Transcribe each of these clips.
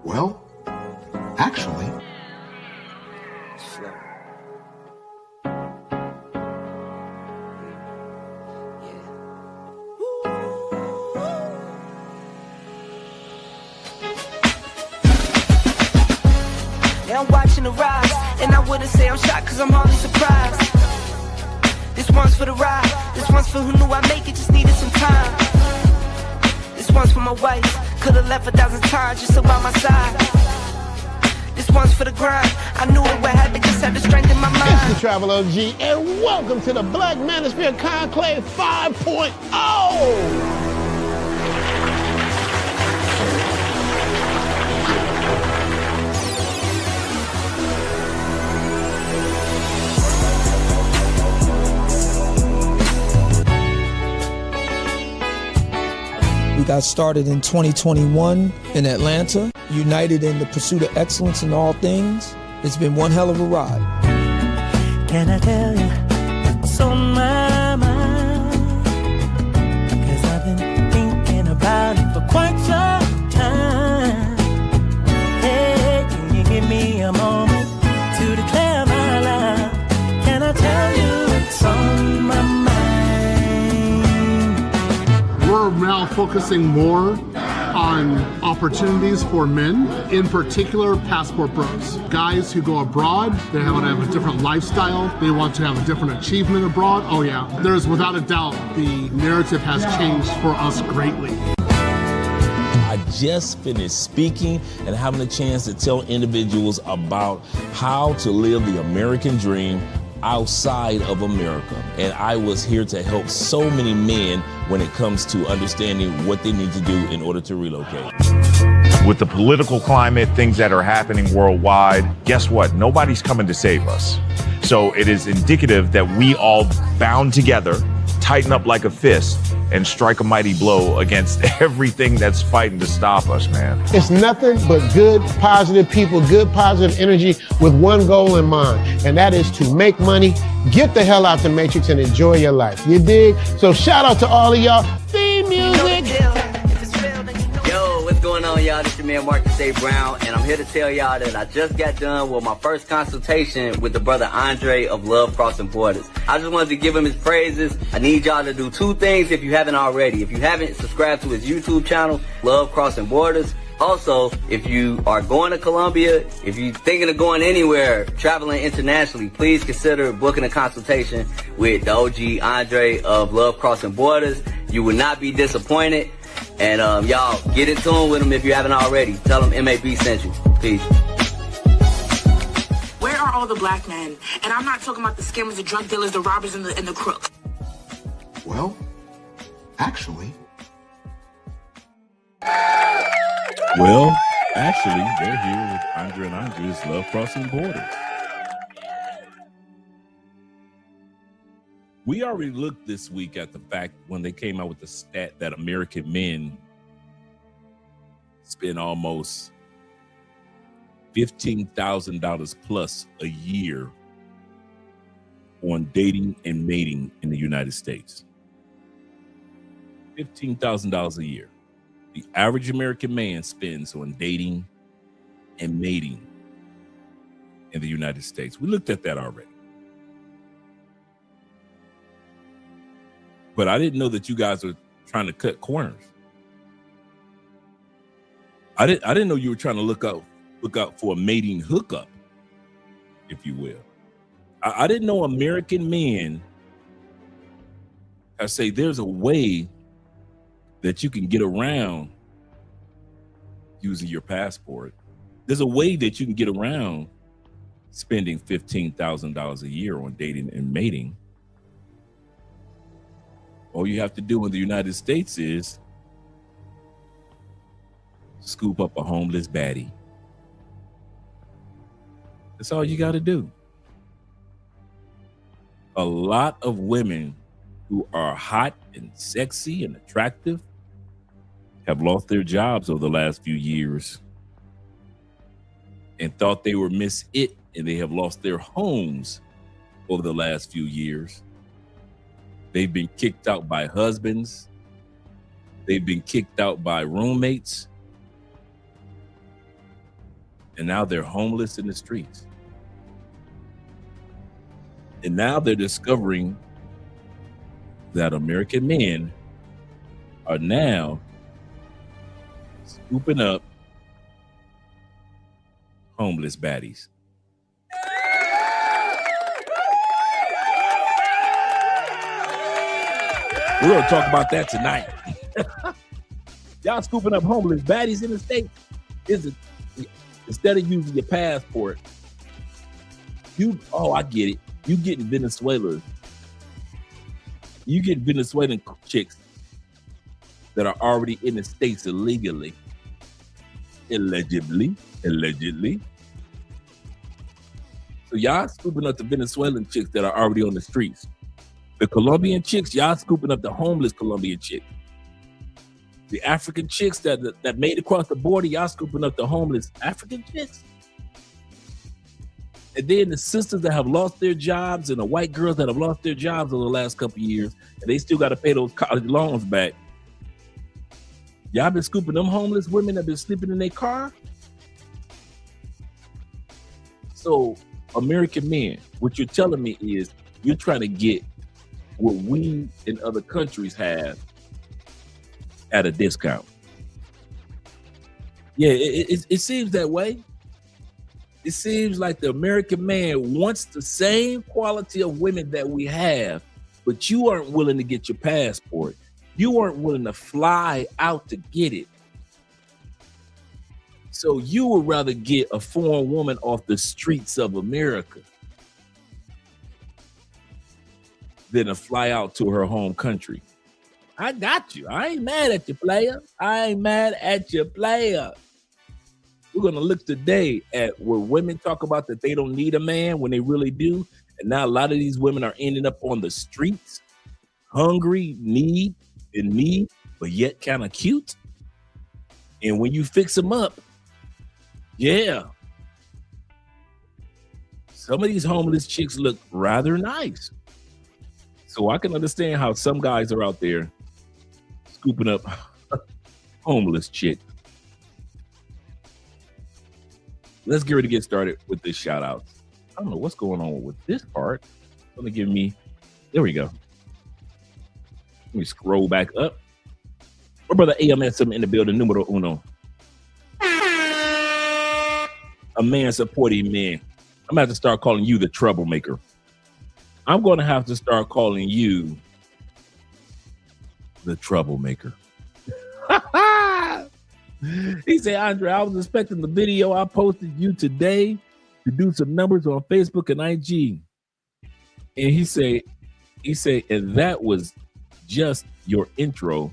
Well, actually... Yeah, I'm watching the rise, and I wouldn't say I'm shocked cause I'm hardly surprised. This one's for the ride, this one's for who knew I'd make it, just needed some time. This one's for my wife, could've left 1,000 times just about my side. This one's for the grind, I knew it would happen, just had the strength in my mind. It's the Travel OG, and welcome to the Black Manosphere Conclave 5.0! We got started in 2021 in Atlanta, united in the pursuit of excellence in all things. It's been one hell of a ride. Can I tell you what's on my mind? 'Cause I've been thinking about it for quite some time. Hey, can you give me a moment to declare my love? Can I tell you what's on my mind? We're now focusing more on opportunities for men, in particular passport bros. Guys who go abroad, they want to have a different lifestyle, they want to have a different achievement abroad. Oh yeah, there's without a doubt the narrative has changed for us greatly. I just finished speaking and having a chance to tell individuals about how to live the American dream outside of America. And I was here to help so many men when it comes to understanding what they need to do in order to relocate. With the political climate, things that are happening worldwide, guess what? Nobody's coming to save us. So it is indicative that we all bound together, tighten up like a fist, and strike a mighty blow against everything that's fighting to stop us, man. It's nothing but good, positive people, good, positive energy with one goal in mind, and that is to make money, get the hell out the matrix, and enjoy your life. You dig? So shout out to all of y'all. Theme music! Yo, what's going on, y'all? This is your man Marcus A. Brown, and I'm here to tell y'all that I just got done with my first consultation with the brother Andre of Love Crossing Borders. I just wanted to give him his praises. I need y'all to do two things if you haven't already. If you haven't, subscribe to his YouTube channel, Love Crossing Borders. Also, if you are going to Colombia, if you're thinking of going anywhere, traveling internationally, please consider booking a consultation with the OG Andre of Love Crossing Borders. You will not be disappointed. And y'all, get in tune with him if you haven't already. Tell him MAB sent you. Peace. Where are all the black men? And I'm not talking about the scammers, the drug dealers, the robbers, and the crooks. Well, actually... Well, actually, they're here with Andre and Andre's Love Crossing Borders. We already looked this week at the fact when they came out with the stat that American men spend almost $15,000 plus a year on dating and mating in the United States. $15,000 a year. The average American man spends on dating and mating in the United States. We looked at that already. But I didn't know that you guys were trying to cut corners. I didn't know you were trying to look out for a mating hookup, if you will. I didn't know American men, I say there's a way that you can get around using your passport. There's a way that you can get around spending $15,000 a year on dating and mating. All you have to do in the United States is scoop up a homeless baddie. That's all you got to do. A lot of women who are hot and sexy and attractive have lost their jobs over the last few years and thought they were Miss It, and they have lost their homes over the last few years. They've been kicked out by husbands. They've been kicked out by roommates. And now they're homeless in the streets. And now they're discovering that American men are now scooping up homeless baddies. We're going to talk about that tonight. Y'all scooping up homeless baddies in the States. Instead of using your passport, I get it. You getting Venezuelans. You get Venezuelan chicks that are already in the States illegally. Allegedly. So y'all scooping up the Venezuelan chicks that are already on the streets. The Colombian chicks, y'all scooping up the homeless Colombian chicks. The African chicks that made it across the border, y'all scooping up the homeless African chicks. And then the sisters that have lost their jobs and the white girls that have lost their jobs over the last couple of years, and they still got to pay those college loans back. Y'all been scooping them homeless women that been sleeping in their car? So, American men, what you're telling me is you're trying to get what we in other countries have at a discount. Yeah, it seems that way. It seems like the American man wants the same quality of women that we have, but you aren't willing to get your passport. You aren't willing to fly out to get it. So you would rather get a foreign woman off the streets of America than to fly out to her home country. I got you. I ain't mad at you, player. We're going to look today at where women talk about that they don't need a man when they really do. And now a lot of these women are ending up on the streets, hungry, in need, but yet kind of cute. And when you fix them up, yeah, some of these homeless chicks look rather nice. So I can understand how some guys are out there scooping up homeless chicks. Let's get ready to get started with this shout out. I don't know what's going on with this part. It's going to give me, there we go. Let me scroll back up. My brother AMS in the building, numero uno. A man supporting men. I'm going to have to start calling you the troublemaker. I'm going to have to start calling you the troublemaker. He said, Andre, I was expecting the video I posted you today to do some numbers on Facebook and IG. And he said, and that was just your intro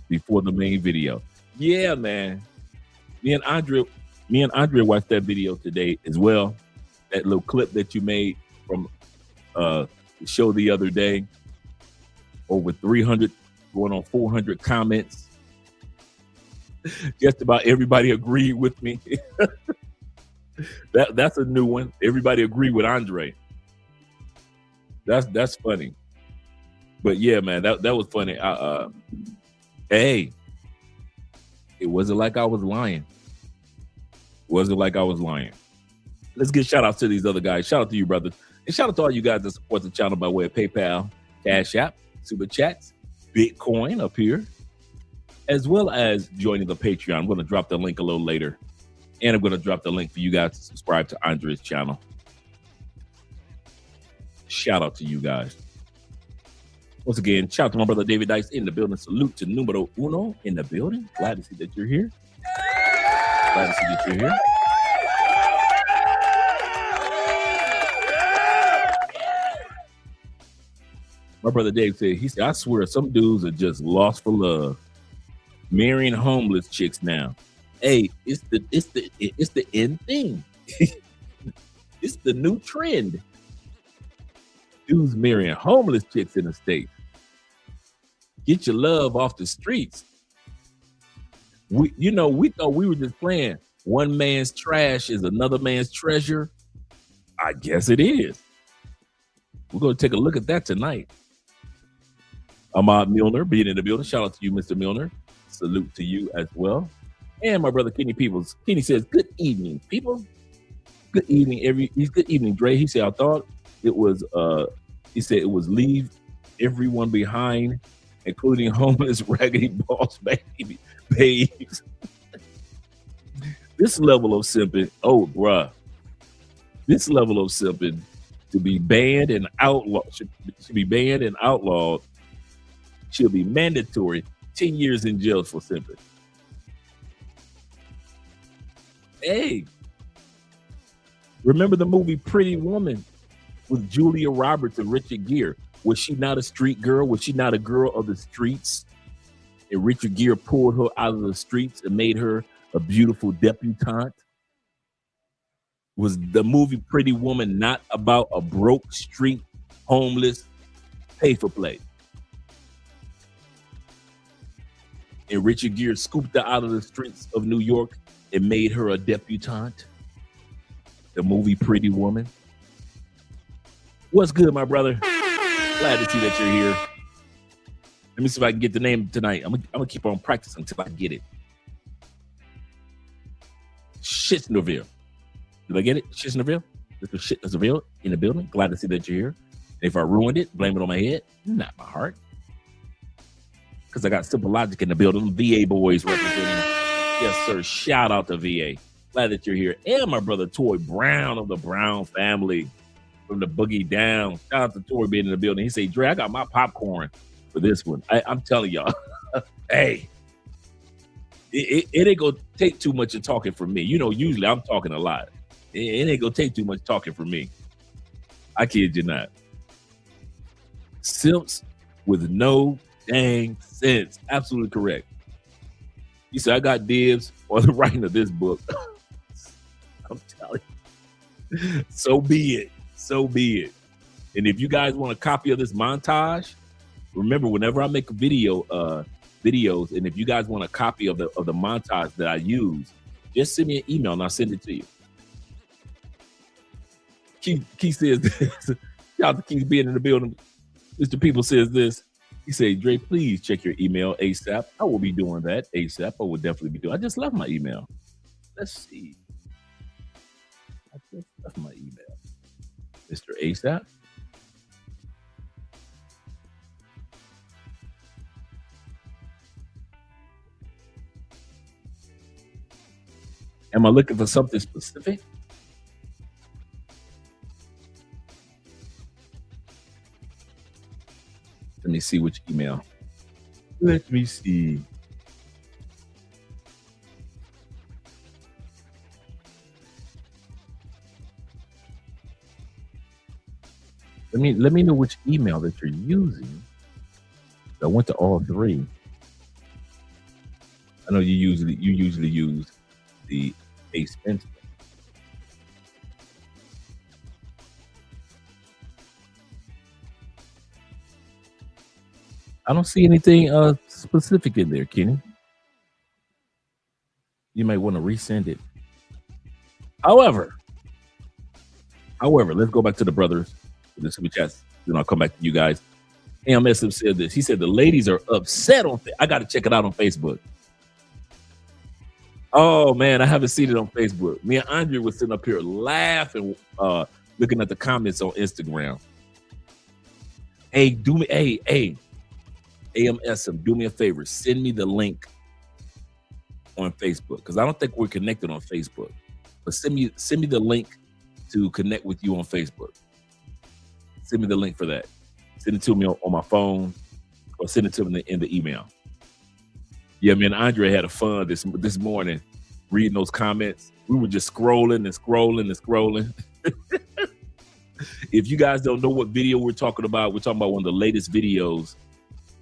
before the main video. Yeah, man. Me and Andre watched that video today as well. That little clip that you made from the show the other day. Over 300, going on 400 comments. Just about everybody agreed with me. That's a new one. Everybody agreed with Andre. That's funny. But yeah, man, that was funny. Hey, it wasn't like I was lying. Let's give shout outs to these other guys. Shout out to you, brother. And shout out to all you guys that support the channel by way of PayPal, Cash App, Super Chats, Bitcoin up here, as well as joining the Patreon. I'm going to drop the link a little later. And I'm going to drop the link for you guys to subscribe to Andre's channel. Shout out to you guys. Once again, shout out to my brother David Dice in the building. Salute to numero uno in the building. Glad to see that you're here. My brother Dave said, I swear some dudes are just lost for love. Marrying homeless chicks now. Hey, it's the end thing. It's the new trend. Dudes marrying homeless chicks in the States. Get your love off the streets. We thought we were just playing one man's trash is another man's treasure. I guess it is. We're going to take a look at that tonight. Ahmad Milner being in the building. Shout out to you, Mr. Milner. Salute to you as well. And my brother Kenny Peoples. Kenny says, good evening, people. Good evening, good evening, Dre. He said, I thought it was he said it was leave everyone behind, including homeless raggedy boss babes. This level of simping, oh bruh. This level of simping to be banned and outlawed should be banned and outlawed, should be mandatory 10 years in jail for simping. Hey, remember the movie Pretty Woman with Julia Roberts and Richard Gere? Was she not a street girl? Was she not a girl of the streets? And Richard Gere pulled her out of the streets and made her a beautiful debutante? Was the movie Pretty Woman not about a broke street, homeless, pay for play? And Richard Gere scooped her out of the streets of New York and made her a debutante? The movie Pretty Woman. What's good, my brother? Glad to see that you're here. Let me see if I can get the name tonight. I'm gonna keep on practicing until I get it. Shitsnerville. Did I get it? Shitsnerville? Mr. Shitsnerville in the building. Glad to see that you're here. And if I ruined it, blame it on my head, not my heart. Because I got Simple Logic in the building. VA boys representing. Yes, sir. Shout out to VA. Glad that you're here. And my brother Toy Brown of the Brown family from the Boogie Down. Shout out to Toy being in the building. He said, Dre, I got my popcorn for this one. I'm telling y'all, hey, it ain't gonna take too much of talking from me. You know, usually I'm talking a lot. It ain't gonna take too much talking from me. I kid you not. Simps with no dang sense. Absolutely correct. He said, I got dibs on the writing of this book. I'm telling you. So be it. So be it. And if you guys want a copy of this montage, remember, whenever I make a videos, and if you guys want a copy of the montage that I use, just send me an email and I'll send it to you. Keith says this. Shout out to Keith being in the building. Mr. People says this. He said, Dre, please check your email ASAP. I will be doing that ASAP. I will definitely be doing. I just left my email. Let's see. I just left my email. Mr. ASAP. Am I looking for something specific? Let me see which email. Let me see. Let me know which email that you're using. I went to all three. I know you usually use the Spencer. I don't see anything specific in there, Kenny. You might want to resend it. However, let's go back to the brothers. The super chats. Then I'll come back to you guys. AMSM said this. He said the ladies are upset on. I got to check it out on Facebook. Oh man, I haven't seen it on Facebook. Me and Andre was sitting up here laughing, looking at the comments on Instagram. Hey, AMSM, do me a favor. Send me the link on Facebook because I don't think we're connected on Facebook. But send me the link to connect with you on Facebook. Send me the link for that. Send it to me on my phone or send it to me in the email. Yeah, me and Andre had a fun this morning reading those comments. We were just scrolling and scrolling and scrolling. If you guys don't know what video we're talking about one of the latest videos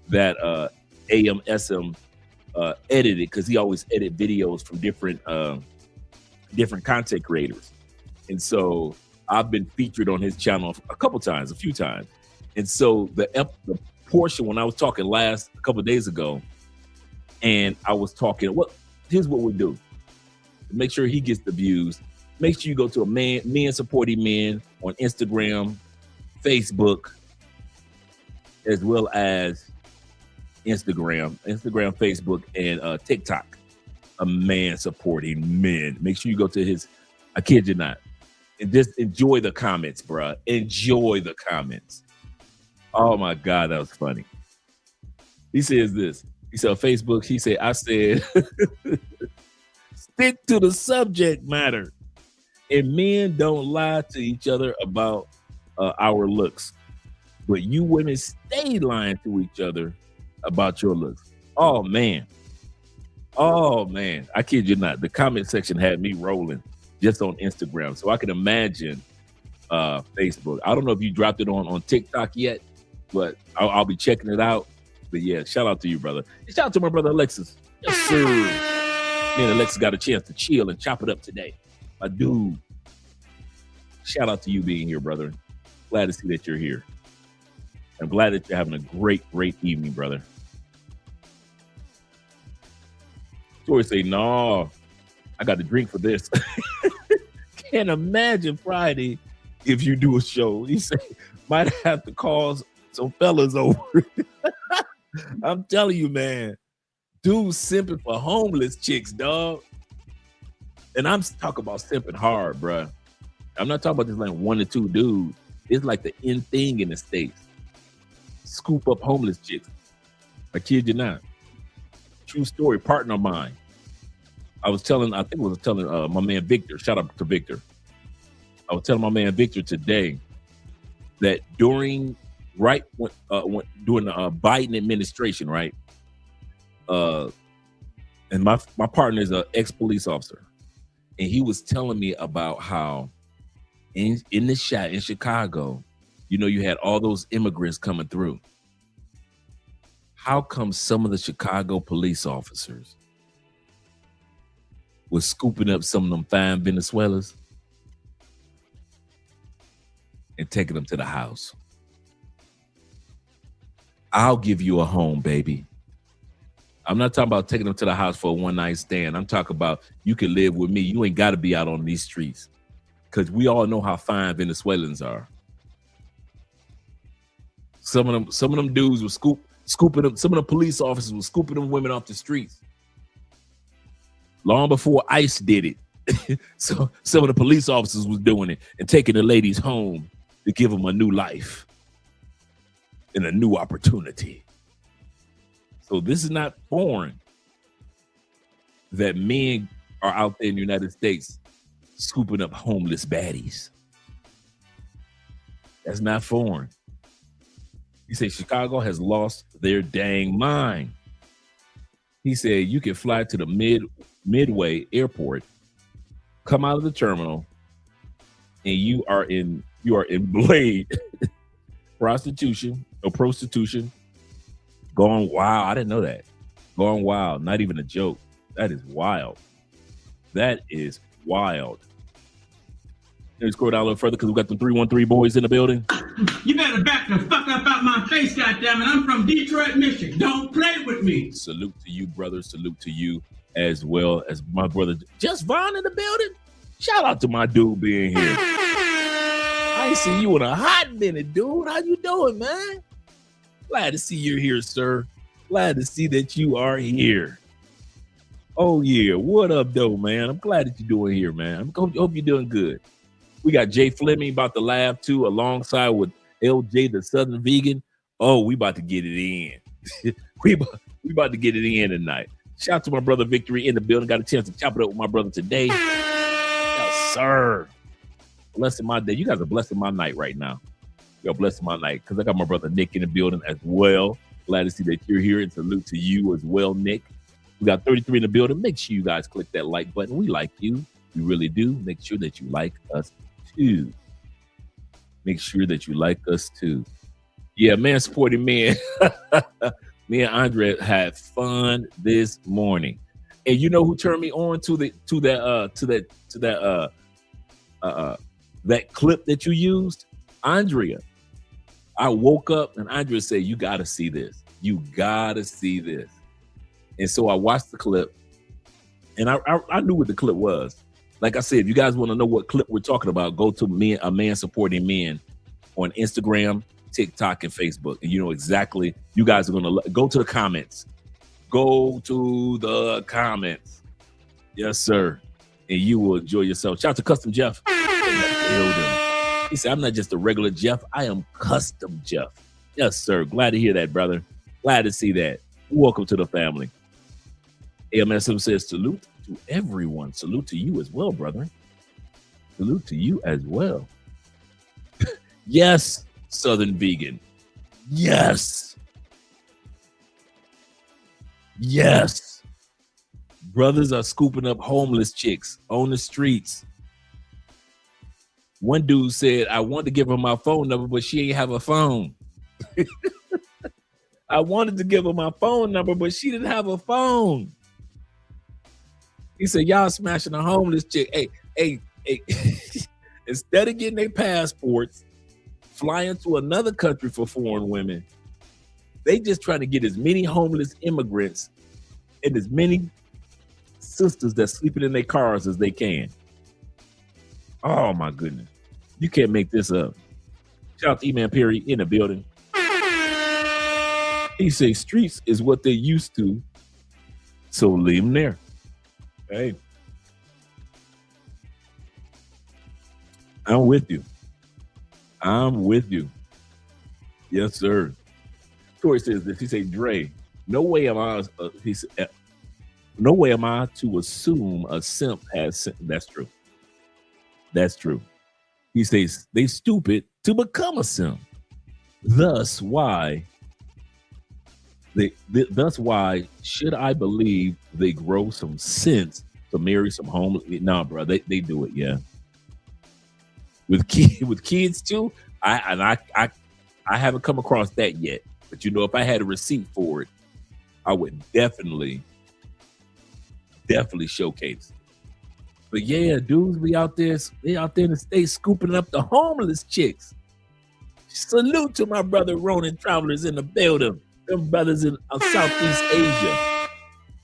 that AMSM edited, because he always edit videos from different content creators. And so I've been featured on his channel a few times. And so the portion when I was talking a couple of days ago, and I was talking, here's what we do. Make sure he gets the views. Make sure you go to Men Supporting Men on Instagram, Facebook, as well as Instagram, Facebook, and TikTok. a man supporting men. Make sure you go to his, I kid you not, and just enjoy the comments, bruh. Enjoy the comments. Oh my God, that was funny. He says this. He said on Facebook, he said, I said, stick to the subject matter. And men don't lie to each other about our looks. But you women stay lying to each other about your looks. Oh, man. Oh, man. I kid you not. The comment section had me rolling just on Instagram. So I can imagine Facebook. I don't know if you dropped it on TikTok yet, but I'll be checking it out. But yeah, shout out to you, brother. And shout out to my brother Alexis. Yes, sir. Me and Alexis got a chance to chill and chop it up today. My dude. Shout out to you being here, brother. Glad to see that you're here. I'm glad that you're having a great, great evening, brother. Tori say, no, I got to drink for this. Can't imagine Friday if you do a show. He said, might have to call some fellas over. I'm telling you, man, dudes simping for homeless chicks, dog. And I'm talking about simping hard, bruh. I'm not talking about just like 1 or 2 dudes. It's like the in thing in the States. Scoop up homeless chicks. I kid you not. True story, partner of mine. I was telling my man Victor, shout out to Victor. I was telling my man Victor today that during the Biden administration, right? And my partner is an ex-police officer. And he was telling me about how in Chicago, you know, you had all those immigrants coming through. How come some of the Chicago police officers was scooping up some of them fine Venezuelans and taking them to the house? I'll give you a home, baby. I'm not talking about taking them to the house for a one-night stand. I'm talking about you can live with me. You ain't got to be out on these streets, because we all know how fine Venezuelans are. Some of them dudes were scooping them. Some of the police officers were scooping them women off the streets long before ICE did it. So some of the police officers was doing it and taking the ladies home to give them a new life and a new opportunity. So this is not foreign that men are out there in the United States scooping up homeless baddies. That's not foreign. He said Chicago has lost their dang mind. He said you can fly to the Midway airport, come out of the terminal, and you are in Blade prostitution, going wild. I didn't know that. Going wild, not even a joke. That is wild. That is wild. Let me scroll down a little further because we got the 313 boys in the building. You better back the fuck up out my face, goddammit. I'm from Detroit, Michigan. Don't play with me. Salute to you, brother. Salute to you as well as my brother Just Vaughn in the building. Shout out to my dude being here. I ain't seen you in a hot minute, dude. How you doing, man? Glad to see you're here, sir. Glad to see that you are here. Oh, yeah. What up, though, man? I'm glad that you're doing here, man. I hope you're doing good. We got Jay Fleming about to laugh, too, alongside with LJ, the Southern Vegan. Oh, we about to get it in. we about to get it in tonight. Shout out to my brother Victory in the building. Got a chance to chop it up with my brother today. Yes, sir. Blessing my day. You guys are blessing my night right now. You're blessing my night because I got my brother Nick in the building as well. Glad to see that you're here, and salute to you as well, Nick. We got 33 in the building. Make sure you guys click that like button. We like you. We really do. Make sure that you like us too. Make sure that you like us too. Yeah, man, supporting men. Me and Andre had fun this morning. And you know who turned me on to that clip that you used? Andrea. I woke up and Andrea said, you got to see this. You got to see this. And so I watched the clip and I knew what the clip was. Like I said, if you guys want to know what clip we're talking about, go to A Man Supporting Men on Instagram, TikTok, and Facebook. And you know exactly, you guys are going to go to the comments. Go to the comments. Yes, sir. And you will enjoy yourself. Shout out to Custom Jeff. He said, I'm not just a regular Jeff. I am Custom Jeff. Yes, sir. Glad to hear that, brother. Glad to see that. Welcome to the family. AMSM says, salute to everyone. Salute to you as well, brother. Salute to you as well. Yes, Southern Vegan. Yes. Yes. Brothers are scooping up homeless chicks on the streets. One dude said, I wanted to give her my phone number, but she ain't have a phone. I wanted to give her my phone number, but she didn't have a phone. He said, y'all smashing a homeless chick. Hey. Instead of getting their passports, flying to another country for foreign women, they just trying to get as many homeless immigrants and as many sisters that's sleeping in their cars as they can. Oh my goodness. You can't make this up. Shout out to E-Man Perry in the building. He says streets is what they used to, so leave them there. Hey. I'm with you. I'm with you. Yes, sir. Tori says this. He said, Dre, no way am I to assume a simp has. That's true. That's true. He says they stupid to become a simp. Thus why should I believe they grow some sense to marry some homeless? Nah, bro, they do it, yeah. With kids too. I haven't come across that yet. But you know, if I had a receipt for it, I would definitely showcase. But yeah, dudes be out there, in the States scooping up the homeless chicks. Salute to my brother Ronan Travelers in the building. Them brothers in Southeast Asia.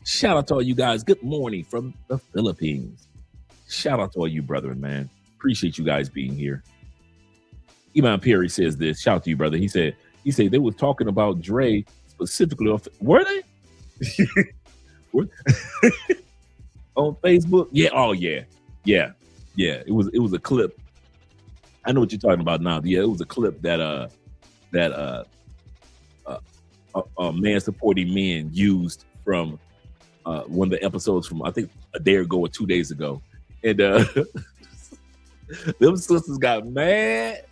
Shout out to all you guys. Good morning from the Philippines. Shout out to all you brethren, man. Appreciate you guys being here. Iman Perry says this. Shout out to you, brother. He said they were talking about Dre specifically. Were they? On Facebook? Yeah. Oh yeah. Yeah. It was a clip. I know what you're talking about now. Yeah, it was a clip that man supporting men used from one of the episodes from I think a day ago or 2 days ago, and them sisters got mad.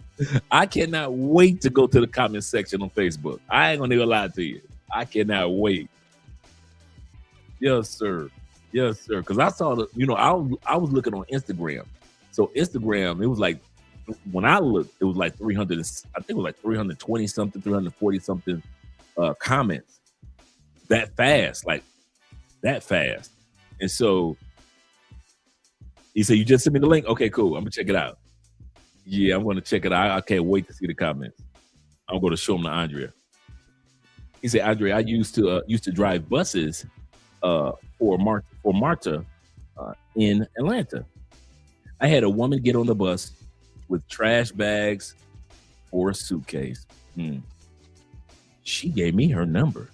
I cannot wait to go to the comment section on Facebook. I ain't gonna even lie to you. I cannot wait. Yes, sir. Yes, sir. Because I saw I was looking on Instagram. So Instagram, it was like when I looked, it was like 300. I think it was like 320 something, 340 something comments. That fast. And so he said, "You just sent me the link. Okay, cool. I'm gonna check it out." Yeah, I'm gonna check it out. I can't wait to see the comments. I'm gonna show them to Andrea. He said, "Andrea, I used to drive buses for Marta in Atlanta. I had a woman get on the bus with trash bags or a suitcase. She gave me her number.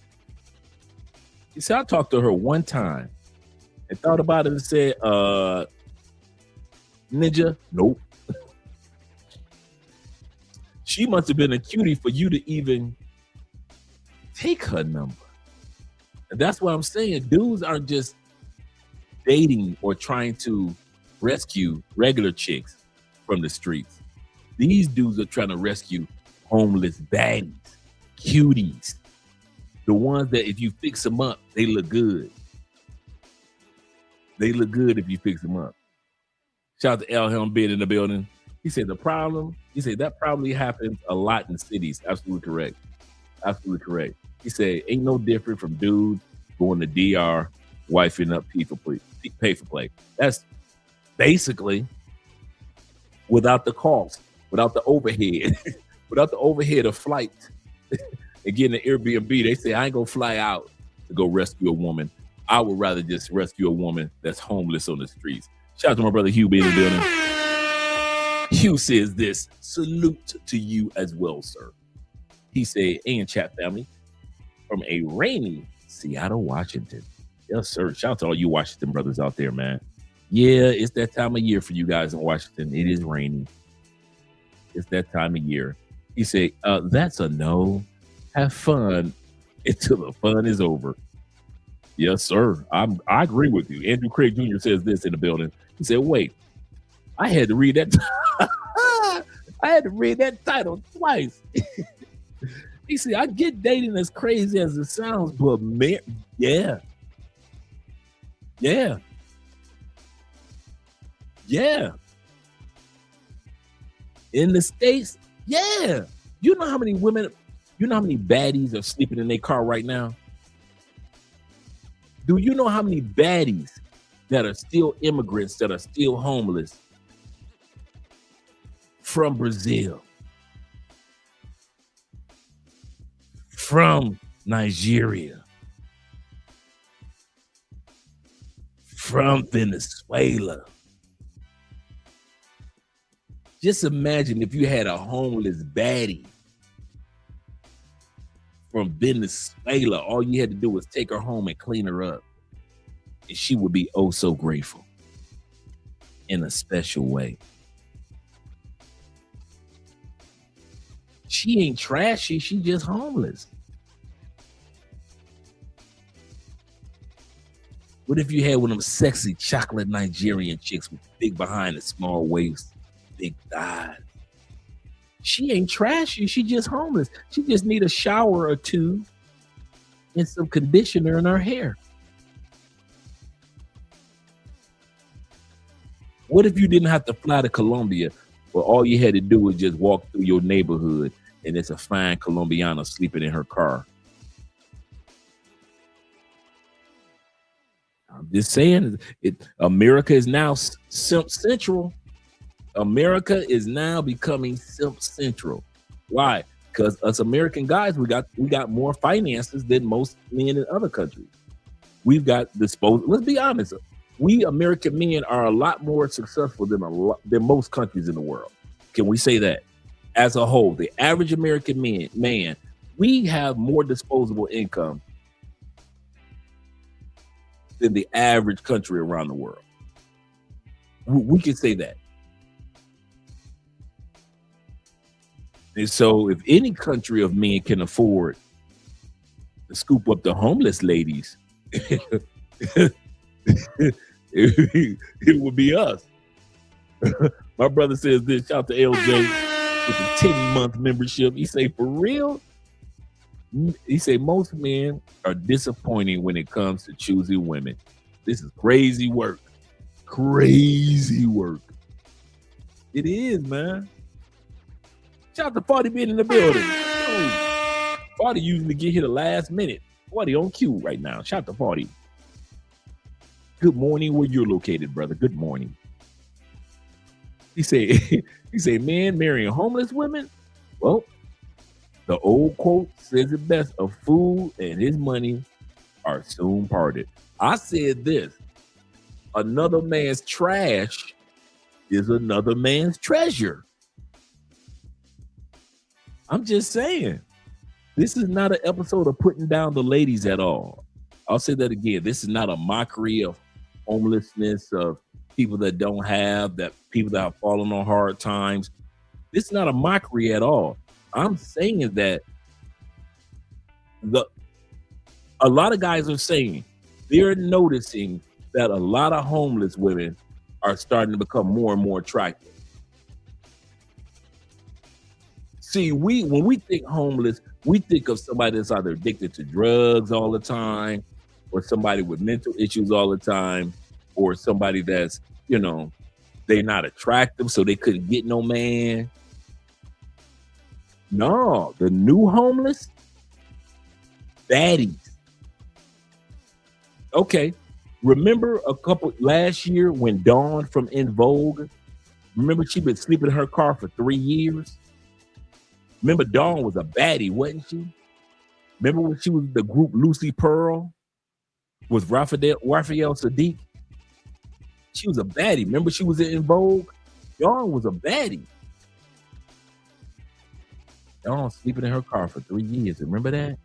He said, I talked to her one time and thought about it and said, Ninja, nope. She must have been a cutie for you to even take her number. And that's what I'm saying. Dudes aren't just dating or trying to rescue regular chicks from the streets. These dudes are trying to rescue homeless baddies, cuties, the ones that if you fix them up, they look good. They look good if you fix them up. Shout out to L. Helm being in the building. He said that probably happens a lot in cities. Absolutely correct. Absolutely correct. He said, ain't no different from dudes going to DR, wifing up pay for play. That's basically without the cost, without the overhead, without the overhead of flight and getting an Airbnb. They say, I ain't gonna fly out to go rescue a woman. I would rather just rescue a woman that's homeless on the streets. Shout out to my brother Hugh being in the building. Hugh says this, salute to you as well, sir. He said, and chat family, from a rainy Seattle, Washington. Yes, sir. Shout out to all you Washington brothers out there, man. Yeah, it's that time of year for you guys in Washington. It is raining. It's that time of year. He said, that's a no. Have fun until the fun is over. Yes, sir. I agree with you. Andrew Craig Jr. says this in the building. He said, wait, I had to read that. I had to read that title twice. He said, I get dating as crazy as it sounds, but man, yeah. Yeah. Yeah. In the States, yeah. You know how many women, you know how many baddies are sleeping in their car right now? Do you know how many baddies that are still immigrants, that are still homeless from Brazil, from Nigeria, from Venezuela? Just imagine if you had a homeless baddie from Venezuela. All you had to do was take her home and clean her up, and she would be oh so grateful in a special way. She ain't trashy, she just homeless. What if you had one of them sexy chocolate Nigerian chicks with big behind and small waist, big thighs? She ain't trashy, she just homeless. She just need a shower or two and some conditioner in her hair. What if you didn't have to fly to Colombia, but all you had to do was just walk through your neighborhood and it's a fine Colombiana sleeping in her car? I'm just saying, America is now simp central. America is now becoming simp central. Why? Because us American guys, we got more finances than most men in other countries. We've got disposable. Let's be honest. We American men are a lot more successful than most countries in the world. Can we say that? As a whole, the average American man, we have more disposable income than the average country around the world. We can say that. And so if any country of men can afford to scoop up the homeless ladies, it would be us. My brother says this, shout to LJ with the 10-month membership. He say, for real? He say, most men are disappointing when it comes to choosing women. This is crazy work. Crazy work. It is, man. Shout out to Farty being in the building. Farty usually get here the last minute. Farty on cue right now. Shout out to Farty. Good morning where you're located, brother. Good morning. He say, men marrying homeless women? Well, the old quote says it best, a fool and his money are soon parted. I said this, another man's trash is another man's treasure. I'm just saying, this is not an episode of putting down the ladies at all. I'll say that again. This is not a mockery of homelessness, of people that don't have, that people that have fallen on hard times. This is not a mockery at all. I'm saying that a lot of guys are saying they're noticing that a lot of homeless women are starting to become more and more attractive. See, when we think homeless, we think of somebody that's either addicted to drugs all the time, or somebody with mental issues all the time, or somebody that's, they're not attractive, so they couldn't get no man. No, the new homeless, baddies. Okay, remember last year when Dawn from En Vogue, remember she'd been sleeping in her car for 3 years? Remember Dawn was a baddie, wasn't she? Remember when she was the group Lucy Pearl with Raphael Sadiq? She was a baddie. Remember she was in Vogue? Dawn was a baddie. Dawn sleeping in her car for 3 years. Remember that?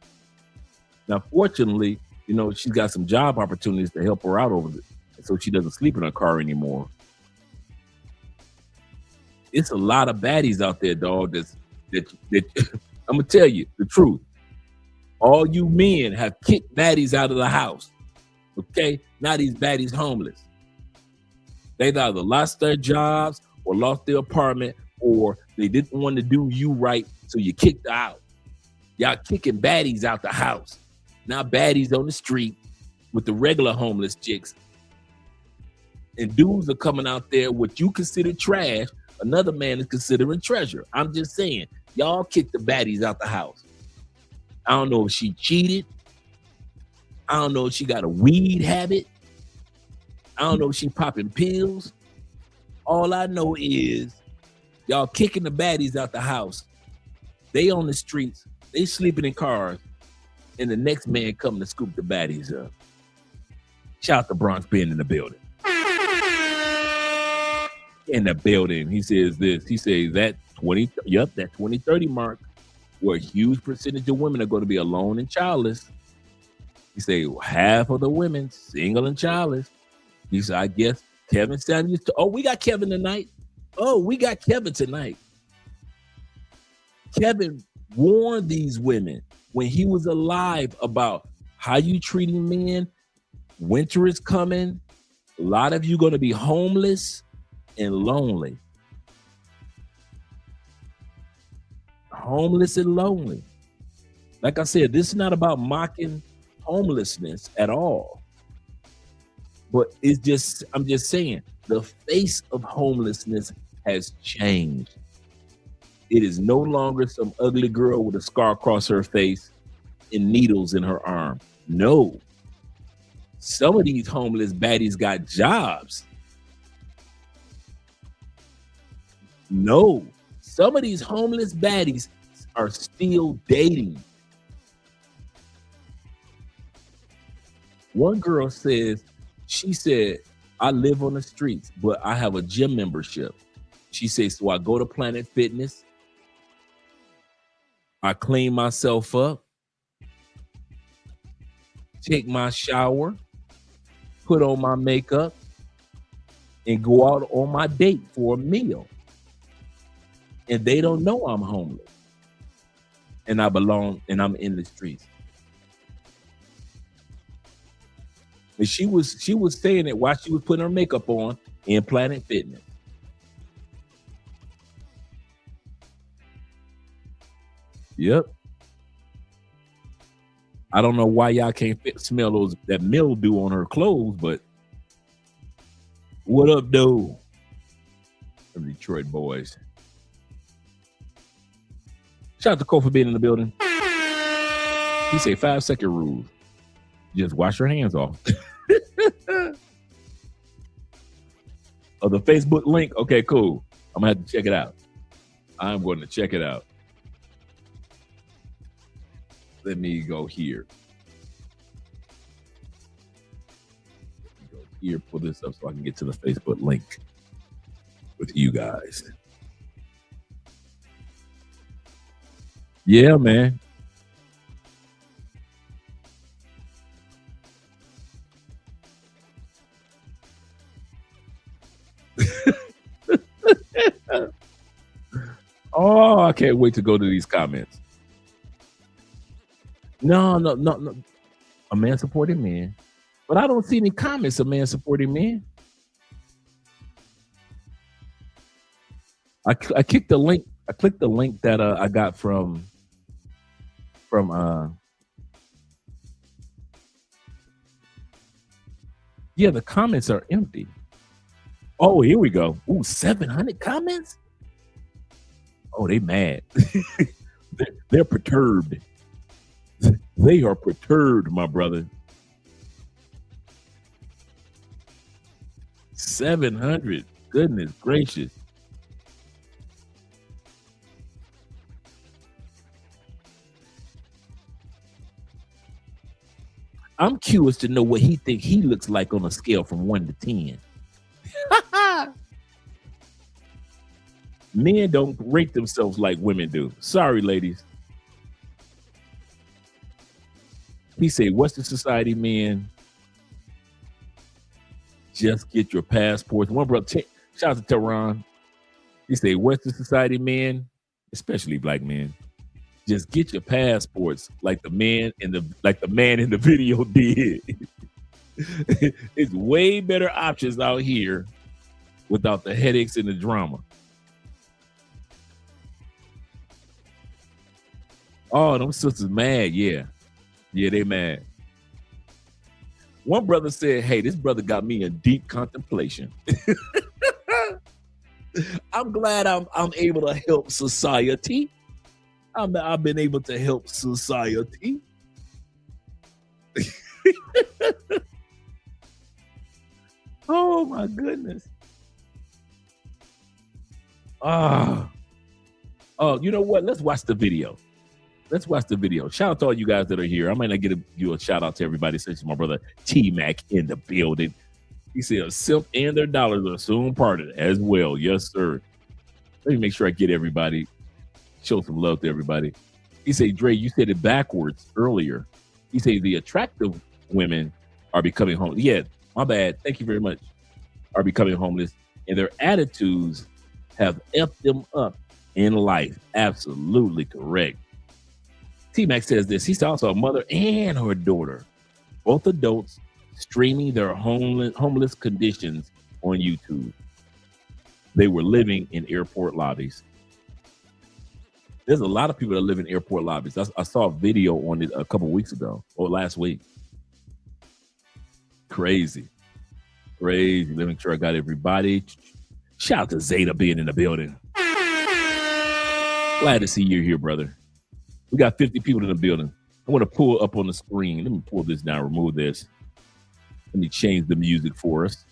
Now, fortunately, You know, she's got some job opportunities to help her out over it, so she doesn't sleep in her car anymore. It's a lot of baddies out there, dog. That I'm gonna tell you the truth. All you men have kicked baddies out of the house. Okay, now these baddies homeless. They've either lost their jobs or lost their apartment, or they didn't want to do you right, so you kicked her out. Y'all kicking baddies out the house. Now baddies on the street with the regular homeless chicks. And dudes are coming out there what you consider trash, another man is considering treasure. I'm just saying, y'all kick the baddies out the house. I don't know if she cheated. I don't know if she got a weed habit. I don't know if she popping pills. All I know is y'all kicking the baddies out the house. They on the streets. They sleeping in cars. And the next man coming to scoop the baddies up. Shout out to Bronx being in the building. In the building. He says this. He says that 2030 mark, where a huge percentage of women are going to be alone and childless. He say half of the women single and childless. He said, I guess Kevin Samuels. We got Kevin tonight. We got Kevin tonight. Kevin warned these women when he was alive about how you treating men. Winter is coming. A lot of you going to be homeless and lonely. Homeless and lonely. Like I said, this is not about mocking homelessness at all. But I'm just saying, the face of homelessness has changed. It is no longer some ugly girl with a scar across her face and needles in her arm. No. Some of these homeless baddies got jobs. No. Some of these homeless baddies are still dating. One girl says, she said, I live on the streets, but I have a gym membership. She says, so I go to Planet Fitness. I clean myself up, take my shower, put on my makeup, and go out on my date for a meal. And they don't know I'm homeless. And I belong, and I'm in the streets. And she was saying it while she was putting her makeup on in Planet Fitness. Yep. I don't know why y'all can't smell that mildew on her clothes, but what up, dude? The Detroit boys. Shout out to Cole for being in the building. He said 5-second rule. Just wash your hands off. Oh, the Facebook link? Okay, cool. I'm going to have to check it out. I'm going to check it out. Let me go here. Go here, pull this up so I can get to the Facebook link with you guys. Yeah, man. Oh, I can't wait to go to these comments. No. A man supporting men. But I don't see any comments of man supporting men. I clicked the link. I clicked the link that I got from yeah, the comments are empty. Oh, here we go. Ooh, 700 comments? Oh, they mad. They're perturbed. They are perturbed, my brother. 700. Goodness gracious. I'm curious to know what he think he looks like on a scale from 1 to 10. Men don't rate themselves like women do. Sorry, ladies. He said, Western society men, just get your passports. One brother, shout out to Tehran. He said, Western society men, especially black men, just get your passports like the man in the video did. It's way better options out here without the headaches and the drama. Oh, them sisters mad, yeah. Yeah, they mad. One brother said, hey, this brother got me in deep contemplation. I'm glad I'm able to help society. I've been able to help society. Oh my goodness. Oh, you know what? Let's watch the video. Let's watch the video. Shout out to all you guys that are here. I might not give you a shout out to everybody, since my brother T-Mac in the building. He said a simp and their dollars are soon parted as well. Yes, sir. Let me make sure I get everybody. Show some love to everybody. He said, Dre, you said it backwards earlier. He said the attractive women are becoming homeless. Yeah, my bad. Thank you very much. Are becoming homeless, and their attitudes have effed them up in life. Absolutely correct. T-Mac says this. He's also a mother and her daughter, both adults, streaming their homeless conditions on YouTube. They were living in airport lobbies. There's a lot of people that live in airport lobbies. I saw a video on it a couple weeks ago or last week. Crazy. Let me make sure I got everybody. Shout out to Zeta being in the building. Glad to see you here, brother. We got 50 people in the building. I want to pull up on the screen. Let me pull this down, remove this. Let me change the music for us.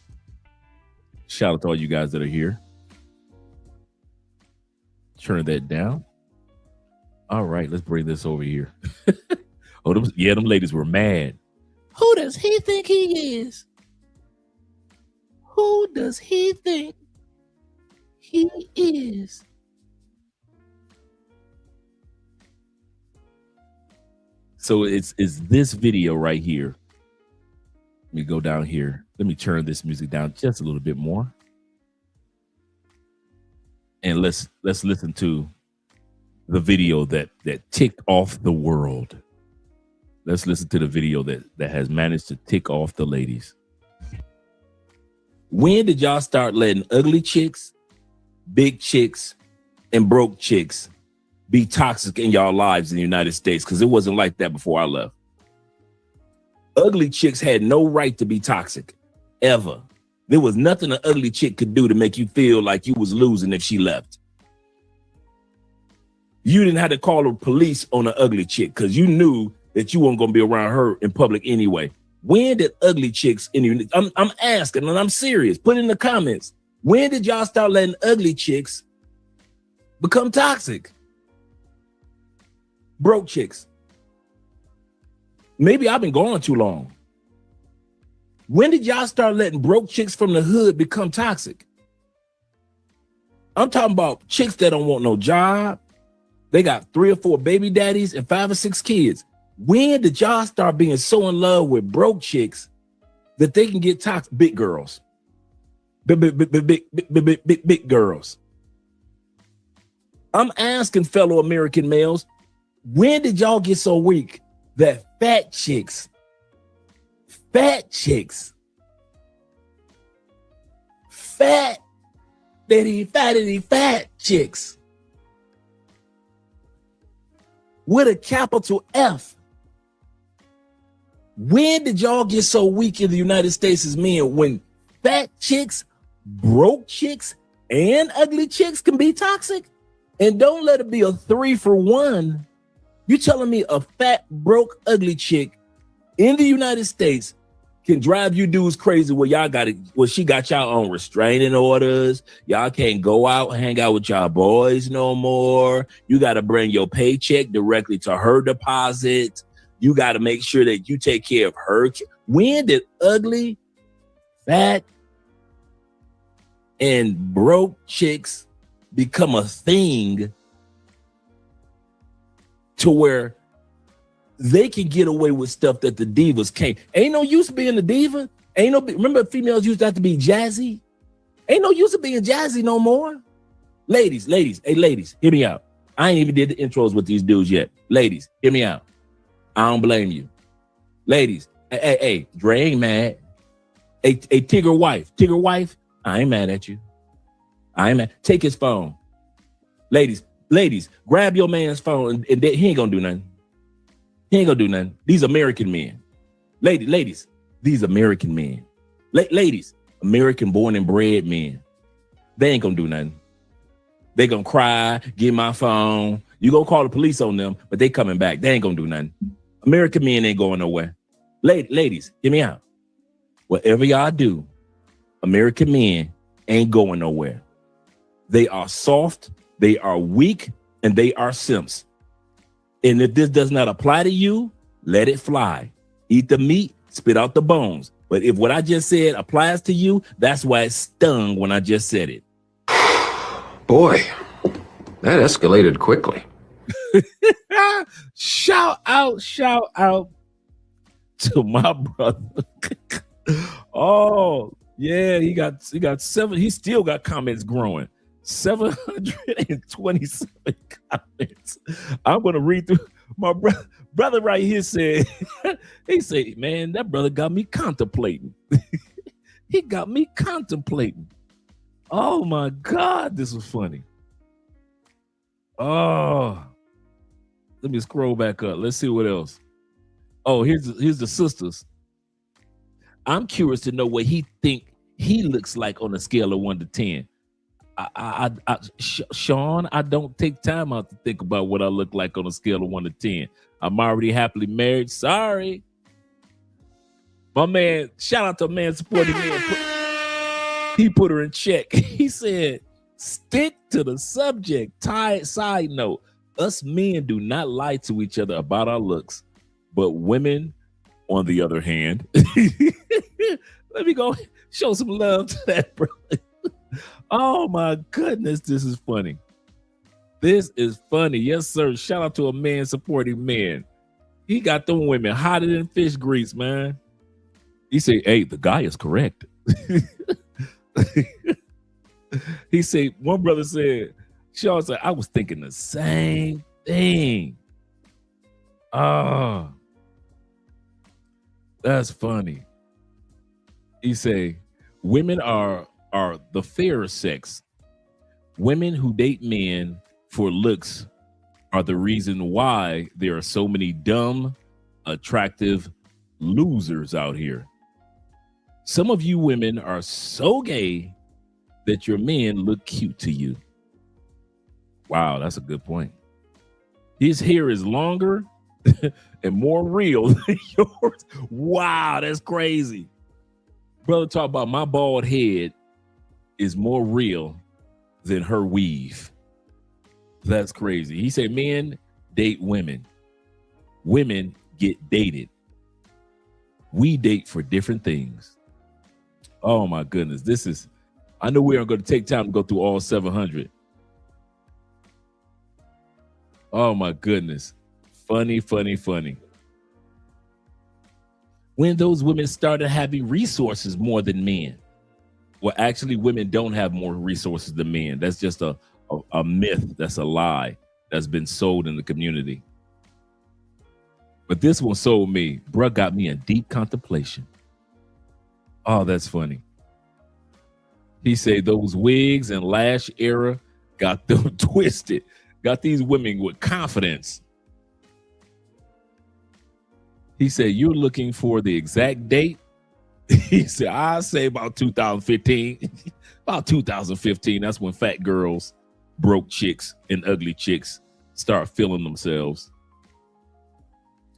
Shout out to all you guys that are here. Turn that down. All right, let's bring this over here. Them ladies were mad. Who does he think he is? Who does he think he is? So it's this video right here. Let me go down here. Let me turn this music down just a little bit more. And let's listen to the video that ticked off the world. Let's listen to the video that has managed to tick off the ladies. When did y'all start letting ugly chicks, big chicks, and broke chicks be toxic in y'all lives in the United States? Because it wasn't like that before I left. Ugly chicks had no right to be toxic, ever. There was nothing an ugly chick could do to make you feel like you was losing if she left. You didn't have to call the police on an ugly chick because you knew that you weren't going to be around her in public anyway. When did ugly chicks I'm asking, and I'm serious, put in the comments. When did y'all start letting ugly chicks become toxic? Broke chicks. Maybe I've been gone too long. When did y'all start letting broke chicks from the hood become toxic? I'm talking about chicks that don't want no job. They got 3 or 4 baby daddies and 5 or 6 kids. When did y'all start being so in love with broke chicks that they can get toxic? Big girls. Big girls. I'm asking fellow American males, when did y'all get so weak that fat chicks, fat chicks with a capital F? When did y'all get so weak in the United States as men when fat chicks, broke chicks, and ugly chicks can be toxic? And don't let it be a 3-for-1. You telling me a fat, broke, ugly chick in the United States can drive you dudes crazy where y'all got it, where she got y'all on restraining orders. Y'all can't go out and hang out with y'all boys no more. You got to bring your paycheck directly to her deposit. You got to make sure that you take care of her. When did ugly, fat, and broke chicks become a thing to where they can get away with stuff that the divas can't. Ain't no use being a diva. Remember females used to have to be jazzy? Ain't no use of being jazzy no more. Ladies, hey ladies, hear me out. I ain't even did the intros with these dudes yet. Ladies, hear me out. I don't blame you. Ladies, hey, Dre ain't mad. Hey, Tigger wife, I ain't mad at you. I ain't mad. Take his phone. Ladies, grab your man's phone and he ain't gonna do nothing. He ain't gonna do nothing. These American men. Ladies, these American men. Ladies, American born and bred men. They ain't gonna do nothing. They gonna cry, get my phone. You gonna call the police on them, but they coming back. They ain't gonna do nothing. American men ain't going nowhere. Ladies, hear me out. Whatever y'all do, American men ain't going nowhere. They are soft, they are weak, and they are simps. And if this does not apply to you, let it fly. Eat the meat, spit out the bones. But if what I just said applies to you, that's why it stung when I just said it. Boy, that escalated quickly. Shout out to my brother. Oh, yeah, he got 7. He still got comments growing. 727 comments. I'm gonna read through. My brother right here said, he said, man, that brother got me contemplating. He got me contemplating. Oh my God, this was funny. Oh, let me scroll back up. Let's see what else. Oh, here's the sisters. I'm curious to know what he think he looks like on a scale of 1 to 10. Sean, I don't take time out to think about what I look like on a scale of 1 to 10. I'm already happily married. Sorry. My man, shout out to a man supporting me. He put her in check. He said, stick to the subject. Side note, us men do not lie to each other about our looks, but women, on the other hand, let me go show some love to that brother. Oh my goodness, this is funny. This is funny. Yes, sir. Shout out to a man supporting men. He got them women hotter than fish grease, man. He said, hey, the guy is correct. He said, one brother said, Sean said, I was thinking the same thing. Oh, that's funny. He say, women are the fairer sex. Women who date men for looks are the reason why there are so many dumb, attractive losers out here. Some of you women are so gay that your men look cute to you. Wow, that's a good point. His hair is longer and more real than yours. Wow, that's crazy. Brother talk about my bald head is more real than her weave. That's crazy. He said men date women. Women get dated. We date for different things. Oh my goodness. I know we aren't going to take time to go through all 700. Oh my goodness. Funny. When those women started having resources more than men. Well, actually, women don't have more resources than men. That's just a myth. That's a lie that's been sold in the community. But this one sold me. Bruh got me in deep contemplation. Oh, that's funny. He said those wigs and lash era got them twisted. Got these women with confidence. He said, you're looking for the exact date? He said, I say about 2015. About 2015, that's when fat girls, broke chicks, and ugly chicks start feeling themselves.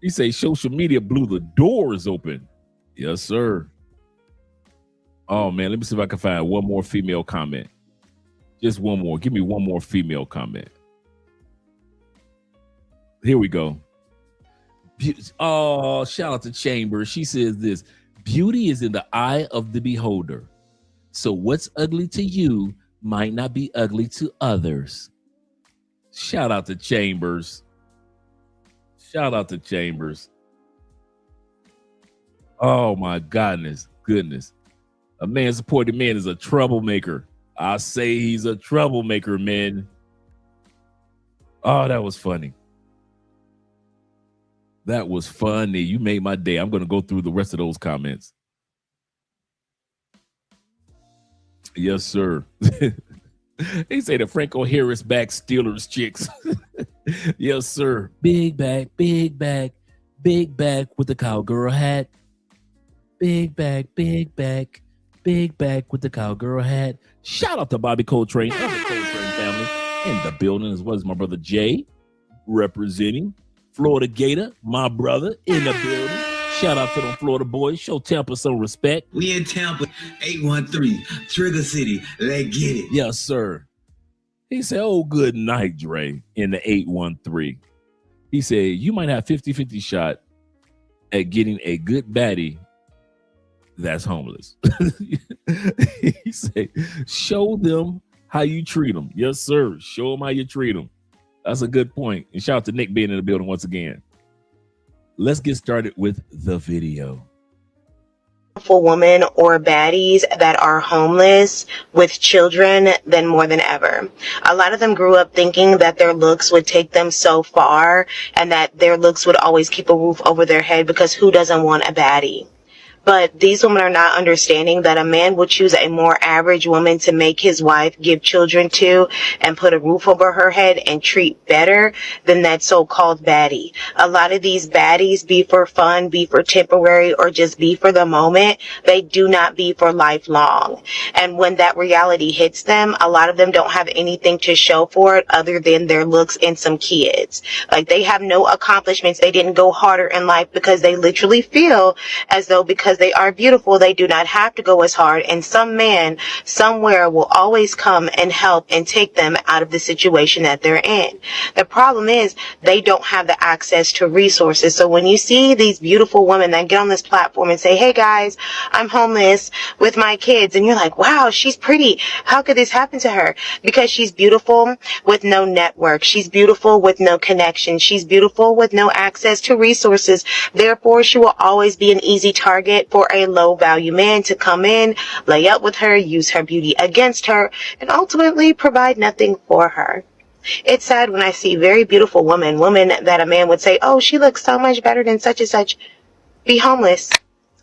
He said, social media blew the doors open. Yes, sir. Oh, man, let me see if I can find one more female comment. Just one more. Give me one more female comment. Here we go. Oh, shout out to Chambers. She says this. Beauty is in the eye of the beholder. So what's ugly to you might not be ugly to others. Shout out to Chambers. Shout out to Chambers. Oh my goodness. A man supporting man is a troublemaker. I say he's a troublemaker, man. Oh, that was funny. That was funny. You made my day. I'm going to go through the rest of those comments. Yes, sir. They say the Franco Harris back Steelers chicks. Yes, sir. Big back with the cowgirl hat. Big back with the cowgirl hat. Shout out to Bobby Coltrane and the Coltrane family in the building, as well as my brother Jay, representing Florida Gator, my brother in the building. Shout out to them Florida boys. Show Tampa some respect. We in Tampa, 813, Trigger City. Let's get it. Yes, sir. He said, oh, good night, Dre, in the 813. He said, you might have 50-50 shot at getting a good baddie that's homeless. He said, show them how you treat them. Yes, sir. Show them how you treat them. That's a good point. And shout out to Nick being in the building once again. Let's get started with the video. For women or baddies that are homeless with children than more than ever. A lot of them grew up thinking that their looks would take them so far and that their looks would always keep a roof over their head, because who doesn't want a baddie? But these women are not understanding that a man will choose a more average woman to make his wife, give children to, and put a roof over her head and treat better than that so-called baddie. A lot of these baddies be for fun, be for temporary, or just be for the moment. They do not be for lifelong. And when that reality hits them, a lot of them don't have anything to show for it other than their looks and some kids. Like, they have no accomplishments. They didn't go harder in life because they literally feel as though because they are beautiful, they do not have to go as hard, and some man somewhere will always come and help and take them out of the situation that they're in. The problem is they don't have the access to resources. So when you see these beautiful women that get on this platform and say, hey guys, I'm homeless with my kids, and you're like, wow, she's pretty. How could this happen to her? Because she's beautiful with no network. She's beautiful with no connection. She's beautiful with no access to resources. Therefore, she will always be an easy target for a low value man to come in, lay up with her, use her beauty against her, and ultimately provide nothing for her. It's sad when I see very beautiful women that a man would say, oh, she looks so much better than such and such, be homeless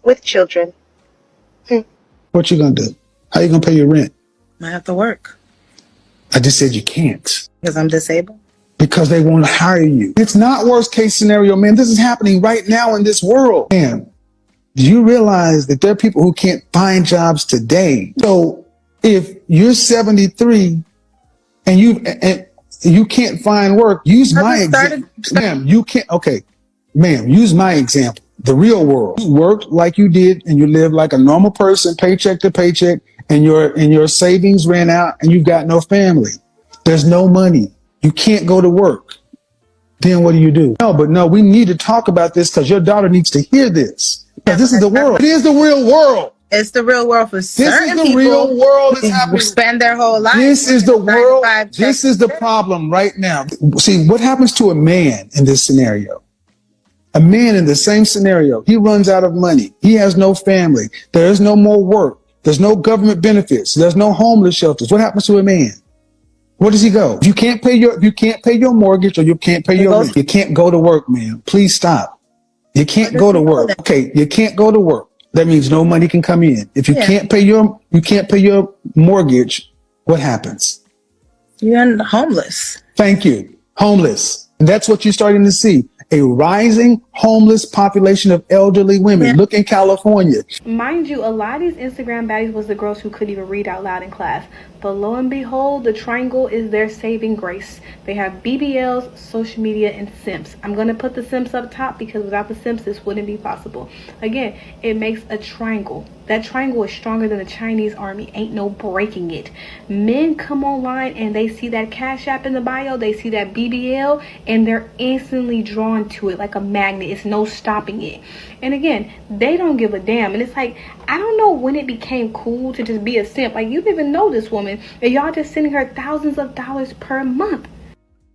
with children. What you gonna do? How you gonna pay your rent? I have to work. I just said you can't. Because I'm disabled? Because they won't hire you. It's not worst case scenario, man. This is happening right now in this world. Man, do you realize that there are people who can't find jobs today? So if you're 73 and you can't find work, use my example. Ma'am, you can't. Okay, ma'am, use my example. The real world. You worked like you did and you lived like a normal person, paycheck to paycheck, and your savings ran out and you've got no family. There's no money. You can't go to work. Then what do? No, we need to talk about this because your daughter needs to hear this. Because this is the world. It is the real world. It's the real world for certain people. This is the real world. Is happening. Spend their whole life. This is the world. This is the problem right now. See, what happens to a man in this scenario? A man in the same scenario, he runs out of money. He has no family. There is no more work. There's no government benefits. There's no homeless shelters. What happens to a man? Where does he go? If you can't pay your mortgage or you can't pay your rent, you can't go to work, man. Please stop. You can't go to work. Okay, you can't go to work. That means no money can come in. If you can't pay your mortgage, what happens? You're homeless. Thank you. Homeless. And that's what you're starting to see. A rising homeless population of elderly women. Look in California. Mind you, a lot of these Instagram baddies was the girls who couldn't even read out loud in class. But lo and behold, the triangle is their saving grace. They have BBLs, social media, and simps. I'm going to put the simps up top because without the simps, this wouldn't be possible. Again, it makes a triangle. That triangle is stronger than the Chinese army. Ain't no breaking it. Men come online and they see that Cash App in the bio. They see that BBL and they're instantly drawn to it like a magnet. It's no stopping it. And again, they don't give a damn. And it's like, I don't know when it became cool to just be a simp. Like, you don't even know this woman and y'all just sending her thousands of dollars per month.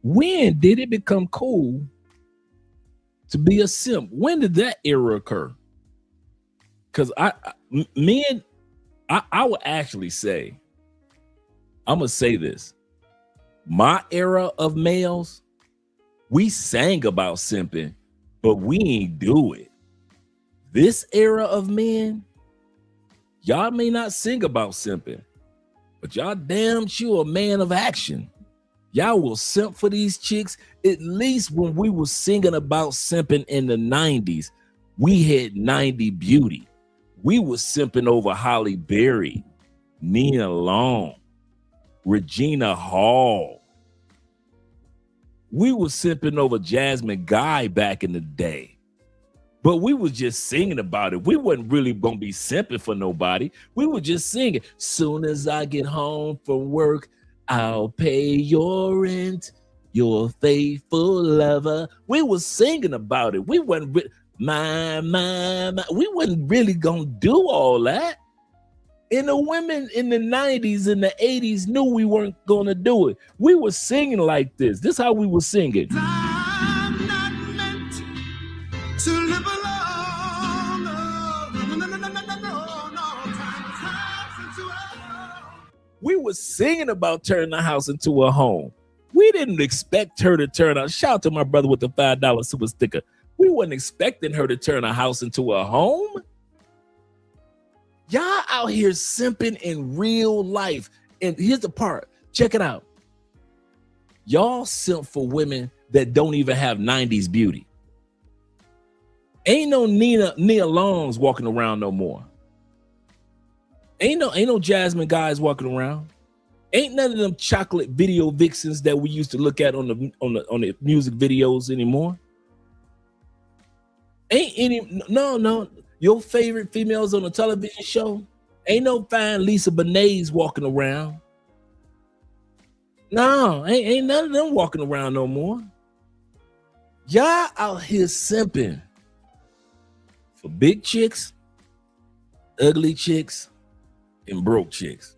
When did it become cool to be a simp. When did that era occur? Because I would actually say, I'm gonna say this. My era of males, we sang about simping, but we ain't do it. This era of men, y'all may not sing about simping, but y'all damn sure a man of action. Y'all will simp for these chicks. At least when we were singing about simping in the 90s, we had 90 beauty. We were simping over Holly Berry, Nia Long, Regina Hall. We were simping over Jasmine Guy back in the day. But we was just singing about it. We wasn't really gonna be simping for nobody. We were just singing. Soon as I get home from work, I'll pay your rent, your faithful lover. We was singing about it. We wasn't my. We wasn't really gonna do all that. And the women in the 90s and the 80s knew we weren't gonna do it. We were singing like this. This is how we were singing. I'm not meant to live alone. We were singing about turning the house into a home. We didn't expect her to turn out. Shout out to my brother with the $5 super sticker. We wasn't expecting her to turn a house into a home. Y'all out here simping in real life. And here's the part. Check it out. Y'all simp for women that don't even have 90s beauty. Ain't no Nia Longs walking around no more. Ain't no Jasmine Guys walking around. Ain't none of them chocolate video vixens that we used to look at on the music videos anymore. Ain't any no. Your favorite females on a television show, ain't no fine Lisa Bonet's walking around. No, ain't none of them walking around no more. Y'all out here simping for big chicks, ugly chicks, and broke chicks.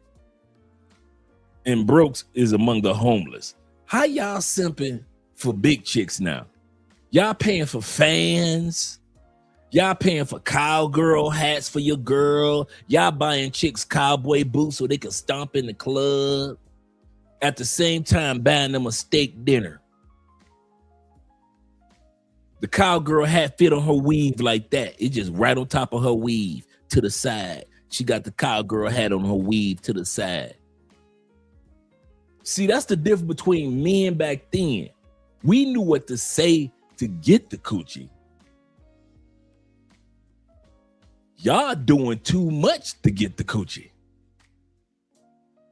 And brokes is among the homeless. How y'all simping for big chicks now? Y'all paying for fans. Y'all paying for cowgirl hats for your girl. Y'all buying chicks cowboy boots so they can stomp in the club. At the same time, buying them a steak dinner. The cowgirl hat fit on her weave like that. It just right on top of her weave to the side. She got the cowgirl hat on her weave to the side. See, that's the difference between men back then. We knew what to say to get the coochie. Y'all doing too much to get the coochie.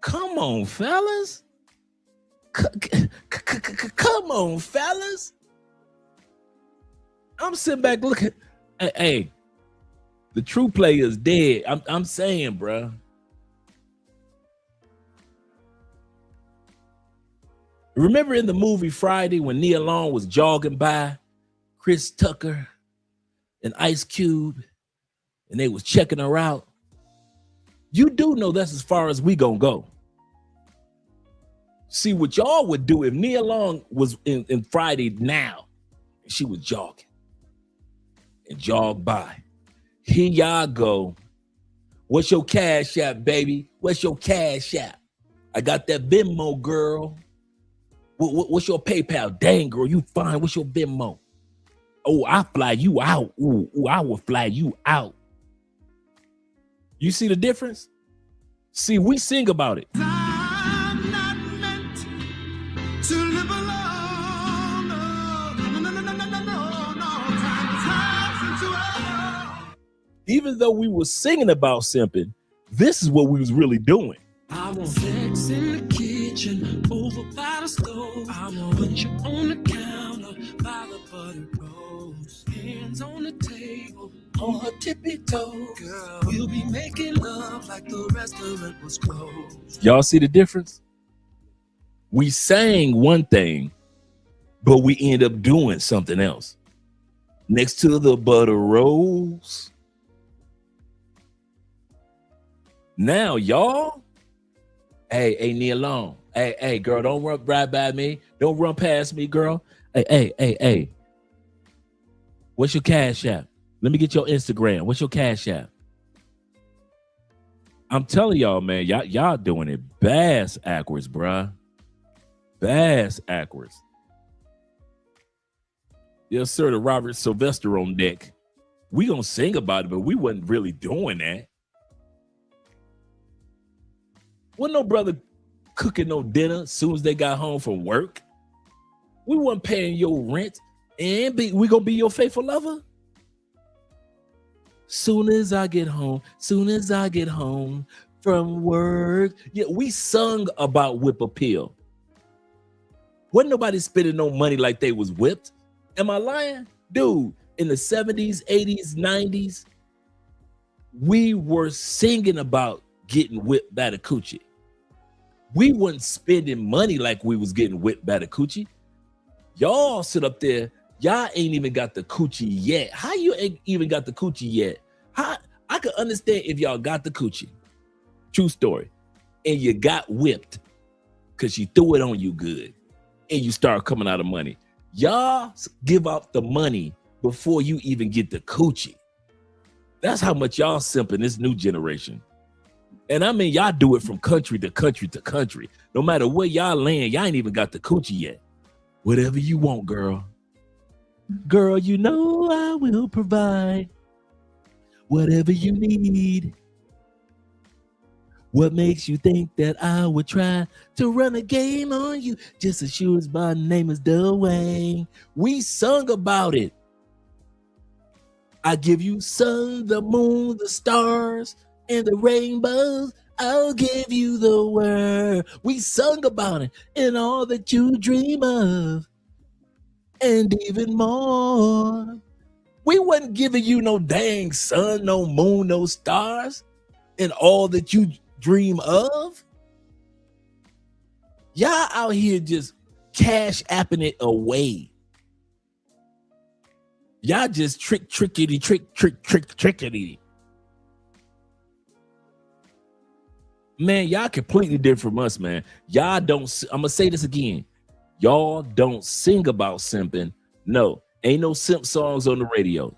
Come on, fellas. Come on, fellas. I'm sitting back looking. Hey, the true player is dead. I'm saying, bro. Remember in the movie Friday when Nia Long was jogging by Chris Tucker and Ice Cube and they was checking her out? You do know that's as far as we gonna go. See, what y'all would do if Nia Long was in Friday now, and she was jogging and jogged by. Here y'all go. What's your cash app, baby? What's your cash app? I got that Venmo, girl. What's your PayPal? Dang, girl, you fine. What's your Venmo? Oh, I fly you out. Ooh, I will fly you out. You see the difference? See, we sing about it. I'm not meant to live alone. Even though we were singing about simping, this is what we was really doing. I want sex in the kitchen, over by the stove. I want put you on the counter, by the buttered rolls. Hands on the table, on her tippy toe. Girl, we'll be making love like the restaurant was closed. Y'all see the difference? We sang one thing, but we end up doing something else. Next to the butter rolls. Now, y'all, hey, Nia Long. Hey, girl, don't run right by me. Don't run past me, girl. Hey. What's your Cash App? Let me get your Instagram. What's your Cash App? I'm telling y'all, man, y'all doing it bass backwards, bruh. Bass backwards. Yes, sir, the Robert Sylvester on deck. We gonna sing about it, but we wasn't really doing that. Wasn't no brother cooking no dinner as soon as they got home from work. We wasn't paying your rent, and we gonna be your faithful lover. Soon as I get home from work. Yeah, we sung about whip appeal. Wasn't nobody spending no money like they was whipped. Am I lying? Dude, in the 70s, 80s, 90s, we were singing about getting whipped by the coochie. We wasn't spending money like we was getting whipped by the coochie. Y'all sit up there, y'all ain't even got the coochie yet. How you ain't even got the coochie yet? How I could understand if y'all got the coochie. True story. And you got whipped because she threw it on you good. And you start coming out of money. Y'all give out the money before you even get the coochie. That's how much y'all simp in this new generation. And I mean, y'all do it from country to country to country. No matter where y'all land, y'all ain't even got the coochie yet. Whatever you want, girl. Girl, you know I will provide whatever you need. What makes you think that I would try to run a game on you? Just as sure as my name is Dwayne. We sung about it. I give you sun, the moon, the stars, and the rainbows. I'll give you the world. We sung about it and all that you dream of. And even more. We wasn't giving you no dang sun, no moon, no stars, and all that you dream of. Y'all out here just cash apping it away. Y'all just trickety. Man, y'all completely different from us, man. Y'all don't, I'm gonna say this again. Y'all don't sing about simping. No, ain't no simp songs on the radio.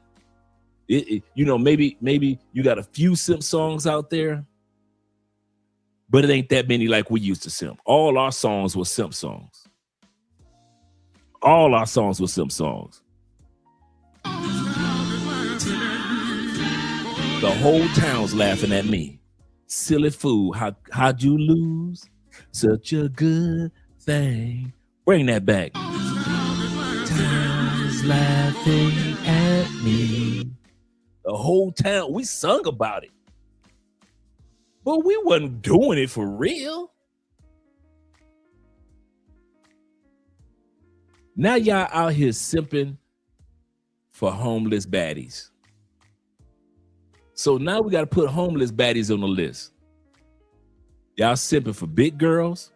You know, maybe you got a few simp songs out there, but it ain't that many like we used to simp. All our songs were simp songs. All our songs were simp songs. The whole town's laughing at me. Silly fool, how'd you lose such a good thing? Bring that back. Town's laughing at me. The whole town, we sung about it. But we wasn't doing it for real. Now y'all out here simping for homeless baddies. So now we got to put homeless baddies on the list. Y'all simping for big girls.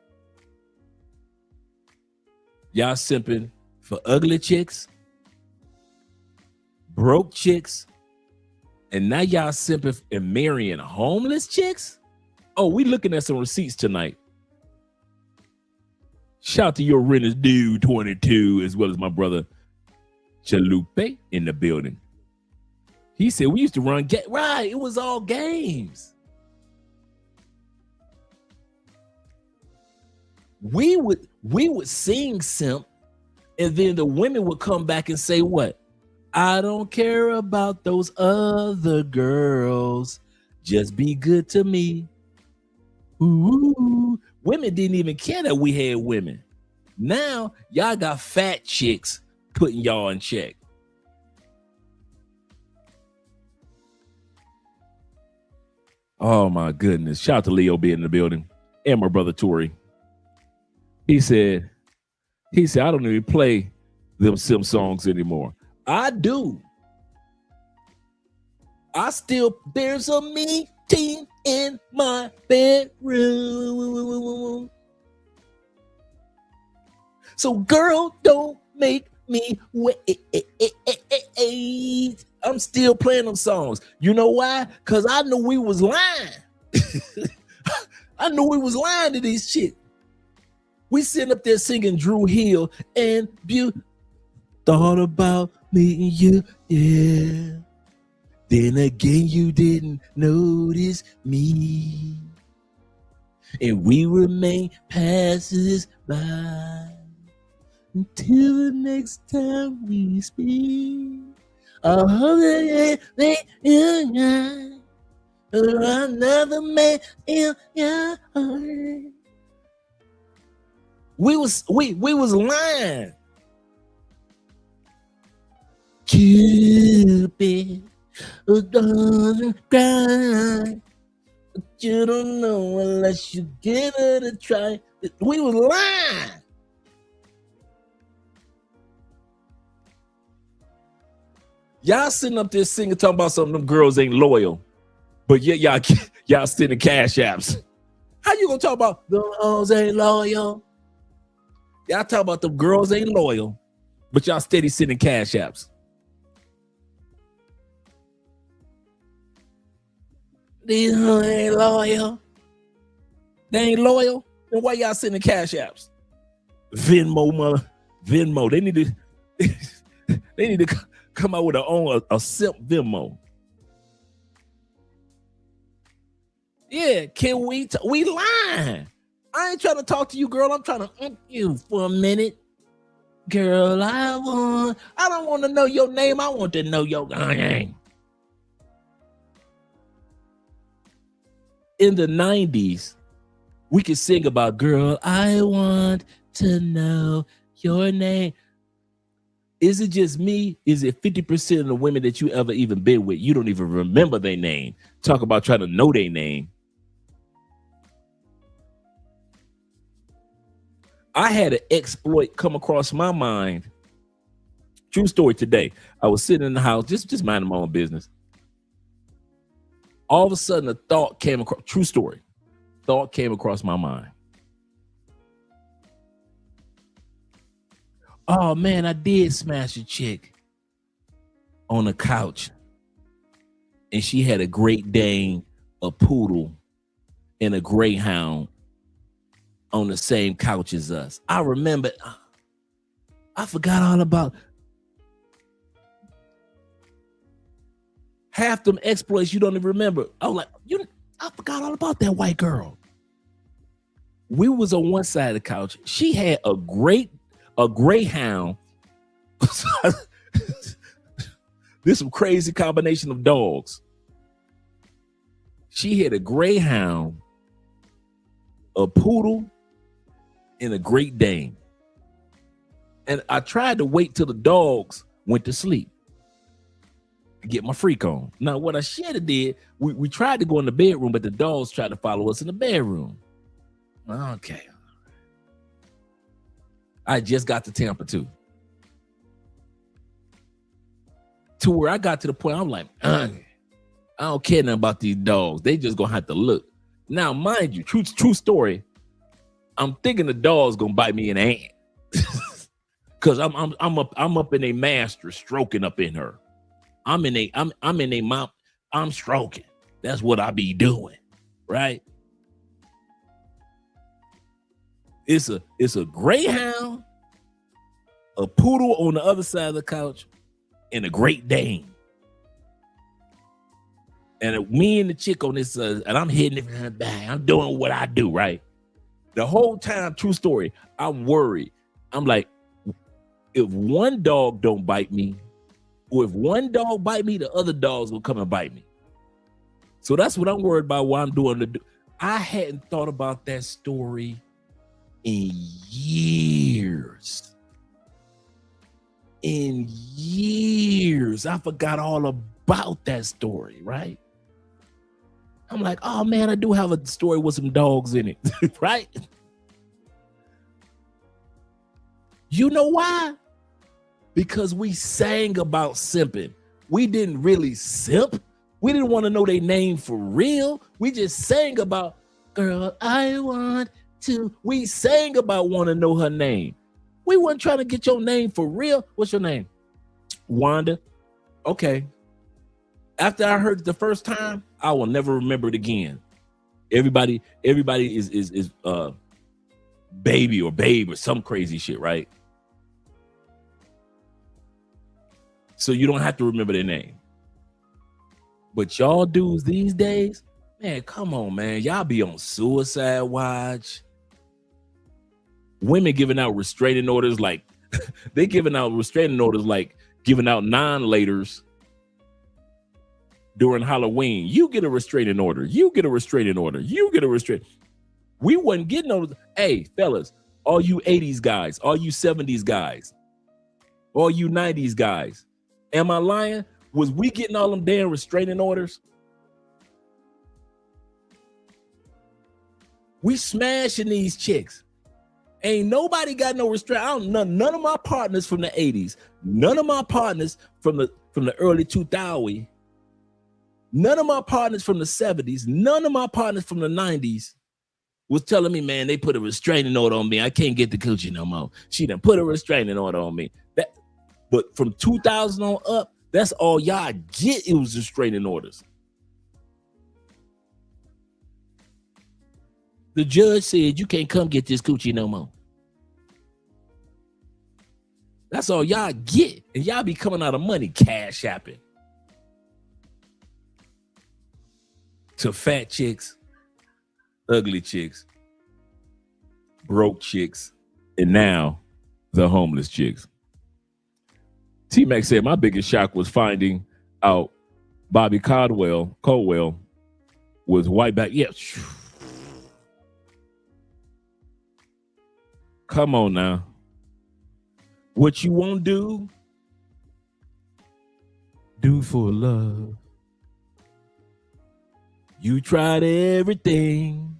Y'all simping for ugly chicks, broke chicks, and now y'all simping and marrying homeless chicks? Oh, we looking at some receipts tonight. Shout to your renters dude 22, as well as my brother Chalupe in the building. He said we used to run right. It was all games. We would sing simp, and then the women would come back and say what? I don't care about those other girls. Just be good to me. Ooh, women didn't even care that we had women. Now y'all got fat chicks putting y'all in check. Oh my goodness. Shout out to Leo being in the building. And my brother Tori. He said, I don't even play them sim songs anymore. I do. There's a meeting in my bedroom. So girl, don't make me wait. I'm still playing them songs. You know why? Because I knew we was lying. I knew we was lying to these shit. We sitting up there singing Drew Hill and thought about meeting you, yeah. Then again, you didn't notice me. And we remain passers by until the next time we speak. Another man in your heart. We was lying. Cupid, doesn't cry. You don't know unless you give it a try. We was lying. Y'all sitting up there singing, talking about some of them girls ain't loyal, but yet y'all sending cash apps. How you gonna talk about the girls ain't loyal? Y'all talk about the girls ain't loyal, but y'all steady sending cash apps. These ain't loyal. They ain't loyal. Then why y'all sending cash apps? Venmo. They need to come out with a simp Venmo. Yeah, can we lying? I ain't trying to talk to you, girl. I'm trying to ump you for a minute. Girl, I don't want to know your name. I want to know your name. In the 90s, we could sing about, girl, I want to know your name. Is it just me? Is it 50% of the women that you ever even been with, you don't even remember their name? Talk about trying to know their name. I had an exploit come across my mind. True story today. I was sitting in the house, just minding my own business. All of a sudden, a thought came across, true story, thought came across my mind. Oh man, I did smash a chick on a couch. And she had a Great Dane, a poodle, and a greyhound on the same couch as us. I remember, I forgot all about half them exploits you don't even remember. I was like, I forgot all about that white girl. We was on one side of the couch. She had a greyhound. This some crazy combination of dogs. She had a greyhound, a poodle, and a Great Dane. And I tried to wait till the dogs went to sleep to get my freak on. Now, what I should have did, we tried to go in the bedroom, but the dogs tried to follow us in the bedroom. Okay. I just got to Tampa too. To where I got to the point, I'm like, I don't care nothing about these dogs. They just gonna have to look. Now, mind you, true story. I'm thinking the dog's gonna bite me in the hand. Cause I'm up in a master stroking up in her. I'm in a mouth. I'm stroking. That's what I be doing, right? It's a greyhound, a poodle on the other side of the couch, and a Great Dane. And me and the chick on this, and I'm hitting it from her back. I'm doing what I do, right? The whole time, true story, I'm worried. I'm like, if one dog don't bite me, or if one dog bite me, the other dogs will come and bite me. So that's what I'm worried about while I'm doing I hadn't thought about that story in years. I forgot all about that story, right? I'm like, oh man, I do have a story with some dogs in it, right? You know why? Because we sang about simping. We didn't really simp. We didn't want to know their name for real. We just sang about, girl, I want to. We sang about want to know her name. We weren't trying to get your name for real. What's your name? Wanda. Okay. After I heard it the first time, I will never remember it again. Everybody is baby or babe or some crazy shit, right? so you don't have to remember their name. But y'all dudes these days, man, come on, man. Y'all be on suicide watch. Women giving out restraining orders like they giving out restraining orders like giving out non-laters during Halloween. You get a restraining order. You get a restraining order. You get a restraining. We wasn't getting those. Hey, fellas, all you 80s guys, all you 70s guys, all you 90s guys. Am I lying? Was we getting all them damn restraining orders? We smashing these chicks. Ain't nobody got no restraint. None of my partners from the 80s, none of my partners from the early 2000s, none of my partners from the 70s, none of my partners from the 90s was telling me, man, they put a restraining order on me. I can't get the coochie no more. She done put a restraining order on me. But from 2000 on up, that's all y'all get. It was restraining orders. The judge said you can't come get this coochie no more. That's all y'all get. And y'all be coming out of money, cash apping. To fat chicks, ugly chicks, broke chicks, and now the homeless chicks. T-Mac said, my biggest shock was finding out Bobby Caldwell was white back. Yeah. Come on now. What you won't do for love. You tried everything,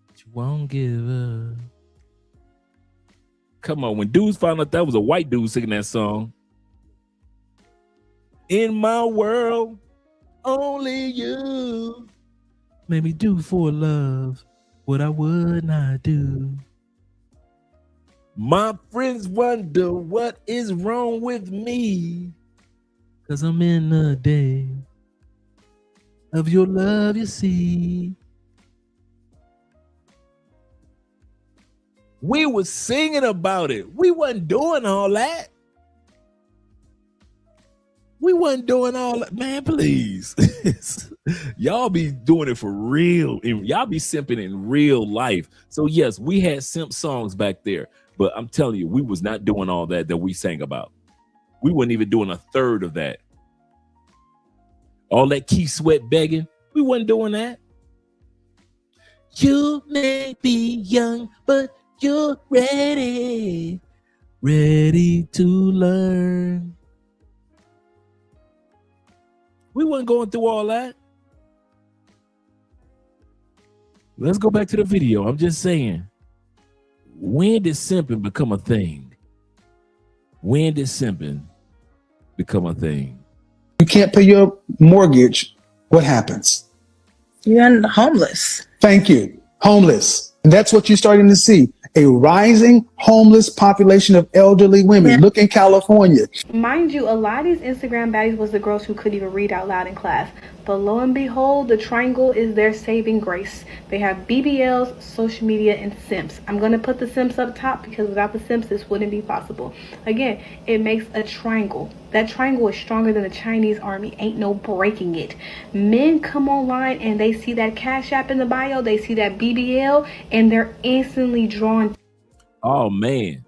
but you won't give up. Come on, when dudes found out that was a white dude singing that song. In my world, only you made me do for love what I would not do. My friends wonder what is wrong with me, 'cause I'm in the day of your love, you see. We was singing about it. We wasn't doing all that. We wasn't doing all that. Man, please. Y'all be doing it for real. Y'all be simping in real life. So yes, we had simp songs back there. But I'm telling you, we was not doing all that we sang about. We weren't even doing a third of that. All that Keith Sweat begging, we wasn't doing that. You may be young, but you're ready to learn. We weren't going through all that. Let's go back to the video. I'm just saying. When did simping become a thing? When did simping become a thing? You can't pay your mortgage. What happens? You're homeless. Thank you. Homeless. And that's what you're starting to see. A rising homeless population of elderly women. Yeah. Look in California. Mind you, a lot of these Instagram baddies was the girls who couldn't even read out loud in class. But lo and behold, the triangle is their saving grace. They have BBLs, social media, and simps. I'm going to put the simps up top because without the simps, this wouldn't be possible. Again, it makes a triangle. That triangle is stronger than the Chinese army. Ain't no breaking it. Men come online and they see that Cash App in the bio. They see that BBL and they're instantly drawn. Oh, man.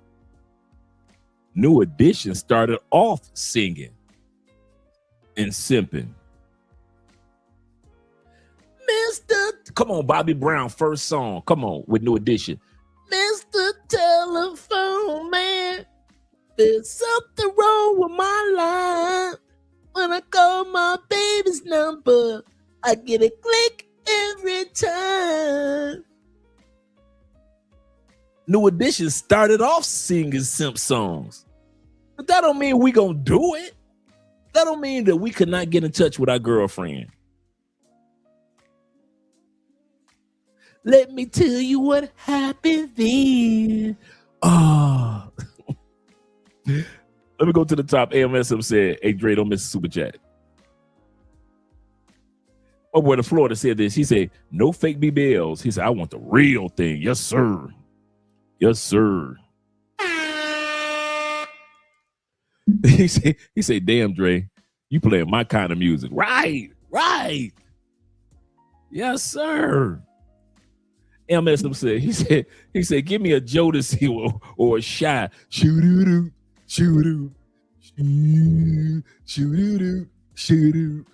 New Edition started off singing and simping. Come on, Bobby Brown, first song. Come on, with New Edition. Mr. Telephone Man, there's something wrong with my line. When I call my baby's number, I get a click every time. New Edition started off singing simp songs. But that don't mean we gonna do it. That don't mean that we could not get in touch with our girlfriend. Let me tell you what happened then. Oh. Let me go to the top. AMSM said, hey, Dre, don't miss a super chat. Oh, boy, the Florida said this. He said, no fake BBLs. He said, I want the real thing. Yes, sir. Yes, sir. He said, damn, Dre, you playing my kind of music. Right. Yes, sir. MSM said, he said, give me a Jodeci or a Shy. Shoo-doo-doo, shoo-doo, shoo-doo-doo, shoo-doo.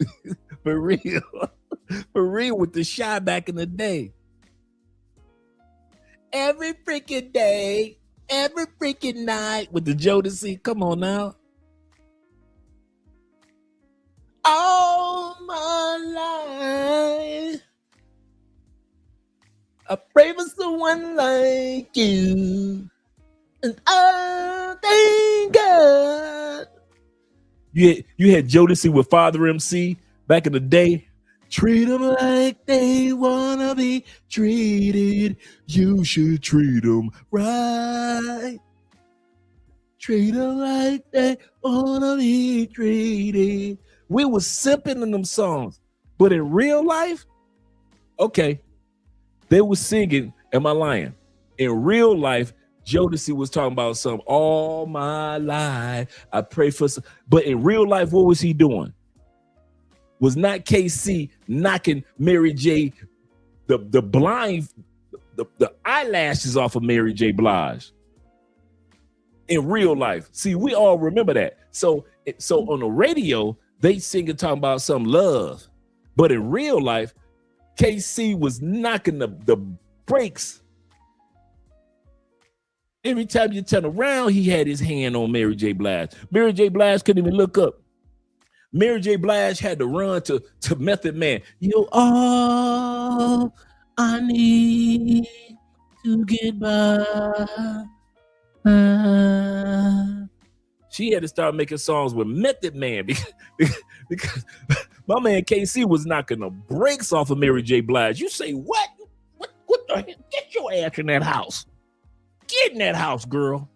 For real with the Shy back in the day. Every freaking day, every freaking night with the Jodeci. Come on now. All my life, I pray for someone like you, and I thank God. You had Jodeci with Father MC back in the day. Treat them like they wanna be treated. You should treat them right. Treat them like they wanna be treated. We was simping in them songs, but in real life, okay, they was singing. Am I lying? In real life, Jodeci was talking about some all my life. I pray for some, but in real life, what was he doing? Was not KC knocking Mary J. the blind the eyelashes off of Mary J. Blige in real life. See, we all remember that. So on the radio, they sing and talking about some love, but in real life, KC was knocking the brakes. Every time you turn around, he had his hand on Mary J. Blige. Mary J. Blige couldn't even look up. Mary J. Blige had to run to Method Man. You all I need to get by. She had to start making songs with Method Man because my man KC was knocking the brakes off of Mary J. Blige. You say what? What the heck? Get your ass in that house. Get in that house, girl.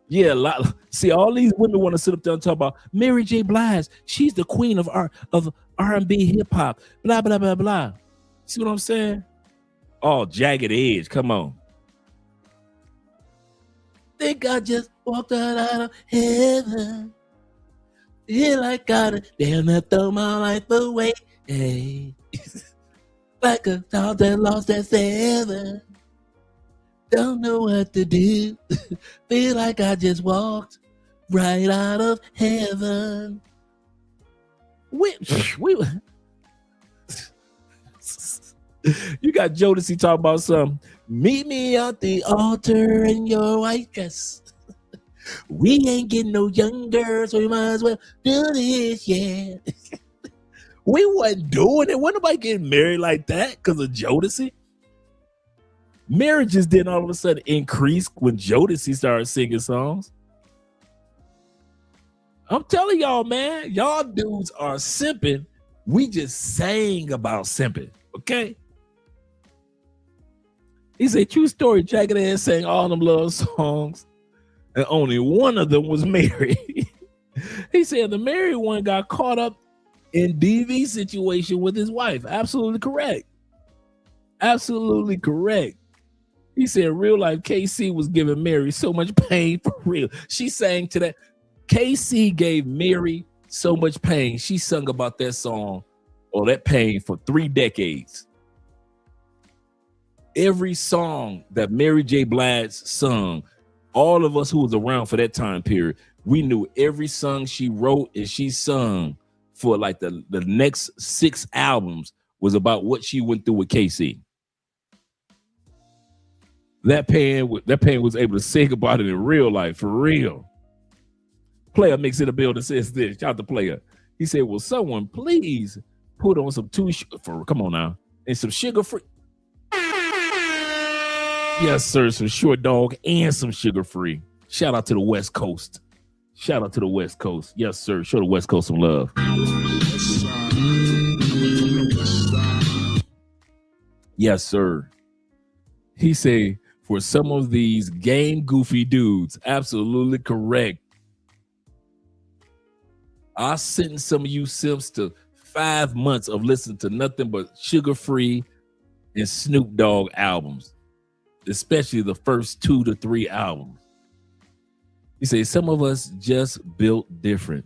Yeah, see, all these women want to sit up there and talk about Mary J. Blige. She's the queen of R&B hip hop. Blah blah blah blah. See what I'm saying? Oh, Jagged Edge. Come on. Think I just walked out of heaven. Feel like I damn near throw my life away. Hey. Like a dog that lost that seven. Don't know what to do. Feel like I just walked right out of heaven. You got Jodeci talking about something. Meet me at the altar in your white dress. We ain't getting no younger, so we might as well do this, yeah. We wasn't doing it. Wasn't nobody getting married like that because of Jodeci. Marriages didn't all of a sudden increase when Jodeci started singing songs. I'm telling y'all, man, y'all dudes are simping. We just sang about simping, okay? He said, true story, Jagged Edge sang all them love songs, and only one of them was married. He said the married one got caught up in DV situation with his wife. Absolutely correct. Absolutely correct. He said real life KC was giving Mary so much pain for real. She sang to that. KC gave Mary so much pain. She sung about that song or that pain for 3 decades. Every song that Mary J. Blige sung, all of us who was around for that time period, we knew every song she wrote and she sung for like the next 6 albums was about what she went through with KC. That pain was able to sing about it in real life, for real. Player Mix in the building says this. Shout out to Player. He said, will someone please put on some come on now, and some sugar free. Yes, sir, some Short Dog and some sugar free. Shout out to the West Coast. Shout out to the West Coast. Yes, sir. Show the West Coast some love. Yes, sir. He said, for some of these game goofy dudes, absolutely correct. I sent some of you simps to 5 months of listening to nothing but Sugar Free and Snoop Dogg albums, especially the first 2 to 3 albums. He says, some of us just built different.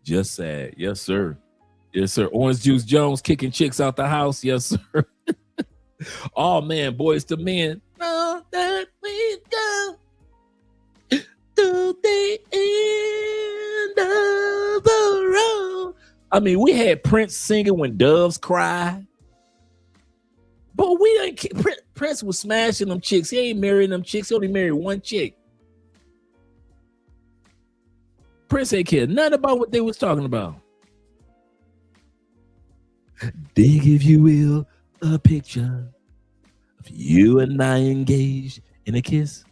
Just sad. Yes, sir. Yes, sir. Orange Juice Jones kicking chicks out the house. Yes, sir. Oh, man, Boys to Men. Now that we go to the end of the road. I mean, we had Prince singing When Doves Cry. But we didn't. Prince was smashing them chicks. He ain't marrying them chicks. He only married one chick. Prince ain't cared nothing about what they was talking about. Dig, if you will, a picture of you and I engaged in a kiss.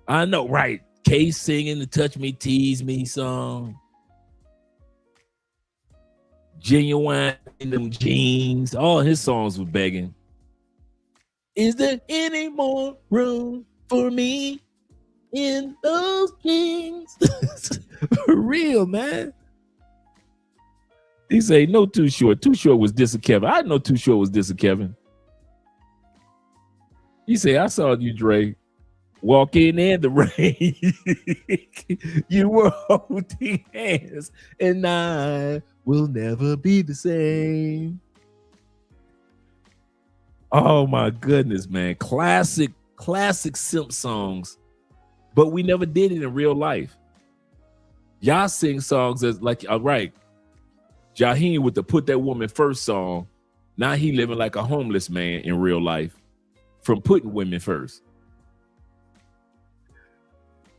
I know, right? Kay singing the Touch Me, Tease Me song. Genuine in them jeans. All his songs were begging. Is there any more room for me in those jeans? For real, man. He say, no, Too Short. Too Short was dissing Kevin. I know Too Short was dissing Kevin. He say, I saw you, Dre, walking in the rain. You were holding hands, and I will never be the same. Oh my goodness, man. Classic simp songs. But we never did it in real life. Y'all sing songs as like, all right. Jaheim with the Put That Woman First song. Now he living like a homeless man in real life from putting women first.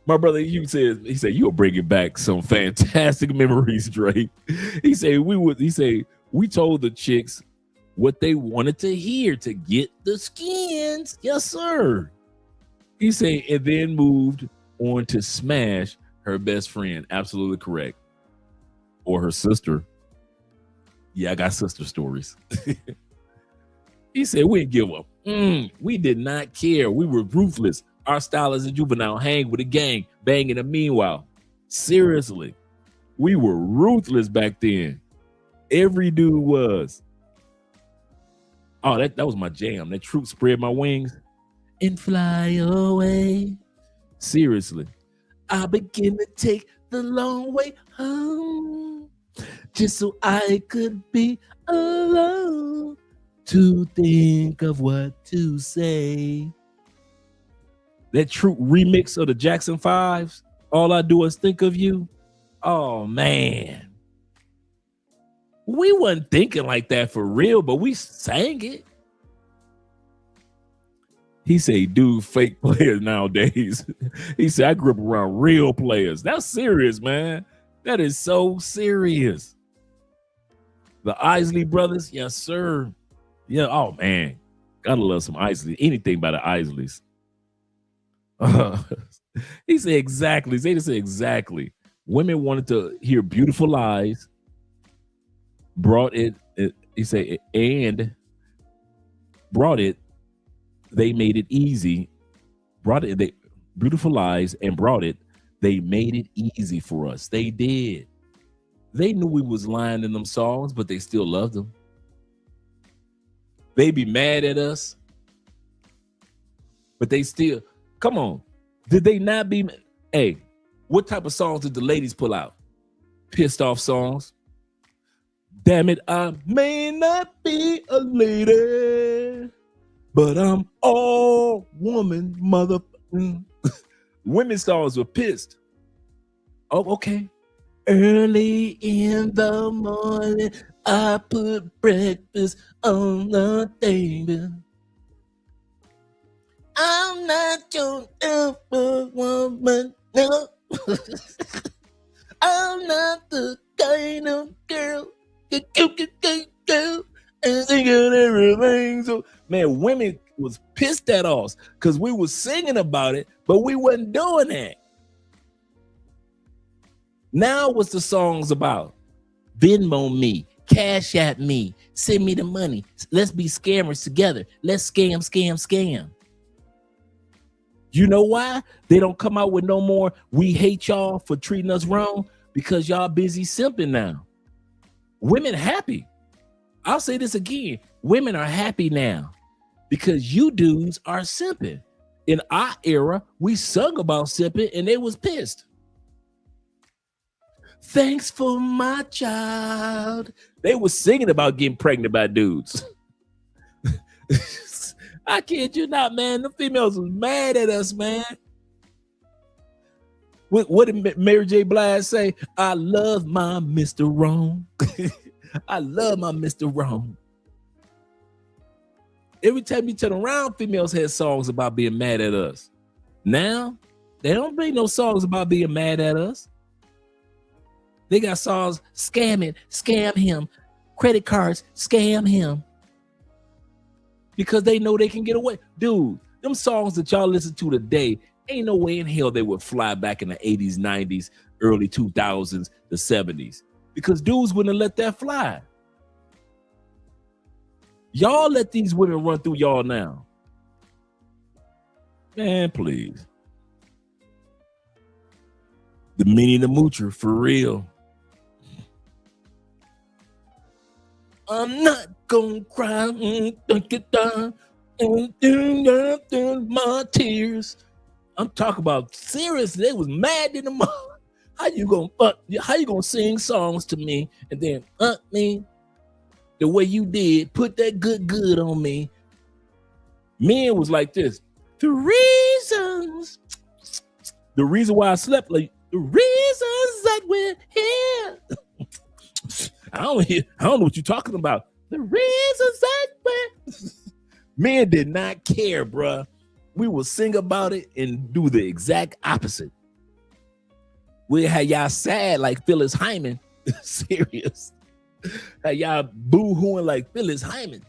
My brother, he said, you'll bring it back some fantastic memories, Dre. He said, we told the chicks what they wanted to hear to get the skins. Yes, sir. He said, and then moved on to smash her best friend. Absolutely correct. Or her sister. Yeah, I got sister stories. He said, we didn't give up. We did not care. We were ruthless. Our style as a juvenile, hang with a gang, banging a meanwhile. Seriously, we were ruthless back then. Every dude was. Oh, that was my jam. That Troop Spread My Wings and fly away. Seriously, I begin to take the long way home just so I could be alone to think of what to say. That Troop remix of the Jackson 5s, All I Do Is Think of You. Oh, man. We wasn't thinking like that for real, but we sang it. He said, dude, fake players nowadays. He said, I grew up around real players. That's serious, man. That is so serious. The Isley brothers, yes, sir. Yeah, oh, man. Gotta love some Isley. Anything by the Isleys. He said, exactly. Zeta said, exactly. Women wanted to hear Beautiful Lies. Brought it, he said, and brought it, they made it easy. Brought it, they Beautiful Lies and brought it, they made it easy for us. They did. They knew we was lying in them songs, but they still loved them. They be mad at us, but they still, come on. Did they not be, hey, what type of songs did the ladies pull out? Pissed off songs. Damn it, I may not be a lady, but I'm all woman, mother. Women's songs were pissed. Oh, okay. Early in the morning, I put breakfast on the table. I'm not your ever woman, no. I'm not the kind of girl. Everything. So, man, women was pissed at us because we was singing about it, but we wasn't doing that. Now what's the songs about? Venmo me, cash at me, send me the money. Let's be scammers together. Let's scam. You know why? They don't come out with no more, we hate y'all for treating us wrong, because y'all busy simping now. Women happy. I'll say this again. Women are happy now because you dudes are simping. In our era, we sung about sipping and they was pissed. Thanks for my child. They was singing about getting pregnant by dudes. I kid you not, man. The females was mad at us, man. What did Mary J. Blige say? I love my Mr. Wrong. I love my Mr. Wrong. Every time you turn around, females had songs about being mad at us. Now, they don't make no songs about being mad at us. They got songs, scam him, credit cards, scam him. Because they know they can get away. Dude, them songs that y'all listen to today, ain't no way in hell they would fly back in the 80s, 90s, early 2000s, the 70s. Because dudes wouldn't let that fly. Y'all let these women run through y'all now. Man, please. The Minnie and the Moocher, for real. I'm not gonna cry, my tears. I'm talking about seriously. They was mad in the mouth. How you gonna sing songs to me and then me the way you did? Put that good on me. Men was like this. The reason why I slept late. The reasons that we're here. I don't know what you're talking about. The reasons that we're men did not care, bruh. We will sing about it and do the exact opposite. We had y'all sad like Phyllis Hyman. Serious. Had y'all boo-hooing like Phyllis Hyman.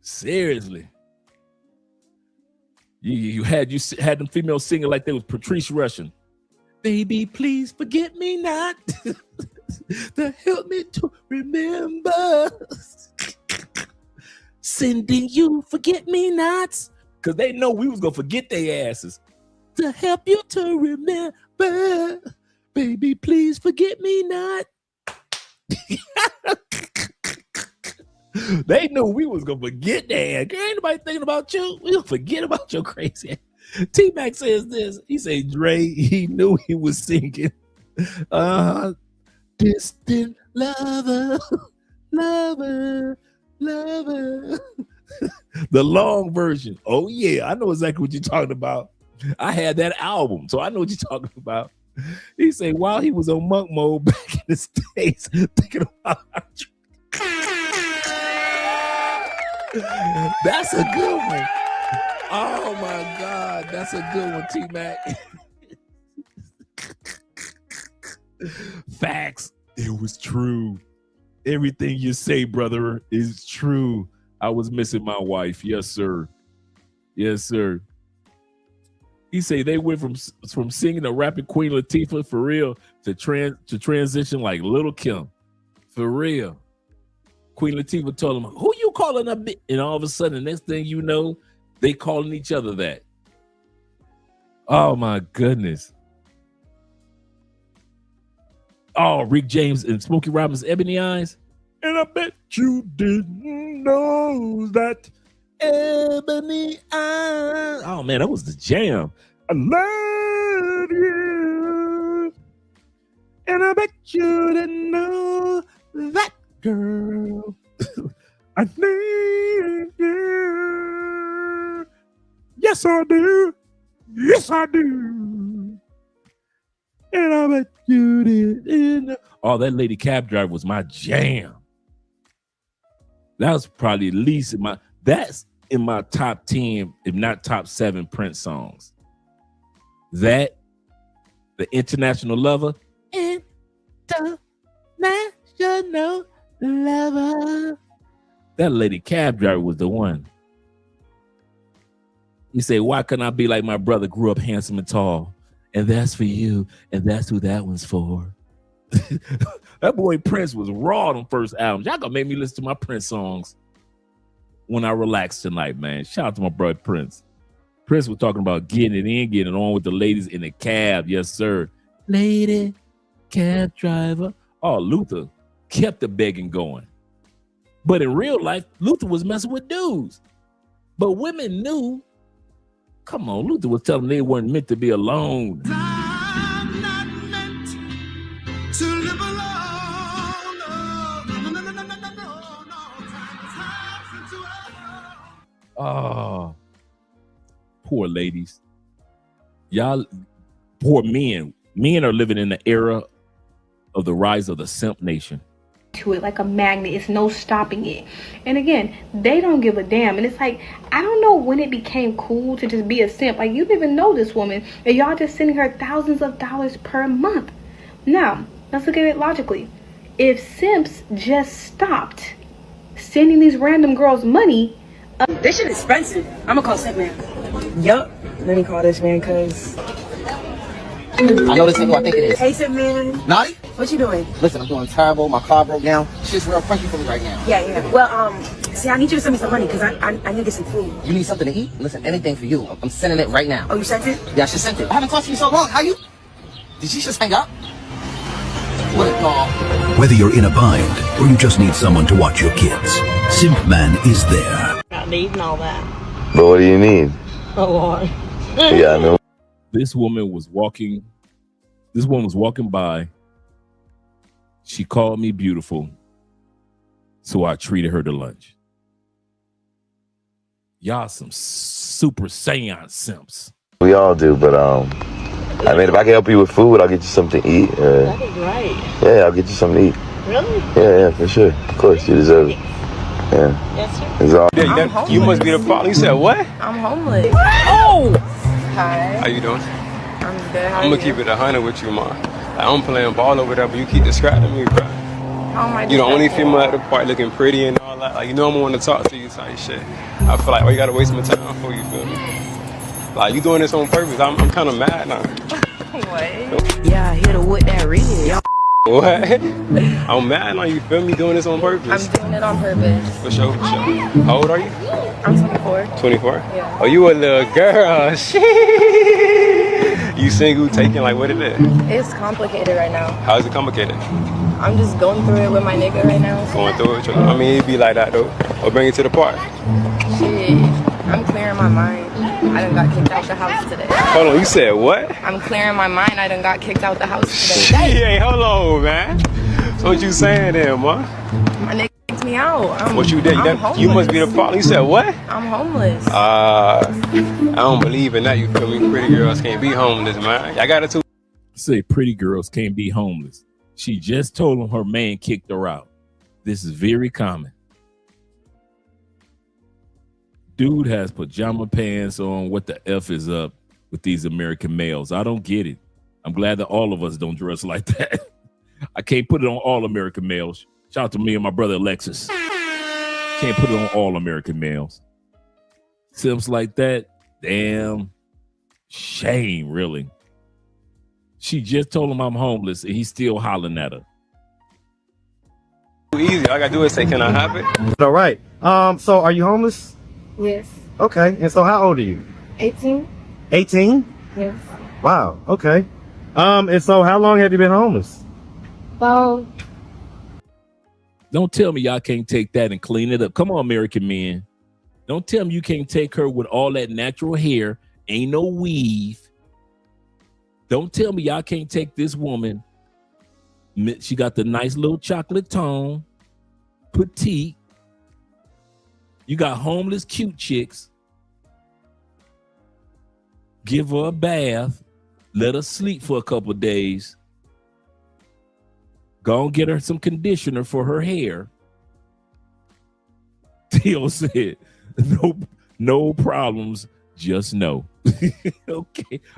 Seriously. You had them females singing like they was Patrice Rushen. Baby, please forget me not. To help me to remember. Sending you forget me nots. Because they know we was going to forget their asses. To help you to remember. Baby, please forget me not. They knew we was going to forget their ass. Girl, ain't nobody thinking about you. We going to forget about your crazy ass. T-Mac says this. He said, Dre, he knew he was singing. Distant lover, lover, lover. The long version. Oh, yeah. I know exactly what you're talking about. I had that album, so I know what you're talking about. He said, while he was on monk mode back in the States, thinking about our That's a good one. Oh, my God. That's a good one, T-Mac. Facts. It was true. Everything you say, brother, is true. I was missing my wife. Yes, sir. Yes, sir. He say they went from singing the rapping Queen Latifah for real to transition like Little Kim. For real. Queen Latifah told him, who you calling a bitch? And all of a sudden, the next thing you know, they calling each other that. Oh, my goodness. Oh, Rick James and Smokey Robinson, Ebony Eyes. And I bet you didn't know that Ebony Eyes. Oh, man, that was the jam. I love you. And I bet you didn't know that, girl. I need you. Yes, I do. Yes, I do. And I bet you did. Oh, that Lady Cab Driver was my jam. That was probably at least that's in my top 10, if not top 7 Prince songs. That, the International Lover. International Lover. That Lady Cab Driver was the one. You say, why couldn't I be like my brother, grew up handsome and tall? And that's for you, and that's who that one's for. That boy Prince was raw on the first album. Y'all gonna make me listen to my Prince songs when I relax tonight, man. Shout out to my brother Prince. Prince was talking about getting it in, getting on with the ladies in the cab. Yes, sir. Lady cab driver. Oh, Luther kept the begging going. But in real life, Luther was messing with dudes. But women knew. Come on, Luther was telling them they weren't meant to be alone. I'm not meant to live alone. No. Oh, poor ladies. Y'all, poor men. Men are living in the era of the rise of the simp nation. To it like a magnet. It's no stopping it. And again, they don't give a damn. And it's like, I don't know when it became cool to just be a simp. Like, you didn't even know this woman, and y'all just sending her thousands of dollars per month. Now, let's look at it logically. If simps just stopped sending these random girls money, This shit expensive. I'm gonna call Simp Man. Yup. Let me call this man, cause I know this ain't who I think it is. Hey, Simp Man. Naughty? What you doing? Listen, I'm doing terrible. My car broke down. Shit's real funky for me right now. Yeah. Well, see, I need you to send me some money, cause I need to get some food. You need something to eat? Listen, anything for you. I'm sending it right now. Oh, you sent it? Yeah, I just sent it. I haven't talked to you so long. How you? Did you just hang up? What a call. Whether you're in a bind or you just need someone to watch your kids, Simp Man is there. Not needing all that. But what do you need? A lot. Yeah, I know. This woman was walking by. She called me beautiful, so I treated her to lunch. Y'all some super Saiyan simps. We all do, but I mean, if I can help you with food, I'll get you something to eat. That is right. Yeah, I'll get you something to eat. Really? Yeah, for sure. Of course, you deserve it. Yeah. Yes, sir. It's all. Yeah, you must be the problem. You said what? I'm homeless. Oh! Hi. How you doing? I'm good. How I'm are gonna you? keep it 100 with you, man. I'm playing ball over there, but you keep distracting me, bro. How am I You the only distracted? female at the party looking pretty and all that. Like, you know I'm gonna talk to you type shit. I feel like, oh, you gotta waste my time for you, feel me? Like, you doing this on purpose. I'm kind of mad now. What? Yeah, I hit her with that red. What? I'm mad now, you feel me? Doing this on purpose. I'm doing it on purpose. For sure. How old are you? I'm 24. 24? Yeah. Oh, you a little girl. Shit. You single, taking, like, what it is? It's complicated right now. How is it complicated? I'm just going through it with my nigga right now. Going through it? I mean, it'd be like that, though. Or bring it to the park. Shit. I'm clearing my mind. I done got kicked out the house today. Hold on, you said what? I'm clearing my mind. I done got kicked out the house today. Hey, hold on, man. So what you saying there, man? My nigga kicked me out. What you did? You must be the problem. You said what? I'm homeless. I don't believe in that. You feel me? Pretty girls can't be homeless, man. I got it too. Say pretty girls can't be homeless. She just told him her man kicked her out. This is very common. Dude has pajama pants on. What the F is up with these American males? I don't get it. I'm glad that all of us don't dress like that. I can't put it on all American males. Shout out to me and my brother Alexis. Can't put it on all American males. Simps like that, damn shame, really. She just told him I'm homeless, and he's still hollering at her. Easy. All I gotta do is say, can I have it? All right. So are you homeless? Yes. Okay. And so how old are you? 18. 18? Yes. Wow. Okay. And so how long have you been homeless? About. Don't tell me y'all can't take that and clean it up. Come on, American men. Don't tell me you can't take her with all that natural hair, ain't no weave. Don't tell me y'all can't take this woman. She got the nice little chocolate tone, petite. You got homeless cute chicks. Give her a bath. Let her sleep for a couple of days. Go and get her some conditioner for her hair. Theo said, no problems, just no.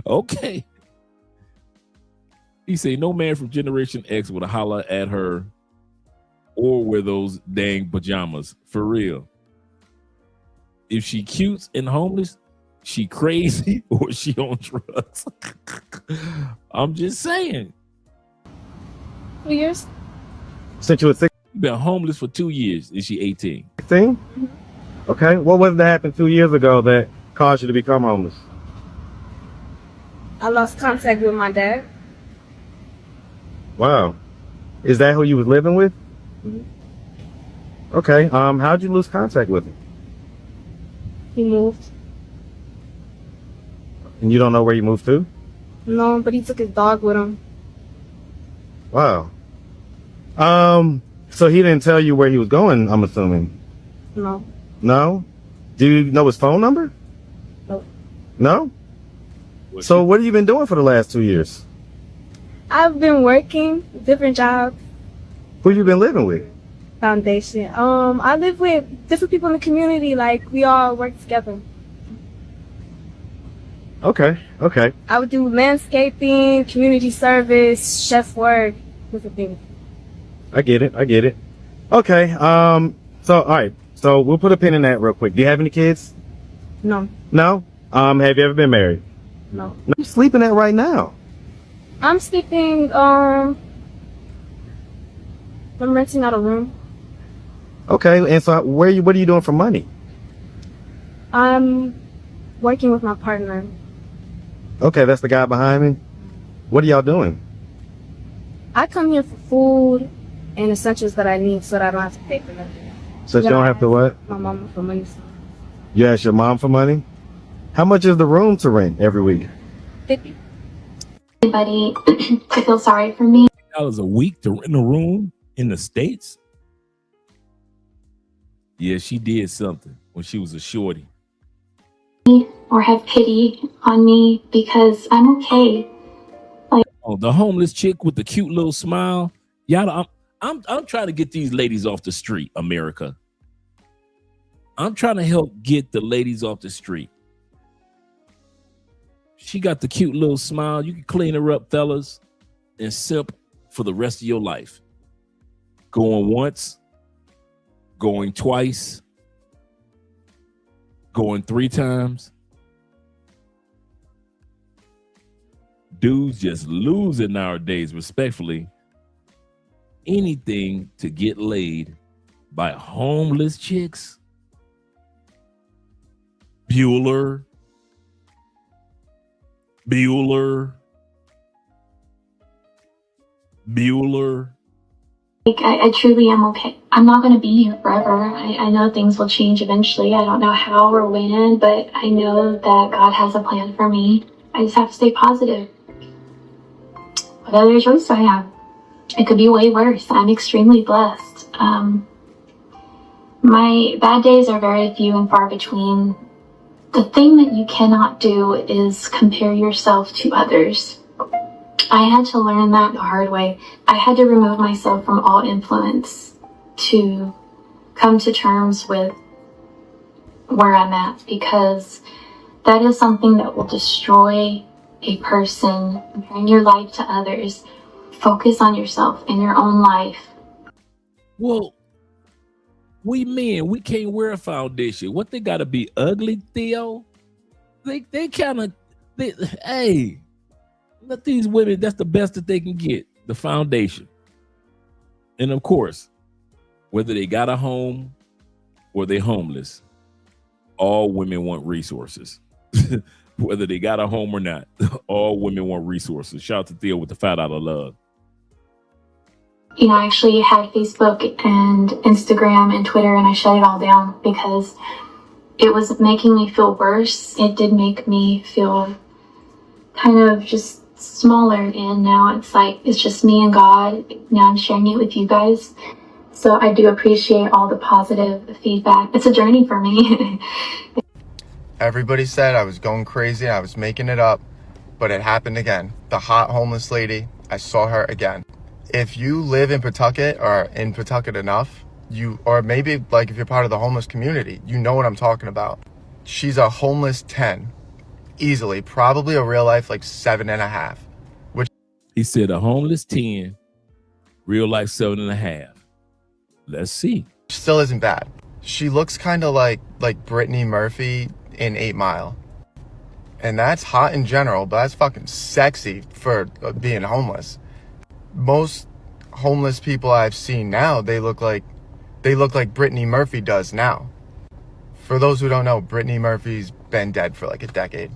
Okay. He said, no man from Generation X would holler at her or wear those dang pajamas. For real. If she cute and homeless, she crazy or she on drugs. I'm just saying. 2 years. Since you were 16? Been homeless for 2 years. Is she 18? 16? Mm-hmm. Okay. What was that happened 2 years ago that caused you to become homeless? I lost contact with my dad. Wow. Is that who you was living with? Mm-hmm. Okay. How'd you lose contact with him? He moved. And you don't know where he moved to? No, but he took his dog with him. Wow. So he didn't tell you where he was going, I'm assuming? No. No? Do you know his phone number? Nope. No? So what have you been doing for the last 2 years? I've been working different jobs. Who you been living with? Foundation. I live with different people in the community. Like, we all work together. Okay. I would do landscaping, community service, chef work, different things. I get it. Okay. So, all right. So we'll put a pin in that real quick. Do you have any kids? No. No? Have you ever been married? No. No, you're sleeping at right now. I'm sleeping, I'm renting out a room. Okay. And so what are you doing for money? I'm working with my partner. Okay. That's the guy behind me. What are y'all doing? I come here for food and essentials that I need so that I don't have to pay for nothing. So you don't have to what? My mama for money. You ask your mom for money? How much is the room to rent every week? $50. Anybody to feel sorry for me? $50 a week to rent a room in the States? Yeah, she did something when she was a shorty. Or have pity on me because I'm okay. Oh, the homeless chick with the cute little smile. Y'all, I'm trying to get these ladies off the street, America. I'm trying to help get the ladies off the street. She got the cute little smile. You can clean her up, fellas, and sip for the rest of your life. Going once, going twice, going 3 times. Dudes just losing nowadays, respectfully. Anything to get laid by homeless chicks. Bueller. I truly am okay. I'm not going to be here forever. I know things will change eventually. I don't know how or when, but I know that God has a plan for me. I just have to stay positive. What other choice do I have? It could be way worse. I'm extremely blessed. My bad days are very few and far between. The thing that you cannot do is compare yourself to others. I had to learn that the hard way. I had to remove myself from all influence to come to terms with where I'm at, because that is something that will destroy a person, comparing your life to others. Focus on yourself and your own life. Well, we men, we can't wear a foundation. What, they gotta be ugly, Theo? They kind of, hey, let these women, that's the best that they can get, the foundation. And of course, whether they got a home or they're homeless, all women want resources. Whether they got a home or not, all women want resources. Shout out to Theo with the $5 love. You know, I actually had Facebook and Instagram and Twitter, and I shut it all down because it was making me feel worse. It did make me feel kind of just smaller, and now it's like it's just me and God. Now I'm sharing it with you guys. So I do appreciate all the positive feedback. It's a journey for me. Everybody said I was going crazy. I was making it up, but it happened again. The hot homeless lady, I saw her again. If you live in Pawtucket or in Pawtucket enough, or maybe like if you're part of the homeless community, you know what I'm talking about. She's a homeless 10, easily, probably a real life like 7.5. Which he said a homeless 10, real life 7.5. Let's see. Still isn't bad. She looks kind of like Brittany Murphy in 8 Mile. And that's hot in general, but that's fucking sexy for being homeless. Most homeless people I've seen now, they look like Brittany Murphy does now. For those who don't know, Brittany Murphy's been dead for like a decade.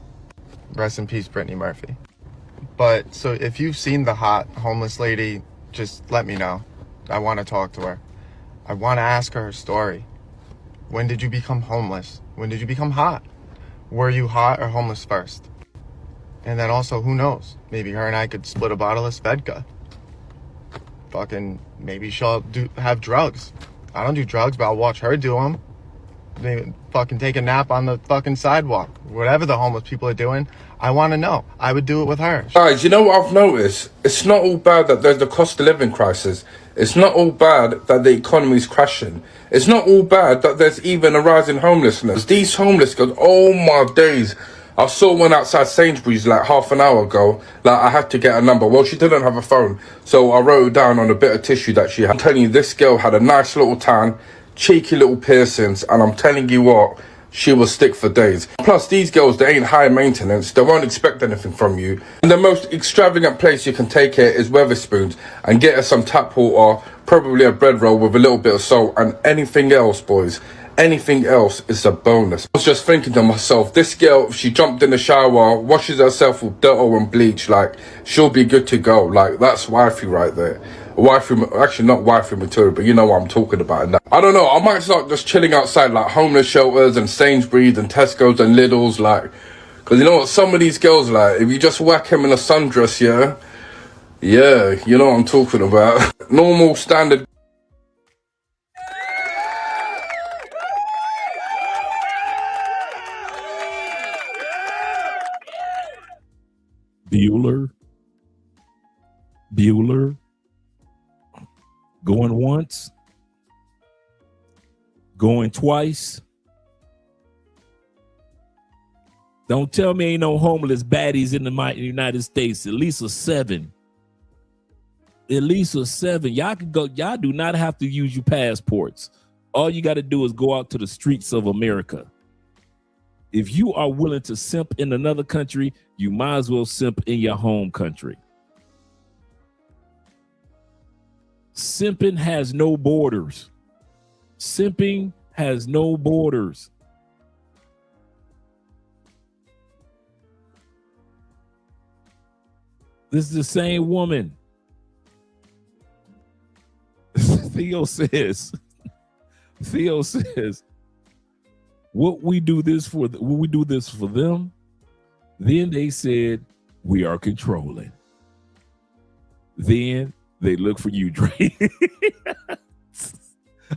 Rest in peace, Brittany Murphy. But so if you've seen the hot homeless lady, just let me know. I want to talk to her. I want to ask her story. When did you become homeless? When did you become hot? Were you hot or homeless first? And then also, who knows? Maybe her and I could split a bottle of Svedka. Fucking, maybe she'll have drugs. I don't do drugs, but I'll watch her do them. Maybe fucking take a nap on the fucking sidewalk. Whatever the homeless people are doing, I want to know. I would do it with her. Guys, you know what I've noticed? It's not all bad that there's the cost of living crisis. It's not all bad that the economy's crashing. It's not all bad that there's even a rise in homelessness. These homeless guys, oh my days. I saw one outside Sainsbury's like half an hour ago. Like, I had to get a number. Well, she didn't have a phone, so I wrote it down on a bit of tissue that she had. I'm telling you, this girl had a nice little tan, cheeky little piercings, and I'm telling you what, she will stick for days. Plus, these girls, they ain't high maintenance. They won't expect anything from you. And the most extravagant place you can take her is Weatherspoons and get her some tap water, probably a bread roll with a little bit of salt, and anything else, boys. Anything else is a bonus. I was just thinking to myself, this girl, if she jumped in the shower, washes herself with Dettol and bleach, like, she'll be good to go. Like, that's wifey right there. Wifey, actually not wifey material, but you know what I'm talking about now. I don't know, I might start just chilling outside like homeless shelters and Sainsbury's and Tesco's and Lidl's, like, because you know what, some of these girls, like, if you just whack him in a sundress, yeah, you know what I'm talking about. Normal, standard. Bueller, going once, going twice. Don't tell me ain't no homeless baddies in the United States. At least a 7. At least a 7. Y'all can go. Y'all do not have to use your passports. All you got to do is go out to the streets of America. If you are willing to simp in another country, you might as well simp in your home country. Simping has no borders. Simping has no borders. This is the same woman. Theo says, what we do this for them, then they said we are controlling. Then they look for you, Dre.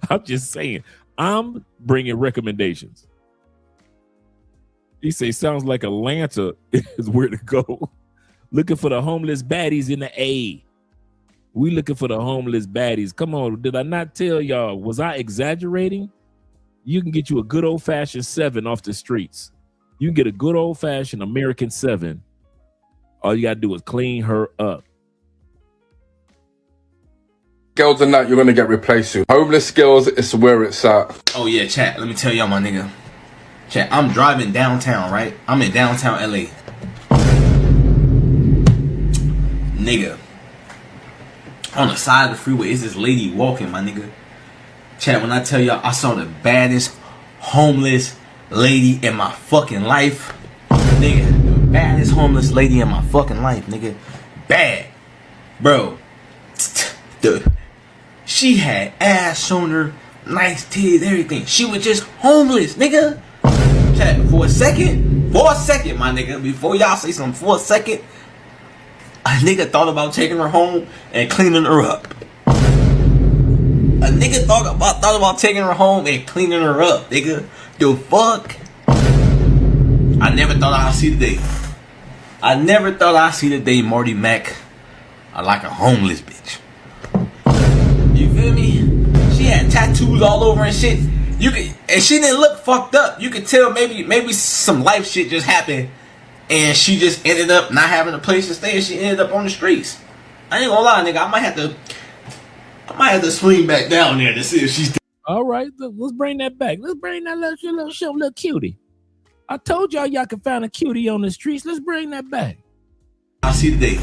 I'm just saying, I'm bringing recommendations. He say sounds like Atlanta is where to go. Looking for the homeless baddies in the A. We looking for the homeless baddies. Come on, did I not tell y'all? Was I exaggerating? You can get you a good old-fashioned 7 off the streets. You can get a good old-fashioned American 7. All you got to do is clean her up. Girls and that, you're going to get replaced soon. Homeless girls, it's where it's at. Oh yeah, chat, let me tell y'all, my nigga. Chat, I'm driving downtown, right? I'm in downtown LA. Nigga. On the side of the freeway is this lady walking, my nigga. Chat, when I tell y'all I saw the baddest homeless lady in my fucking life. Nigga, the baddest homeless lady in my fucking life, nigga. Bad. Bro. Dude. She had ass on her, nice titties, everything. She was just homeless, nigga. Chat, for a second, my nigga, before y'all say something, for a second, a nigga thought about taking her home and cleaning her up. A nigga thought about taking her home and cleaning her up, nigga. The fuck? I never thought I'd see the day. I never thought I'd see the day Marty Mac like a homeless bitch. You feel me? She had tattoos all over and shit. And she didn't look fucked up. You could tell maybe some life shit just happened. And she just ended up not having a place to stay, and she ended up on the streets. I ain't gonna lie, nigga. I might have to swing back down there to see if she's. All right, let's bring that back. Let's bring that little cutie. I told y'all can find a cutie on the streets. Let's bring that back. I see the day.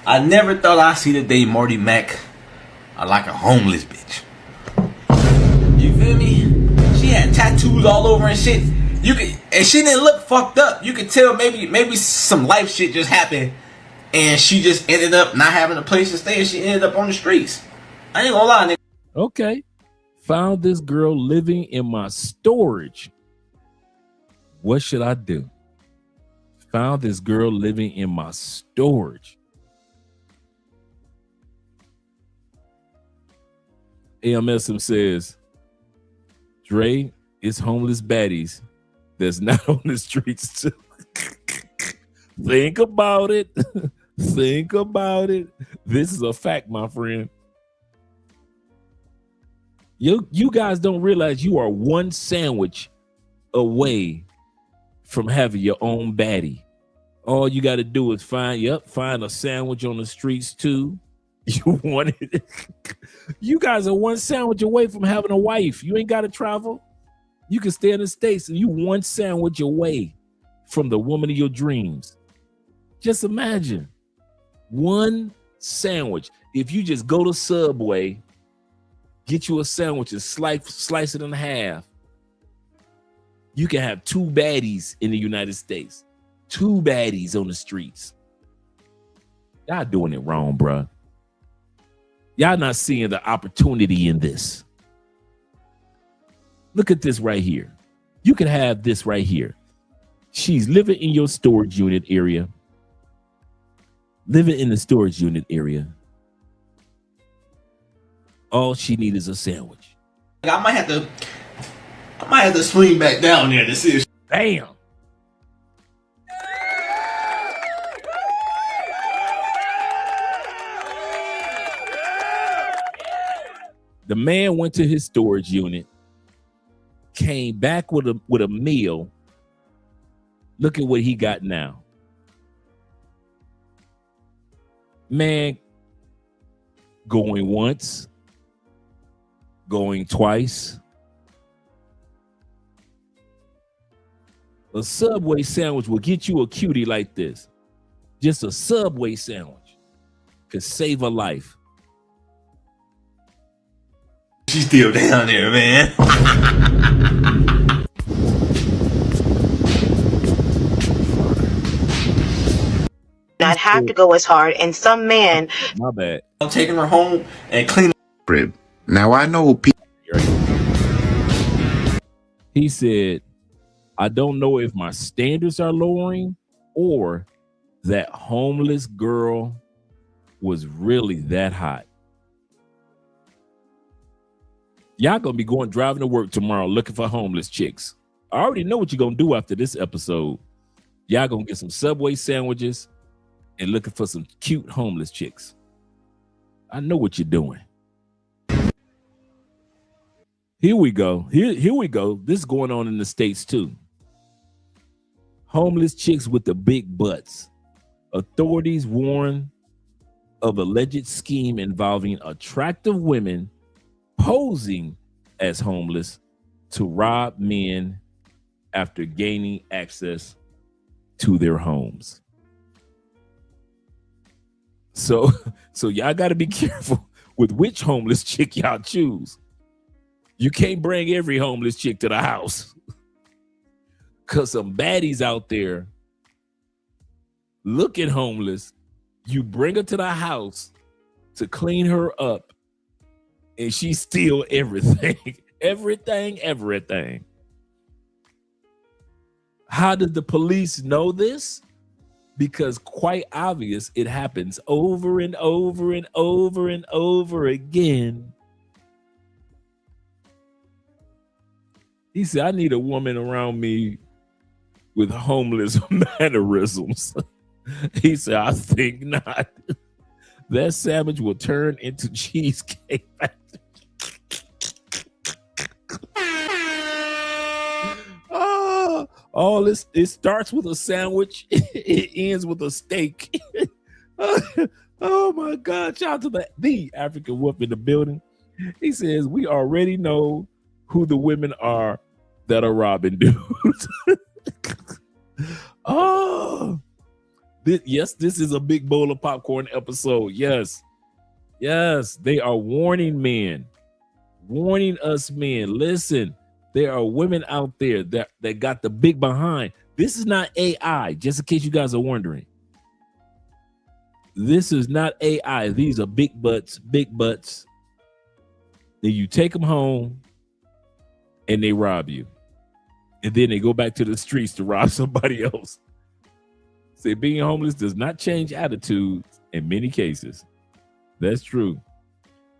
I never thought I'd see the day Marty Mac like a homeless bitch. You feel me? She had tattoos all over and shit. And she didn't look fucked up. You could tell maybe some life shit just happened, and she just ended up not having a place to stay, and she ended up on the streets. I ain't gonna lie, nigga. Okay. Found this girl living in my storage. What should I do? Found this girl living in my storage. AMSM says, Dre, it's homeless baddies that's not on the streets too. Think about it. Think about it. This is a fact, my friend. You guys don't realize you are one sandwich away from having your own baddie. All you got to do is find a sandwich on the streets too. You want it. You guys are one sandwich away from having a wife. You ain't got to travel. You can stay in the States and you one sandwich away from the woman of your dreams. Just imagine one sandwich. If you just go to Subway, get you a sandwich and slice it in half, you can have two baddies in the United States. Two baddies on the streets. Y'all doing it wrong, bruh. Y'all not seeing the opportunity in this. Look at this right here. You can have this right here. She's living in your storage unit area. Living in the storage unit area. All she needs is a sandwich. I might have to swing back down there to see if Damn. The man went to his storage unit, came back with a meal. Look at what he got now. Man, going once, going twice. A Subway sandwich will get you a cutie like this. Just a Subway sandwich could save a life. she's still down there, man. Not have to go as hard, and some man. My bad. I'm taking her home and cleaning crib. Now I know people. He said, I don't know if my standards are lowering or that homeless girl was really that hot. Y'all gonna be driving to work tomorrow looking for homeless chicks. I already know what you're gonna do after this episode. Y'all gonna get some Subway sandwiches and looking for some cute homeless chicks. I know what you're doing. Here we go. Here we go. This is going on in the States too. Homeless chicks with the big butts. Authorities warn of alleged scheme involving attractive women posing as homeless to rob men after gaining access to their homes. So y'all got to be careful with which homeless chick y'all choose. You can't bring every homeless chick to the house, because some baddies out there looking homeless. You bring her to the house to clean her up, and she steal everything. everything. How did the police know this? Because quite obvious, it happens over and over and over and over again. He said, I need a woman around me with homeless mannerisms. He said, I think not. That sandwich will turn into cheesecake. It starts with a sandwich. It ends with a steak. Oh my God. Shout out to the African wolf in the building. He says, we already know who the women are that are robbing dudes. Oh, yes, this is a big bowl of popcorn episode. Yes, they are warning men, warning us men. Listen, there are women out there that got the big behind. This is not AI, just in case you guys are wondering. This is not AI. These are big butts. Then you take them home and they rob you. and then they go back to the streets to rob somebody else. Say being homeless does not change attitudes in many cases. That's true.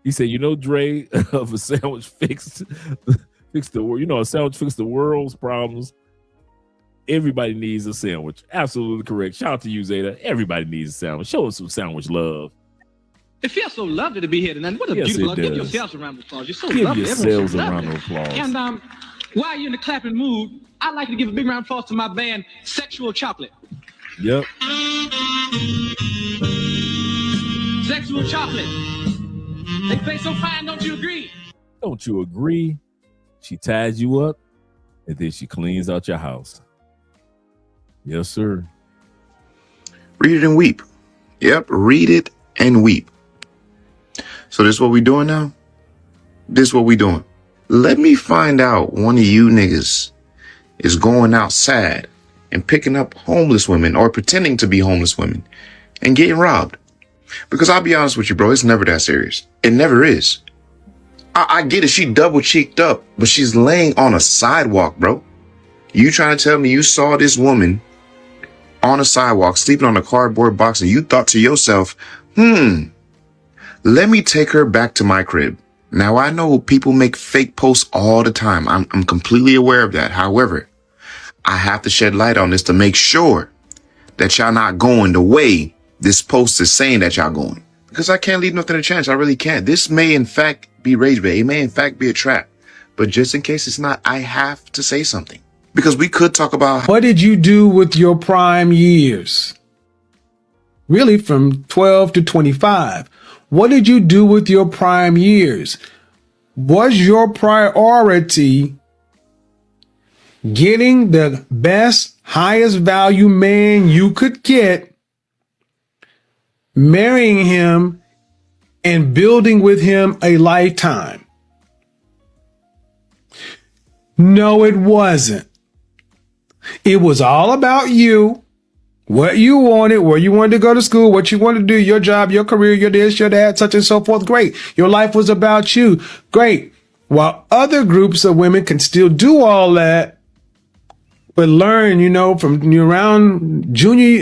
He said, you know, Dre, of a sandwich fixed the world. You know, a sandwich fixed the world's problems. Everybody needs a sandwich. Absolutely correct. Shout out to you, Zeta. Everybody needs a sandwich. Show us some sandwich love. It feels so lovely to be here tonight. What a Yes, beautiful. it Give does. yourselves a round of applause. You're so Give lovely. yourselves a Everyone's so round of lovely. applause. And while you're in the clapping mood, I'd like to give a big round of applause to my band, Sexual Chocolate. Yep. Sexual Chocolate. They play so fine, don't you agree? Don't you agree? She ties you up, and then she cleans out your house. Yes, sir. Read it and weep. Yep, read it and weep. So this is what we doing now? This is what we doing. Let me find out one of you niggas is going out sad and picking up homeless women or pretending to be homeless women and getting robbed. Because I'll be honest with you, bro, it's never that serious. It never is. I get it. She double cheeked up, but she's laying on a sidewalk, bro. You trying to tell me you saw this woman on a sidewalk sleeping on a cardboard box and you thought to yourself, let me take her back to my crib. Now, I know people make fake posts all the time. I'm completely aware of that. However, I have to shed light on this to make sure that y'all not going the way this post is saying that y'all going. Because I can't leave nothing to chance. I really can't. This may in fact be rage bait. It may in fact be a trap. But just in case it's not, I have to say something. Because we could talk about what did you do with your prime years? Really from 12 to 25. What did you do with your prime years? Was your priority getting the best, highest value man you could get, marrying him, and building with him a lifetime? No, it wasn't. It was all about you, what you wanted, where you wanted to go to school, what you wanted to do, your job, your career, your this, your that, such and so forth. Great. Your life was about you. Great. While other groups of women can still do all that, but learn, from around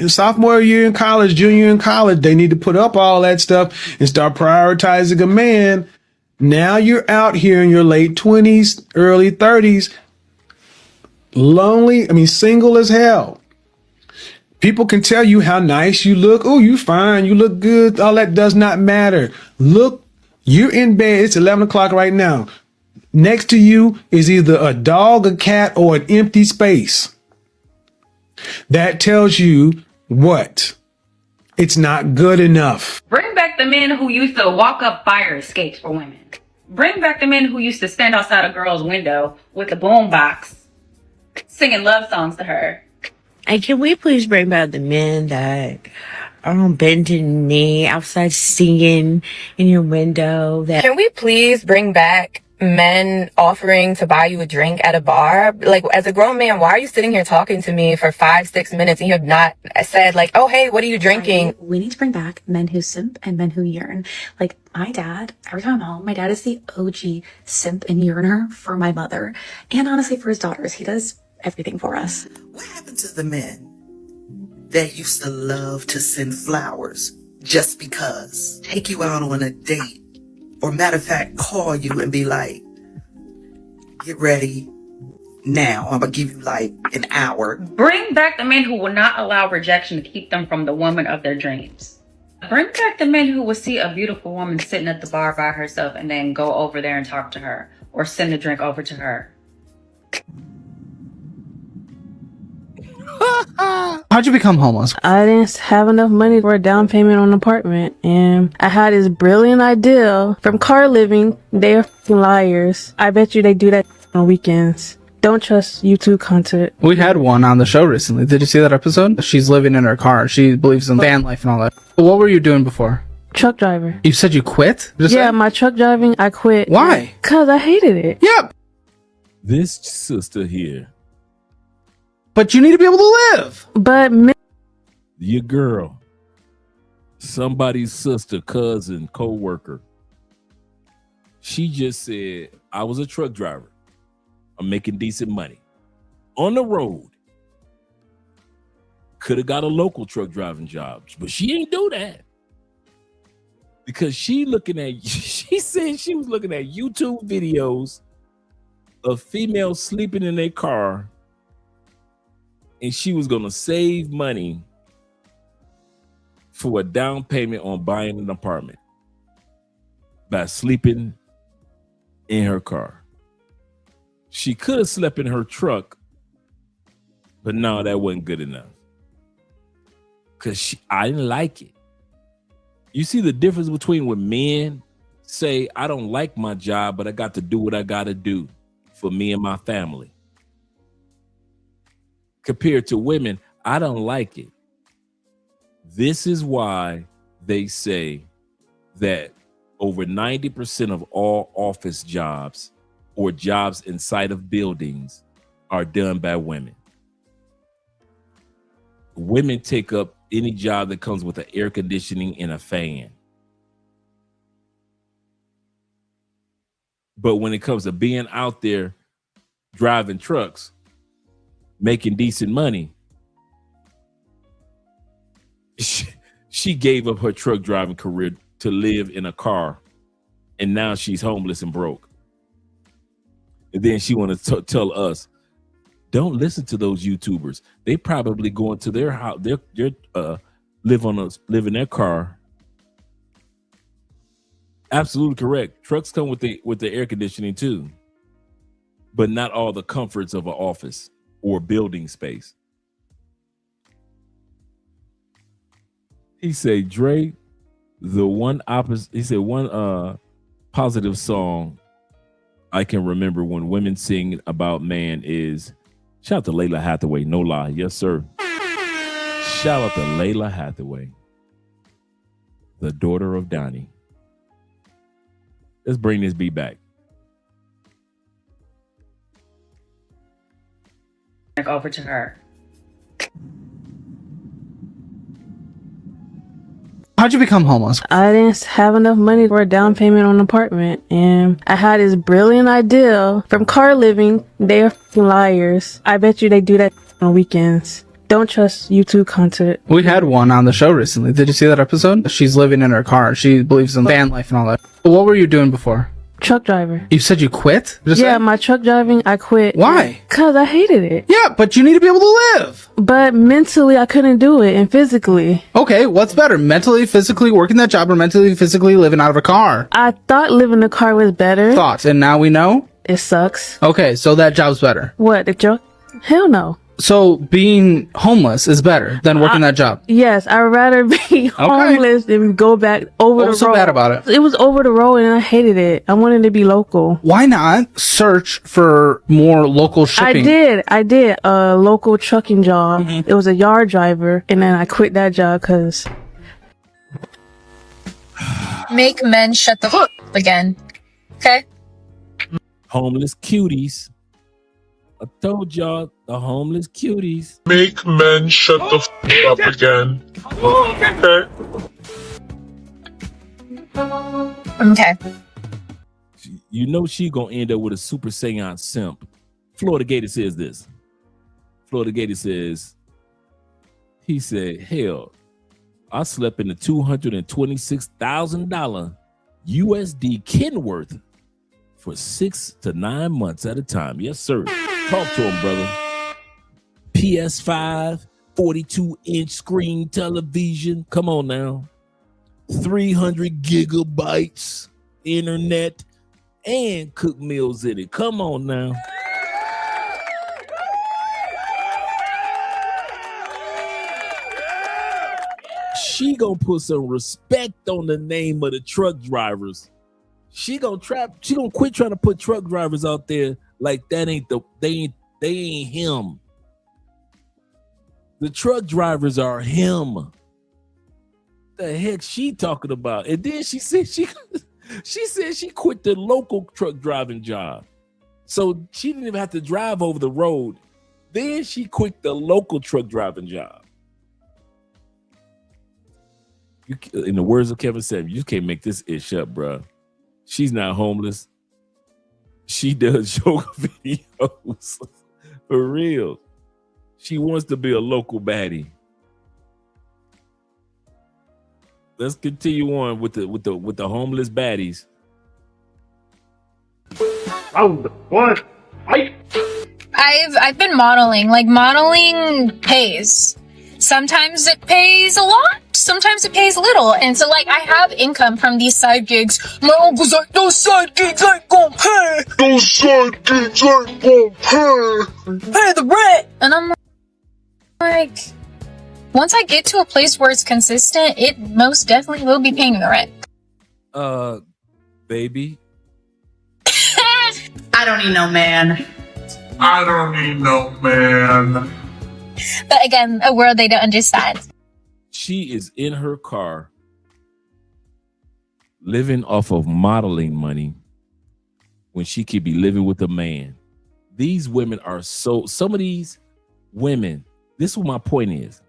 sophomore year in college, junior year in college, they need to put up all that stuff and start prioritizing a man. Now you're out here in your late 20s, early 30s, lonely, single as hell. People can tell you how nice you look. Oh, you fine. You look good. All that does not matter. Look, you're in bed. It's 11 o'clock right now. Next to you is either a dog, a cat, or an empty space. That tells you what? It's not good enough. Bring back the men who used to walk up fire escapes for women. Bring back the men who used to stand outside a girl's window with a boombox, singing love songs to her. And can we please bring back the men that are bending the knee outside singing in your window? Can we please bring back men offering to buy you a drink at a bar? Like, as a grown man, why are you sitting here talking to me for 5-6 minutes and you have not said, like, oh, hey, what are you drinking? We need to bring back men who simp and men who yearn. Like, my dad, every time I'm home, my dad is the OG simp and yearner for my mother. And honestly, for his daughters. He does everything for us. What happened to the men that used to love to send flowers just because? Take you out on a date. Or matter of fact, call you and be like, get ready now. I'm going to give you like an hour. Bring back the men who will not allow rejection to keep them from the woman of their dreams. Bring back the men who will see a beautiful woman sitting at the bar by herself and then go over there and talk to her or send a drink over to her. How'd you become homeless? I didn't have enough money for a down payment on an apartment, and I had this brilliant idea from car living. They're f***ing liars. I bet you they do that on weekends. Don't trust YouTube content. We had one on the show recently. Did you see that episode? She's living in her car. She believes in van life and all that. What were you doing before? Truck driver. You said you quit? My truck driving, I quit. Why? Because I hated it. Yep. This sister here. But you need to be able to live. But your girl, somebody's sister, cousin, co-worker, she just said, I was a truck driver. I'm making decent money. on the road. Could have got a local truck driving job, but she didn't do that because she said she was looking at YouTube videos of females sleeping in their car, and she was going to save money for a down payment on buying an apartment by sleeping in her car. She could have slept in her truck, but no, that wasn't good enough. Because I didn't like it. You see the difference between when men say, I don't like my job, but I got to do what I got to do for me and my family. Compared to women, I don't like it. This is why they say that over 90% of all office jobs or jobs inside of buildings are done by women. Women take up any job that comes with an air conditioning and a fan. But when it comes to being out there driving trucks, making decent money, she gave up her truck driving career to live in a car, and now she's homeless and broke. And then she want to tell us, don't listen to those YouTubers. They probably go into their house, live in their car. Absolutely correct. Trucks come with the air conditioning too, but not all the comforts of an office or building space. He said, Drake, the one opposite. He said one positive song I can remember when women sing about man is. Shout out to Layla Hathaway, no lie. Yes, sir. Shout out to Layla Hathaway, the daughter of Donnie. Let's bring this beat back. Over to her. How'd you become homeless? I didn't have enough money for a down payment on an apartment, and I had this brilliant idea from car living. They're liars. I bet you they do that on weekends. Don't trust YouTube content. We had one on the show recently. Did you see that episode? She's living in her car. She believes in van life and all that. What were you doing before? Truck driver. You said you quit? My truck driving, I quit. Why? Because I hated it. Yeah, but you need to be able to live. But mentally, I couldn't do it, and physically. Okay, what's better? Mentally, physically working that job, or mentally, physically living out of a car? I thought living in a car was better. Thoughts, and now we know? It sucks. Okay, so that job's better. What, the truck? Hell no. So being homeless is better than working that job? Yes, I'd rather be homeless than go back over the road. What's so bad about it? It was over the road and I hated it. I wanted to be local. Why not search for more local shipping? I did a local trucking job. It was a yard driver, and then I quit that job because... Make men shut the fuck up again. Okay? Homeless cuties. I told y'all, the homeless cuties. Make men shut the f up again. Okay. You know she gonna end up with a Super Saiyan simp. Florida Gator says this. Florida Gator says, he said, hell, I slept in the $226,000 USD Kenworth for 6 to 9 months at a time. Yes, sir. Talk to him, brother. PS5, 42-inch screen television. Come on now. 300 gigabytes internet and cook meals in it. Come on now. She gonna put some respect on the name of the truck drivers. She gonna quit trying to put truck drivers out there like that ain't they ain't him. The truck drivers are him. The heck she talking about? And then she said she said she quit the local truck driving job. So she didn't even have to drive over the road. Then she quit the local truck driving job. In the words of Kevin said, you can't make this ish up, bro. She's not homeless. She does yoga videos For real. She wants to be a local baddie. Let's continue on with the homeless baddies. What? I've been modeling. Like, modeling pays. Sometimes it pays a lot, sometimes it pays little. And so, like, I have income from these side gigs. My uncle's like, those side gigs ain't gonna pay. Those side gigs ain't gonna pay the rent. And I'm like, once I get to a place where it's consistent, it most definitely will be paying the rent. Baby. I don't need no man. I don't need no man. But again, a world they don't understand. She is in her car living off of modeling money when she could be living with a man. These women are some of these women, this is what my point is.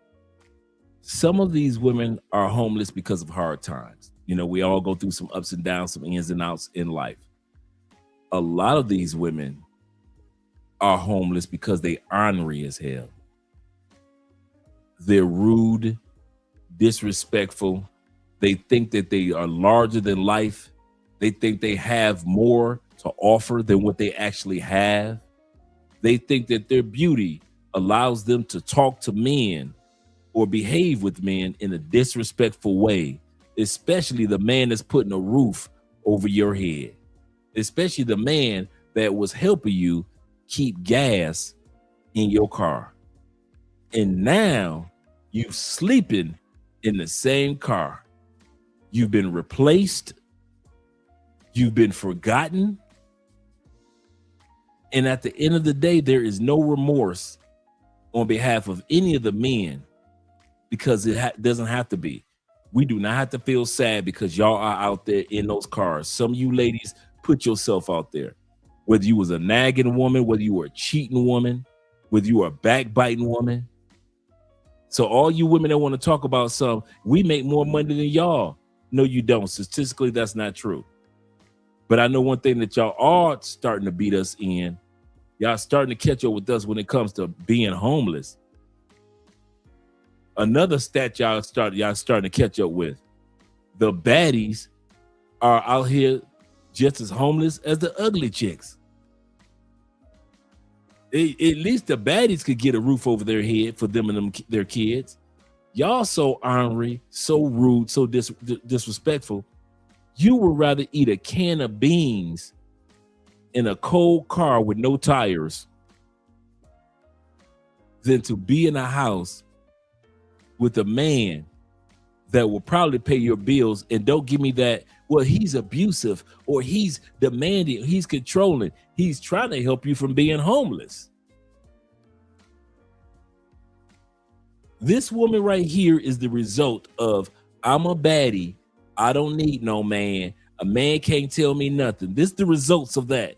Some of these women are homeless because of hard times. You know, we all go through some ups and downs, some ins and outs in life. A lot of these women are homeless because they ornery as hell. They're rude, disrespectful. They think that they are larger than life. They think they have more to offer than what they actually have. They think that their beauty allows them to talk to men or behave with men in a disrespectful way, especially the man that's putting a roof over your head, especially the man that was helping you keep gas in your car. And now you sleeping in the same car. You've been replaced. You've been forgotten. And at the end of the day, there is no remorse on behalf of any of the men, because it doesn't have to be. We do not have to feel sad because y'all are out there in those cars. Some of you ladies, put yourself out there. Whether you was a nagging woman, whether you were a cheating woman, whether you were a backbiting woman. So all you women that want to talk about we make more money than y'all. No, you don't. Statistically, that's not true. But I know one thing that y'all are starting to beat us in. Y'all starting to catch up with us when it comes to being homeless. Another stat y'all starting to catch up with. The baddies are out here just as homeless as the ugly chicks. At least the baddies could get a roof over their head for them and their kids. Y'all so ornery, so rude, so disrespectful. You would rather eat a can of beans in a cold car with no tires than to be in a house with a man that will probably pay your bills. And don't give me that, well, he's abusive or he's demanding, he's controlling. He's trying to help you from being homeless. This woman right here is the result of, I'm a baddie. I don't need no man. A man can't tell me nothing. This is the results of that.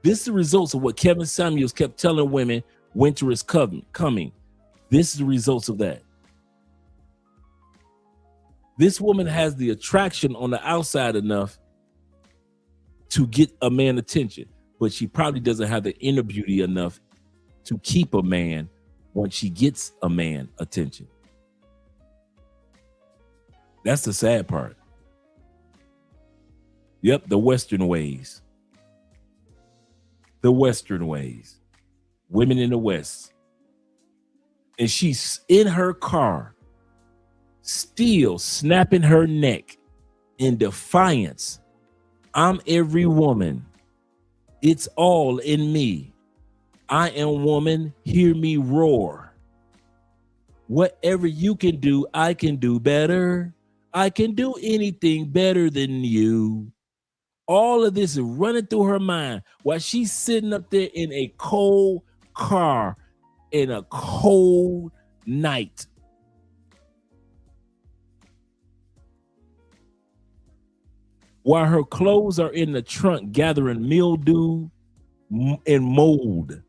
This is the results of what Kevin Samuels kept telling women, winter is coming. This is the results of that. This woman has the attraction on the outside enough to get a man attention, but she probably doesn't have the inner beauty enough to keep a man when she gets a man attention. That's the sad part. Yep, the Western ways. The Western ways. Women in the West. And she's in her car, still snapping her neck in defiance. I'm every woman. It's all in me. I am woman. Hear me roar. Whatever you can do, I can do better. I can do anything better than you. All of this is running through her mind while she's sitting up there in a cold car in a cold night. While her clothes are in the trunk gathering mildew and mold.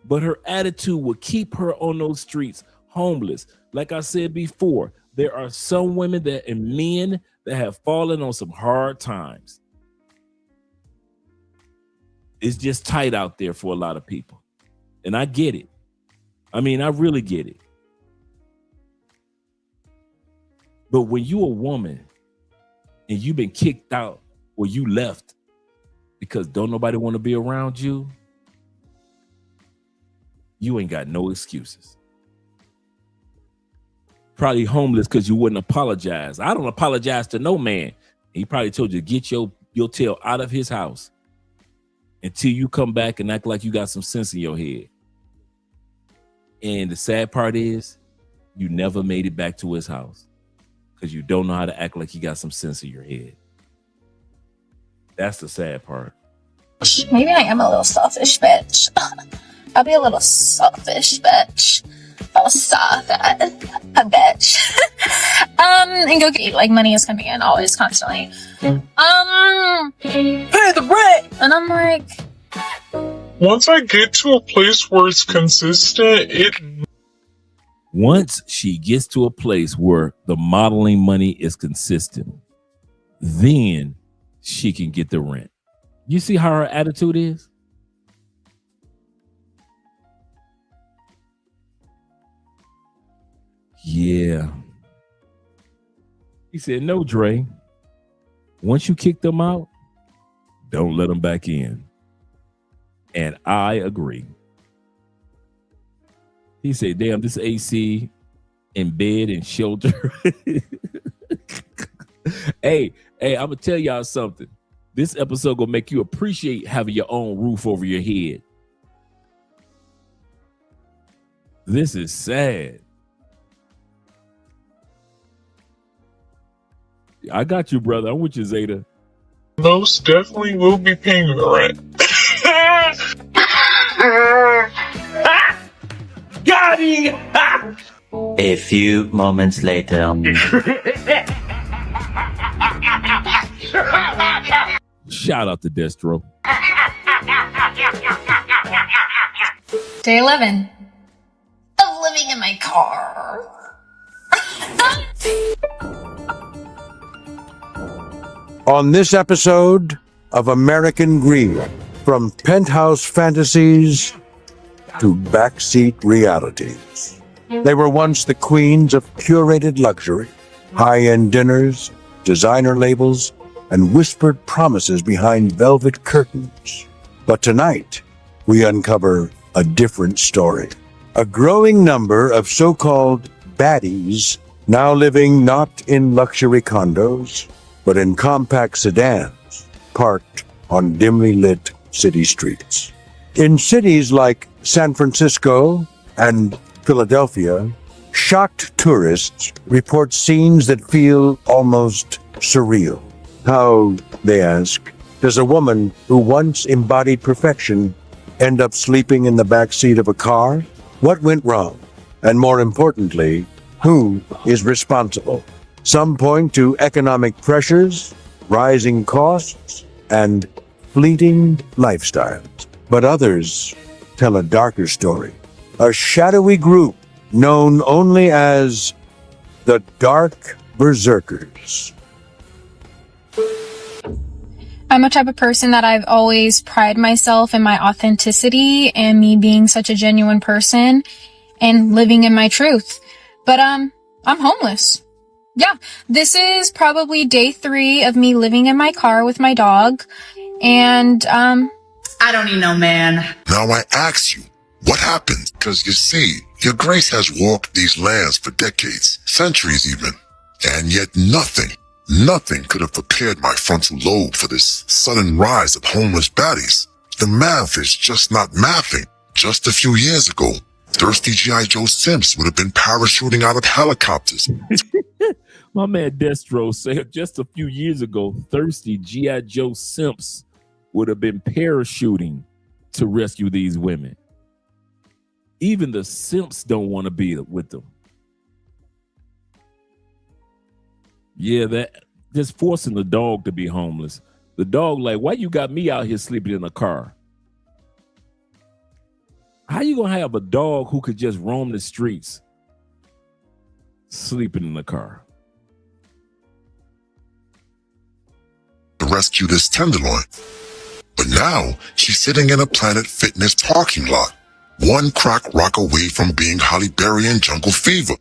But her attitude will keep her on those streets homeless. Like I said before, there are some women and men that have fallen on some hard times. It's just tight out there for a lot of people. And I get it. I mean, I really get it. But when you a woman and you've been kicked out or you left because don't nobody want to be around you, you ain't got no excuses. Probably homeless because you wouldn't apologize. I don't apologize to no man. He probably told you to get your tail out of his house until you come back and act like you got some sense in your head. And the sad part is you never made it back to his house because you don't know how to act like you got some sense in your head. That's the sad part. Maybe I am a little selfish bitch. I'll be a little selfish bitch. I'll stop that. A bitch. And go get, like, money is coming in always, constantly. Pay the rent! And I'm like... Once I get to a place where it's consistent, Once she gets to a place where the modeling money is consistent, then she can get the rent. You see how her attitude is? Yeah. He said, no, Dre. Once you kick them out, don't let them back in. And I agree. He said, damn, this AC in bed and shelter. Hey, I'm going to tell y'all something. This episode going to make you appreciate having your own roof over your head. This is sad. I got you, brother. I'm with you, Zeta. most definitely will be paying the rent. Got him! A few moments later. Shout out to Destro. Day 11 of living in my car. On this episode of American Greed, from penthouse fantasies to backseat realities. They were once the queens of curated luxury, high-end dinners, designer labels, and whispered promises behind velvet curtains. But tonight, we uncover a different story. A growing number of so-called baddies now living not in luxury condos, but in compact sedans parked on dimly lit city streets. In cities like San Francisco and Philadelphia, shocked tourists report scenes that feel almost surreal. How, they ask, does a woman who once embodied perfection end up sleeping in the back seat of a car? What went wrong? And more importantly, who is responsible? Some point to economic pressures, rising costs, and fleeting lifestyles. But others tell a darker story. A shadowy group known only as the Dark Berserkers. I'm a type of person that I've always prided myself in my authenticity and me being such a genuine person and living in my truth. But I'm homeless. Yeah, this is probably day 3 of me living in my car with my dog. And I don't need no man. Now I ask you, what happened? Because you see, your grace has walked these lands for decades, centuries even, and yet nothing could have prepared my frontal lobe for this sudden rise of homeless baddies. The math is just not mathing. Just a few years ago, thirsty G.I. Joe Simps would have been parachuting out of helicopters. My man Destro said just a few years ago, thirsty G.I. Joe Simps would have been parachuting to rescue these women. Even the simps don't want to be with them. Yeah, that just forcing the dog to be homeless. The dog like, why you got me out here sleeping in a car? How you gonna have a dog who could just roam the streets sleeping in the car? To rescue this tenderloin. But now, she's sitting in a Planet Fitness parking lot, one crack rock away from being Halle Berry in Jungle Fever.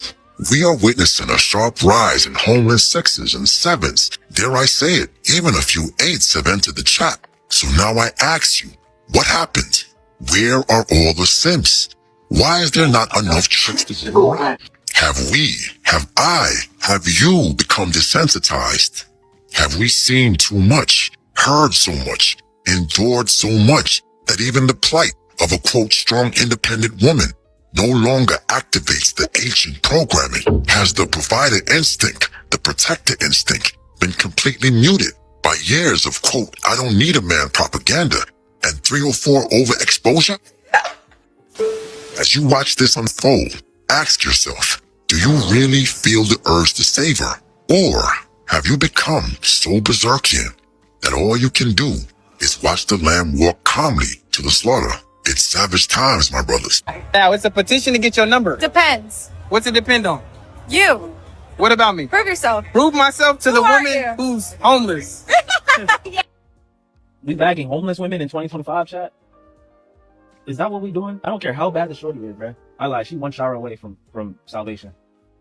We are witnessing a sharp rise in homeless sixes and sevens. Dare I say it, even a few eights have entered the chat. So now I ask you, what happened? Where are all the simps? Why is there not enough chicks to go around? Have we, have I, have you become desensitized? Have we seen too much, heard so much, endured so much that even the plight of a quote strong independent woman no longer activates the ancient programming? Has the provider instinct, the protector instinct, been completely muted by years of quote, I don't need a man propaganda and 304 overexposure? As you watch this unfold, ask yourself, do you really feel the urge to save her? Or have you become so berserkian that all you can do is watch the lamb walk calmly to the slaughter? It's savage times, my brothers. Now, it's a petition to get your number. Depends. What's it depend on? You. What about me? Prove yourself. Prove myself to Who the are woman you? who's homeless. We bagging homeless women in 2025, chat? Is that what we doing? I don't care how bad the shorty is, bruh. I lied. She one shower away from salvation.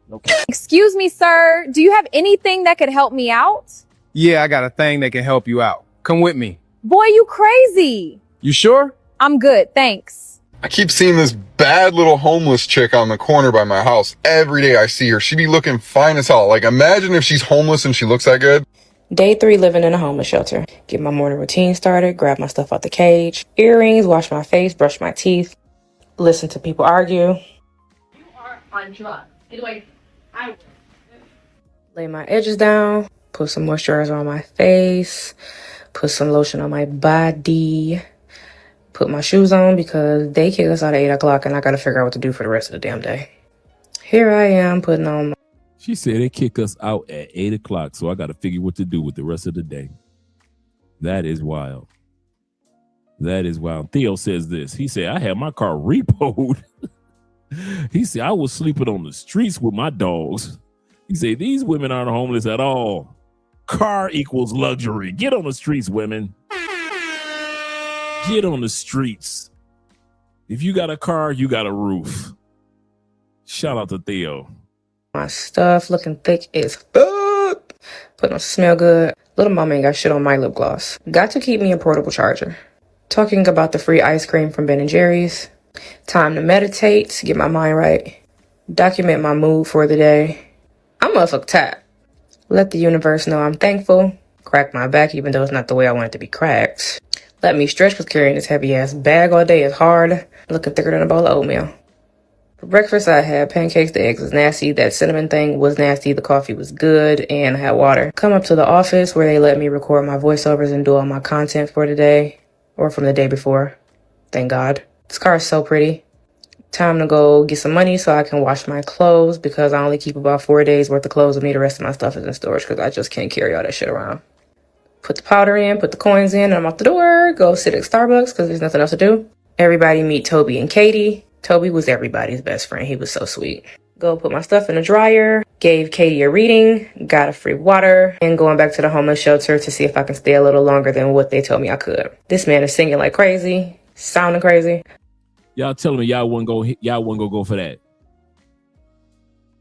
No cap. Excuse me, sir. Do you have anything that could help me out? Yeah, I got a thing that can help you out. Come with me. Boy, you crazy. You sure? I'm good, thanks. I keep seeing this bad little homeless chick on the corner by my house. Every day I see her. She be looking fine as hell. Like, imagine if she's homeless and she looks that good. Day 3 living in a homeless shelter. Get my morning routine started, grab my stuff out the cage, earrings, wash my face, brush my teeth, listen to people argue. You are on drugs. Anyway, Lay my edges down, put some moisturizer on my face, put some lotion on my body, put my shoes on because they kick us out at 8 o'clock and I gotta figure out what to do for the rest of the damn day. Here I am putting on my... She said they kick us out at 8 o'clock, so I got to figure what to do with the rest of the day. That is wild. That is wild. Theo says this. He said, I had my car repoed. He said, I was sleeping on the streets with my dogs. He said, these women aren't homeless at all. Car equals luxury. Get on the streets, women. Get on the streets. If you got a car, you got a roof. Shout out to Theo. My stuff looking thick as fuck. Putting on smell good. Little mama ain't got shit on my lip gloss. Got to keep me a portable charger. Talking about the free ice cream from Ben & Jerry's. Time to meditate, get my mind right. Document my mood for the day. I'm motherfucking tired. Let the universe know I'm thankful. Crack my back even though it's not the way I want it to be cracked. Let me stretch because carrying this heavy ass bag all day is hard. Looking thicker than a bowl of oatmeal. For breakfast, I had pancakes. The eggs was nasty. That cinnamon thing was nasty. The coffee was good. And I had water. Come up to the office where they let me record my voiceovers and do all my content for today. Or from the day before. Thank God. This car is so pretty. Time to go get some money so I can wash my clothes because I only keep about 4 days worth of clothes with me. The rest of my stuff is in storage because I just can't carry all that shit around. Put the powder in, put the coins in, and I'm out the door. Go sit at Starbucks because there's nothing else to do. Everybody meet Toby and Katie. Toby was everybody's best friend. He was so sweet. Go put my stuff in the dryer. Gave Katie a reading. Got a free water. And going back to the homeless shelter to see if I can stay a little longer than what they told me I could. This man is singing like crazy. Sounding crazy. Y'all telling me y'all wouldn't go for that.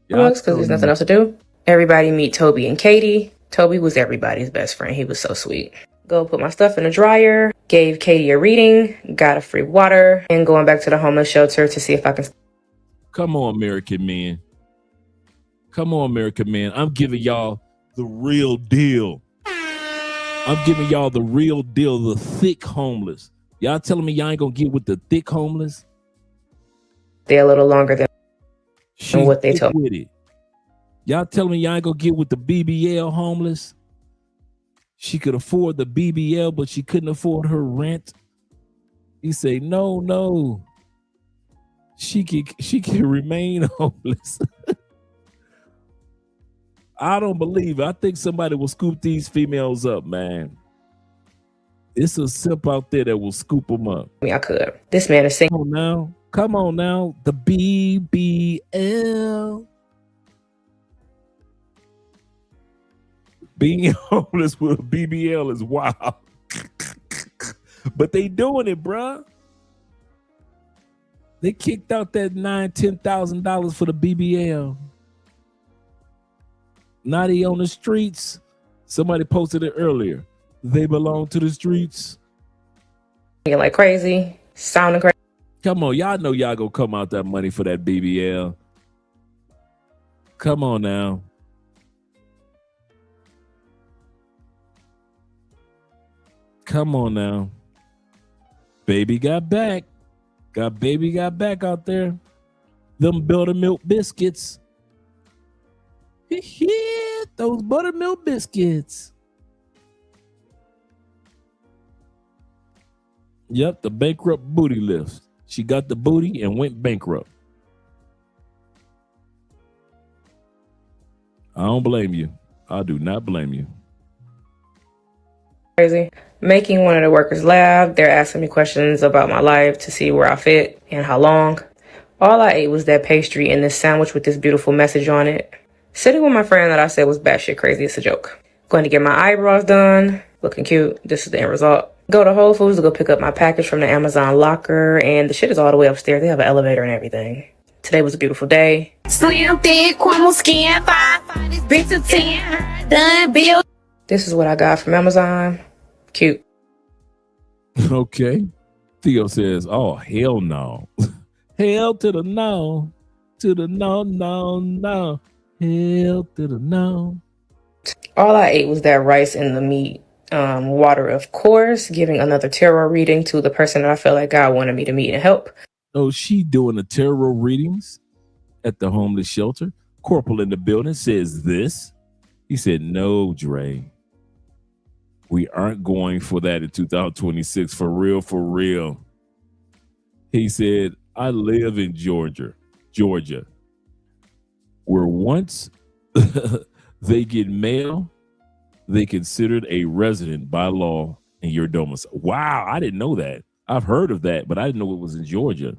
Because there's nothing else to do. Everybody meet Toby and Katie. Toby was everybody's best friend. He was so sweet. Go put my stuff in the dryer. Gave Katie a reading. Got a free water. And going back to the homeless shelter to see if I can... Come on, American men. Come on, American men. I'm giving y'all the real deal. I'm giving y'all the real deal, the thick homeless. Y'all telling me y'all ain't gonna get with the thick homeless? Stay a little longer than what they told me. Y'all telling me y'all ain't gonna get with the BBL homeless? She could afford the BBL, but she couldn't afford her rent. He say, no. She can remain homeless. I don't believe it. I think somebody will scoop these females up, man. It's a simp out there that will scoop them up. I mean, I could. This man is singing. Come on now. The BBL. Being homeless with a BBL is wild. But they doing it, bruh. They kicked out that $9,000-$10,000 for the BBL. Now they on the streets. Somebody posted it earlier. They belong to the streets. Like crazy, sounding crazy. Come on, y'all know y'all gonna come out that money for that BBL. Come on now. Come on now. Baby got back. Baby got back out there. Them buttermilk biscuits. Those buttermilk biscuits. Yep, the bankrupt booty lift. She got the booty and went bankrupt. I don't blame you. I do not blame you. Crazy. Making one of the workers laugh. They're asking me questions about my life to see where I fit and how long. All I ate was that pastry and this sandwich with this beautiful message on it. Sitting with my friend that I said was batshit crazy. It's a joke. Going to get my eyebrows done. Looking cute. This is the end result. Go to Whole Foods to go pick up my package from the Amazon locker. And the shit is all the way upstairs. They have an elevator and everything. Today was a beautiful day. Slim, thick, caramel skin, 5, this bitch a 10, done, bill. This is what I got from Amazon. Cute. Okay. Theo says, oh, hell no. Hell to the no. To the no, no, no. Hell to the no. All I ate was that rice and the meat. Water, of course, giving another tarot reading to the person that I felt like God wanted me to meet and help. Oh, she doing the tarot readings at the homeless shelter. Corporal in the building says this. He said, no, Dre. We aren't going for that in 2026. For real, for real. He said, I live in Georgia, where once they get mail, they considered a resident by law in your domicile. Wow, I didn't know that. I've heard of that, but I didn't know it was in Georgia.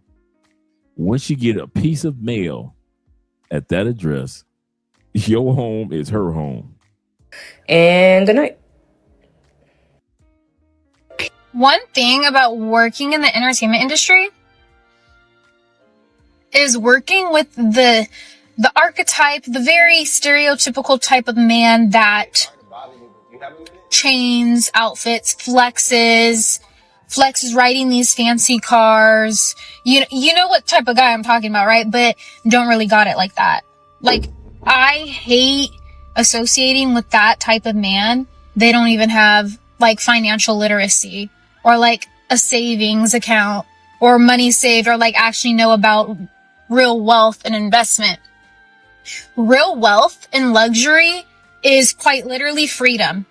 Once you get a piece of mail at that address, your home is her home. And good night. One thing about working in the entertainment industry is working with the archetype, the very stereotypical type of man that chains, outfits, flexes riding these fancy cars. You know what type of guy I'm talking about, right? But don't really got it like that. Like, I hate associating with that type of man. They don't even have like financial literacy or like a savings account or money saved or like actually know about real wealth and investment. Real wealth and luxury is quite literally freedom.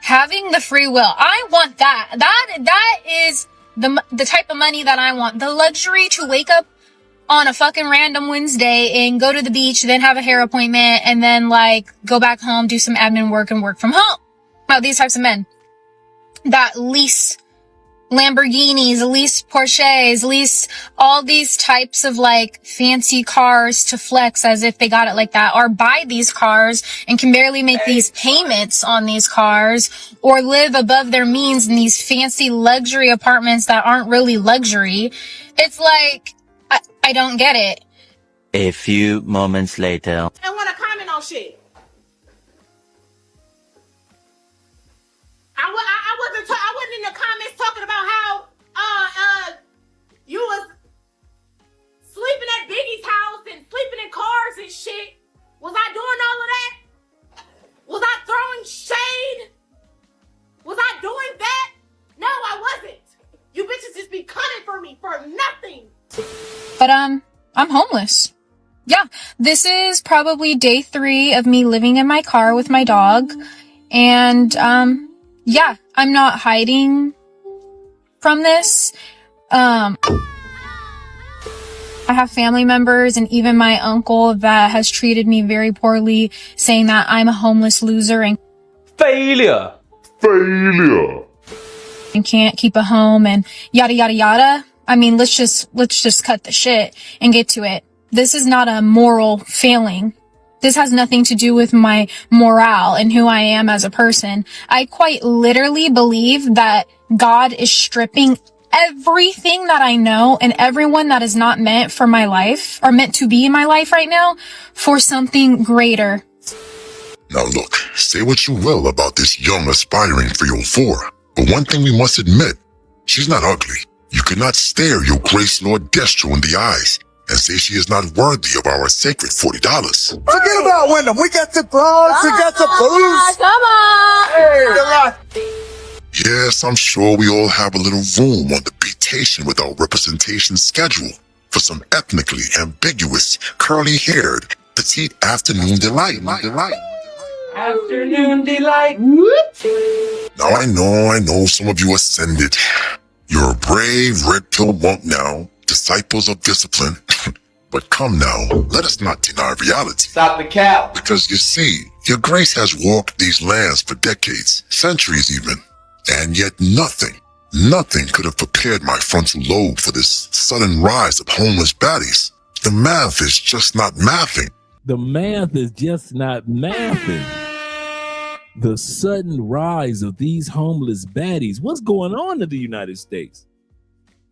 Having the free will. I want that. That is the type of money that I want. The luxury to wake up on a fucking random Wednesday and go to the beach, then have a hair appointment, and then like go back home, do some admin work and work from home. Now, these types of men that lease Lamborghinis, lease Porsches, lease all these types of like fancy cars to flex as if they got it like that, or buy these cars and can barely make these payments on these cars, or live above their means in these fancy luxury apartments that aren't really luxury. It's like, I don't get it. A few moments later. I want to comment on shit. I wasn't in the comments talking about how you was sleeping at Biggie's house and sleeping in cars and shit. Was I doing all of that? Was I throwing shade? Was I doing that? No, I wasn't. You bitches just be coming for me for nothing. But I'm homeless. Yeah, this is probably day 3 of me living in my car with my dog. And yeah, I'm not hiding from this. I have family members and even my uncle that has treated me very poorly, saying that I'm a homeless loser and failure and can't keep a home and yada yada yada. I mean, let's just cut the shit and get to it. This is not a moral failing. This has nothing to do with my morale and who I am as a person. I quite literally believe that God is stripping everything that I know and everyone that is not meant for my life or meant to be in my life right now for something greater. Now look, say what you will about this young aspiring 304, but one thing we must admit, she's not ugly. You cannot stare your Grace Lord Destro in the eyes and say she is not worthy of our sacred $40. Forget about Wyndham. We got the bros, we got the booze. Come on! Yes, I'm sure we all have a little room on the beatation with our representation schedule for some ethnically ambiguous, curly-haired, petite afternoon delight. Afternoon delight. Now I know some of you ascended. You're a brave red pill monk now, disciples of discipline. But come now, let us not deny reality. Stop the cap. Because you see, your grace has walked these lands for decades, centuries even. And yet nothing could have prepared my frontal lobe for this sudden rise of homeless baddies. The math is just not mathing. The math is just not mathing. The sudden rise of these homeless baddies. What's going on in the United States?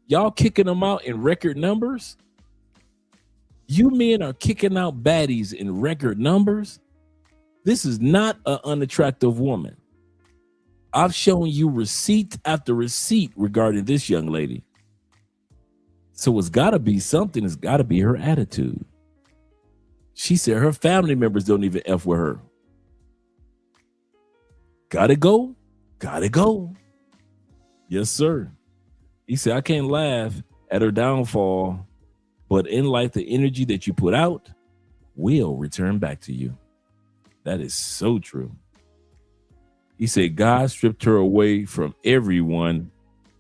Y'all kicking them out in record numbers? You men are kicking out baddies in record numbers? This is not an unattractive woman. I've shown you receipt after receipt regarding this young lady. So it's got to be something. It's got to be her attitude. She said her family members don't even F with her. Gotta go. Gotta go. Yes, sir. He said, I can't laugh at her downfall, but in life, the energy that you put out will return back to you. That is so true. He said, God stripped her away from everyone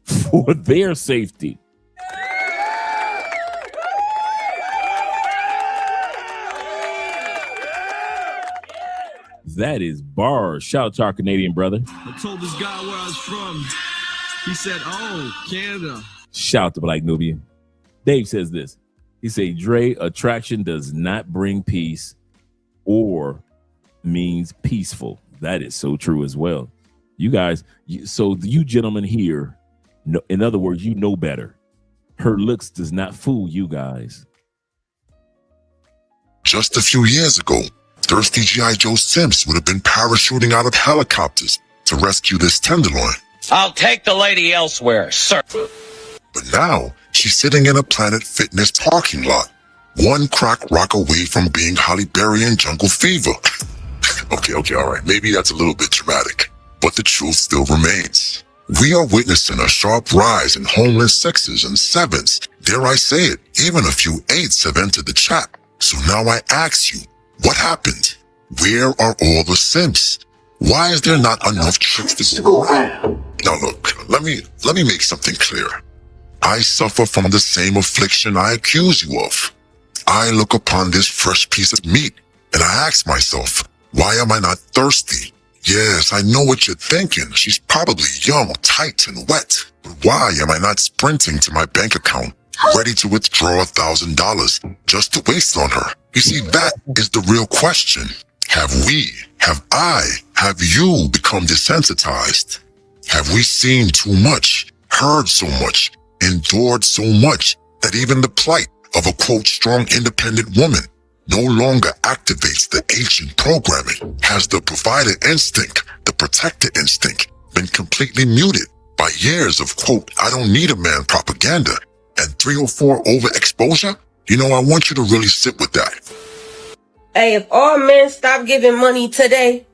for their safety. That is bars. Shout out to our Canadian brother. I told this guy where I was from. He said, oh, Canada. Shout out to Black Nubian. Dave says this. He said, Dre, attraction does not bring peace or means peaceful. That is so true as well. You guys, so you gentlemen here, in other words, you know better. Her looks does not fool you guys. Just a few years ago, thirsty G.I. Joe Simps would have been parachuting out of helicopters to rescue this tenderloin. I'll take the lady elsewhere, sir. But now, she's sitting in a Planet Fitness parking lot, one crack rock away from being Halle Berry in Jungle Fever. Okay, all right, maybe that's a little bit dramatic, but the truth still remains. We are witnessing a sharp rise in homeless sixes and sevens. Dare I say it, even a few eights have entered the chat. So now I ask you, what happened? Where are all the simps? Why is there not enough tricks to go around? Now look, let me make something clear. I suffer from the same affliction I accuse you of. I look upon this fresh piece of meat and I ask myself, why am I not thirsty? Yes, I know what you're thinking. She's probably young, tight, and wet. But why am I not sprinting to my bank account, ready to withdraw $1,000 just to waste on her? You see, that is the real question. Have you become desensitized? Have we seen too much, heard so much, endured so much that even the plight of a quote strong independent woman no longer activates the ancient programming? Has the provider instinct, the protector instinct, been completely muted by years of quote, I don't need a man propaganda and 304 overexposure? You know, I want you to really sit with that. Hey, if all men stop giving money today,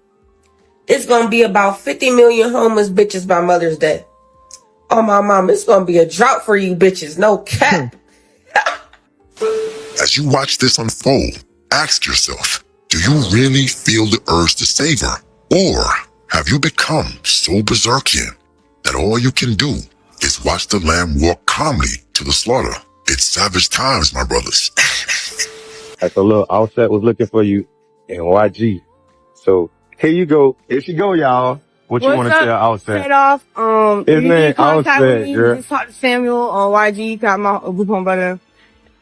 it's gonna be about 50 million homeless bitches by Mother's Day. Oh my mom, it's gonna be a drought for you bitches, no cap. As you watch this unfold, ask yourself, do you really feel the urge to save her? Or have you become so berserkian that all you can do is watch the lamb walk calmly to the slaughter? It's savage times, my brothers. So look, Offset was looking for you in YG. So here you go. Here she go, y'all. What you want to tell Offset? Straight off, His name Offset, me, girl. just talk to Samuel on YG, got my group on brother.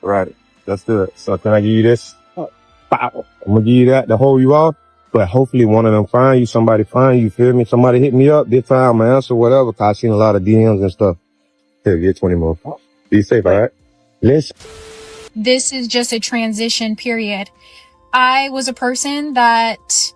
Right. Let's do it. So can I give you this? Wow. I'm gonna give you that to hold you off. But hopefully one of them find you, somebody find you, feel me? Somebody hit me up, this time I'm gonna answer whatever, cause I seen a lot of DMs and stuff. Here, get 20 more. Be safe, alright? Listen. This is just a transition period. I was a person that,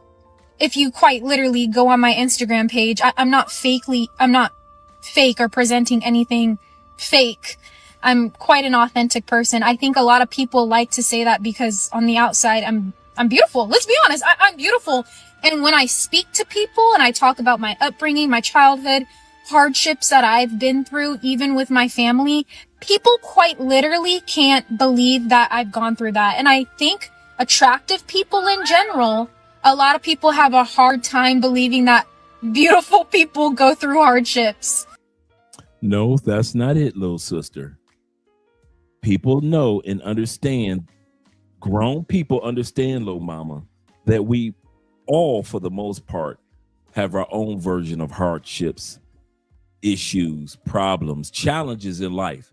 if you quite literally go on my Instagram page, I'm not fake or presenting anything fake. I'm quite an authentic person. I think a lot of people like to say that because on the outside, I'm beautiful. Let's be honest. I'm beautiful. And when I speak to people and I talk about my upbringing, my childhood, hardships that I've been through, even with my family, people quite literally can't believe that I've gone through that. And I think attractive people in general, a lot of people have a hard time believing that beautiful people go through hardships. No, that's not it, little sister. People know and understand, grown people understand, little mama, that we all, for the most part, have our own version of hardships, issues, problems, challenges in life.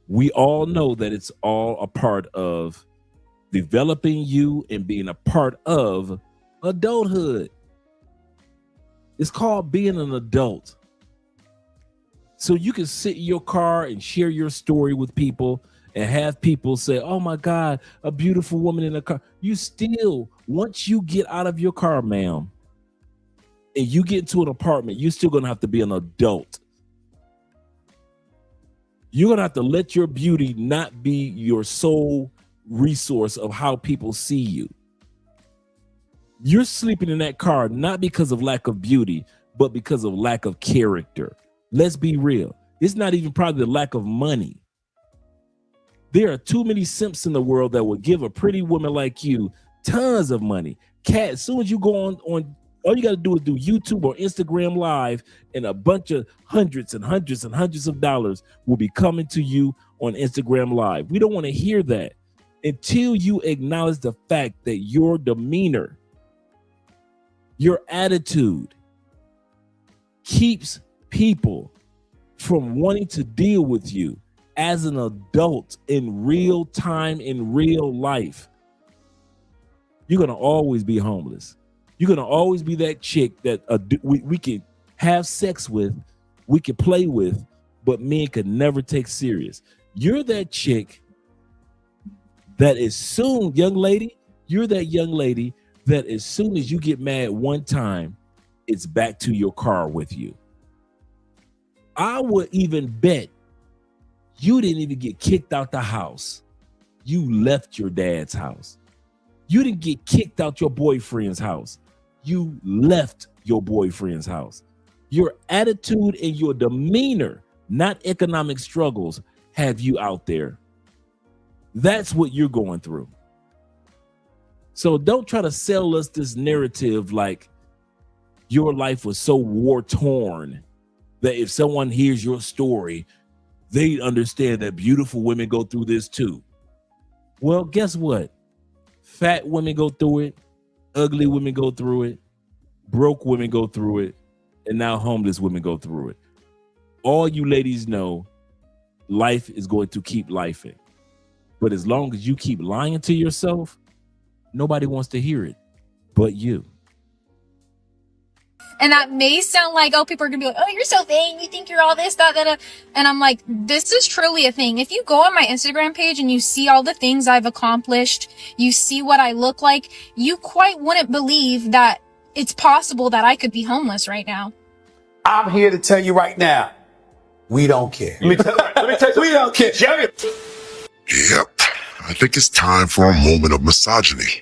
We all know that it's all a part of developing you and being a part of adulthood. It's called being an adult. So you can sit in your car and share your story with people and have people say, oh my God, a beautiful woman in a car. You still, once you get out of your car, ma'am, and you get into an apartment, you're still gonna have to be an adult. You're gonna have to let your beauty not be your sole resource of how people see you. You're sleeping in that car not because of lack of beauty, but because of lack of character. Let's be real. It's not even probably the lack of money. There are too many simps in the world that will give a pretty woman like you tons of money. As soon as you go on, all you got to do is do YouTube or Instagram Live, and a bunch of hundreds and hundreds and hundreds of dollars will be coming to you on Instagram Live. We don't want to hear that until you acknowledge the fact that your demeanor, your attitude keeps people from wanting to deal with you as an adult in real time, in real life. You're going to always be homeless. You're going to always be that chick that we can have sex with, we can play with, but men could never take serious. You're that chick that as soon, young lady, you're that young lady that as soon as you get mad one time, it's back to your car with you. I would even bet you didn't even get kicked out the house. You left your dad's house. You didn't get kicked out your boyfriend's house. You left your boyfriend's house. Your attitude and your demeanor, not economic struggles, have you out there. That's what you're going through. So don't try to sell us this narrative like your life was so war-torn that if someone hears your story, they understand that beautiful women go through this too. Well, guess what? Fat women go through it. Ugly women go through it. Broke women go through it. And now homeless women go through it. All you ladies know, life is going to keep lifing. But as long as you keep lying to yourself, nobody wants to hear it but you. And that may sound like, oh, people are gonna be like, oh, you're so vain, you think you're all this, that. And I'm like, this is truly a thing. If you go on my Instagram page and you see all the things I've accomplished, you see what I look like, you quite wouldn't believe that it's possible that I could be homeless right now. I'm here to tell you right now, we don't care. Let me tell you, we don't care. Yep. I think it's time for a moment of misogyny.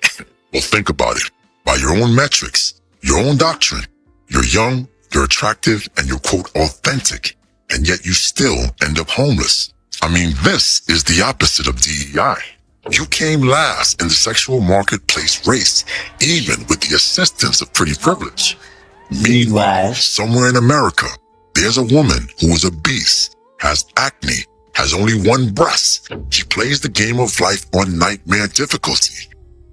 Well, think about it. By your own metrics, your own doctrine, you're young, you're attractive, and you're, quote, authentic, and yet you still end up homeless. I mean, this is the opposite of DEI. You came last in the sexual marketplace race, even with the assistance of pretty privilege. Meanwhile, somewhere in America, there's a woman who is obese, has acne, has only one breast. She plays the game of life on nightmare difficulty,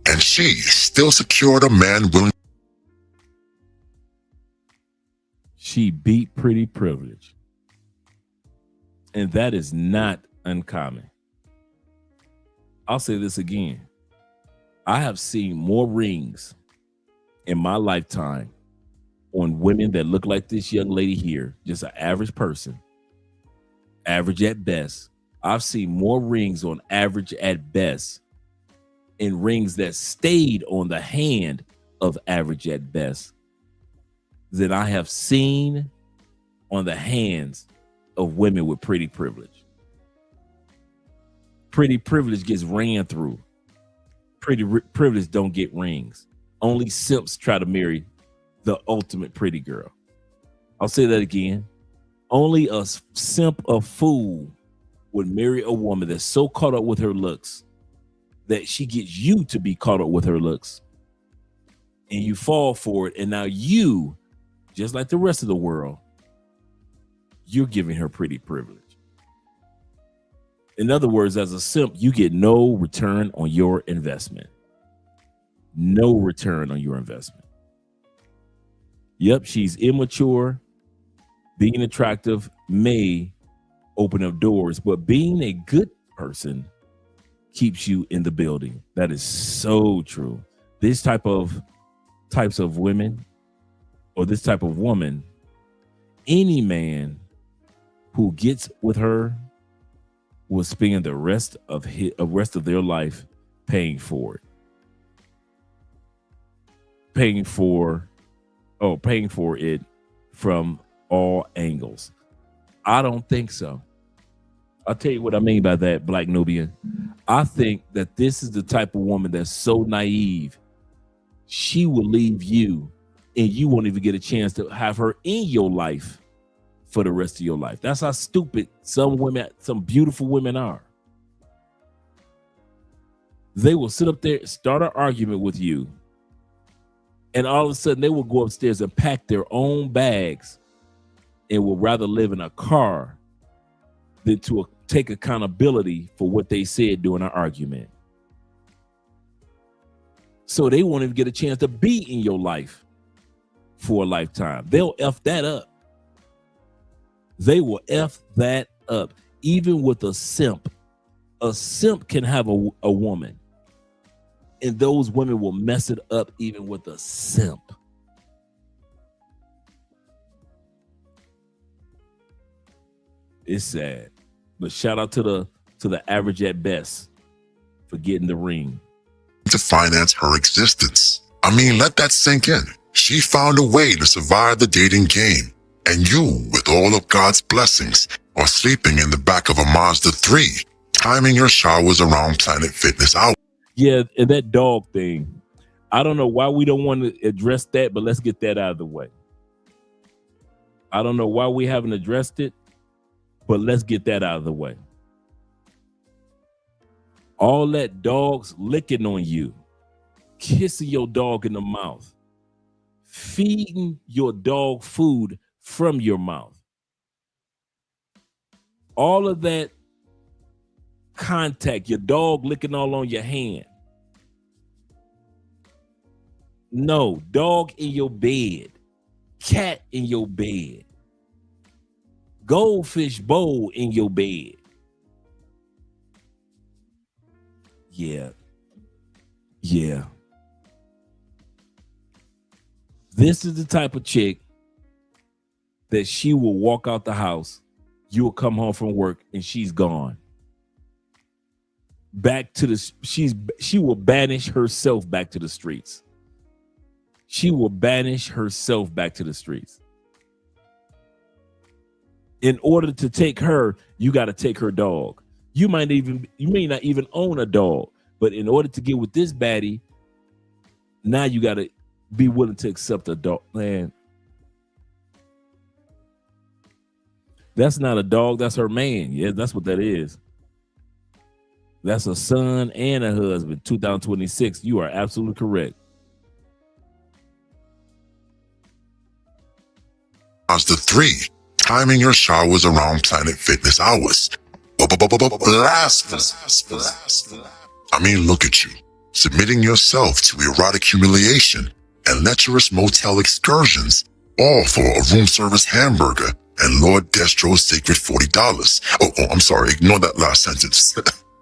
and she still secured a man willing. She beat pretty privilege. And that is not uncommon. I'll say this again. I have seen more rings in my lifetime on women that look like this young lady here, just an average person, average at best. I've seen more rings on average at best and rings that stayed on the hand of average at best than I have seen on the hands of women with pretty privilege. Pretty privilege gets ran through. Pretty privilege don't get rings. Only simps try to marry the ultimate pretty girl. I'll say that again. Only a simp, a fool, would marry a woman that's so caught up with her looks that she gets you to be caught up with her looks. And you fall for it. And now you, just like the rest of the world, you're giving her pretty privilege. In other words, as a simp, you get no return on your investment. No return on your investment. Yep, she's immature. Being attractive may open up doors, but being a good person keeps you in the building. That is so true. This types of women, or this type of woman, any man who gets with her will spend the rest of their life paying for it. Paying for it from all angles. I don't think so. I'll tell you what I mean by that, Black Nubian. I think that this is the type of woman that's so naive, she will leave you and you won't even get a chance to have her in your life for the rest of your life. That's how stupid some beautiful women are. They will sit up there, start an argument with you, and all of a sudden they will go upstairs and pack their own bags and will rather live in a car than to take accountability for what they said during an argument. So they won't even get a chance to be in your life for a lifetime. They'll F that up. They will F that up. Even with a simp can have a woman, and those women will mess it up even with a simp. It's sad, but shout out to the average at best for getting the ring. To finance her existence. I mean, let that sink in. She found a way to survive the dating game. And you, with all of God's blessings, are sleeping in the back of a Mazda 3, timing your showers around Planet Fitness hours. Yeah, and that dog thing. I don't know why we don't want to address that, but let's get that out of the way. I don't know why we haven't addressed it, but let's get that out of the way. All that dogs licking on you, kissing your dog in the mouth, feeding your dog food from your mouth. All of that contact, your dog licking all on your hand. No, dog in your bed, cat in your bed, goldfish bowl in your bed. Yeah. This is the type of chick that she will walk out the house, you will come home from work, and she's gone. She will banish herself back to the streets. She will banish herself back to the streets. In order to take her, you got to take her dog. You may not even own a dog, but in order to get with this baddie, now you got to be willing to accept a dog. Man, that's not a dog, that's her man. Yeah, that's what that is. That's a son and a husband. 2026. You are absolutely correct. Mazda 3, timing your showers around Planet Fitness hours. Blasphemous. I mean, look at you, submitting yourself to erotic humiliation and lecherous motel excursions, all for a room service hamburger and Lord Destro's sacred $40. Oh, I'm sorry, ignore that last sentence.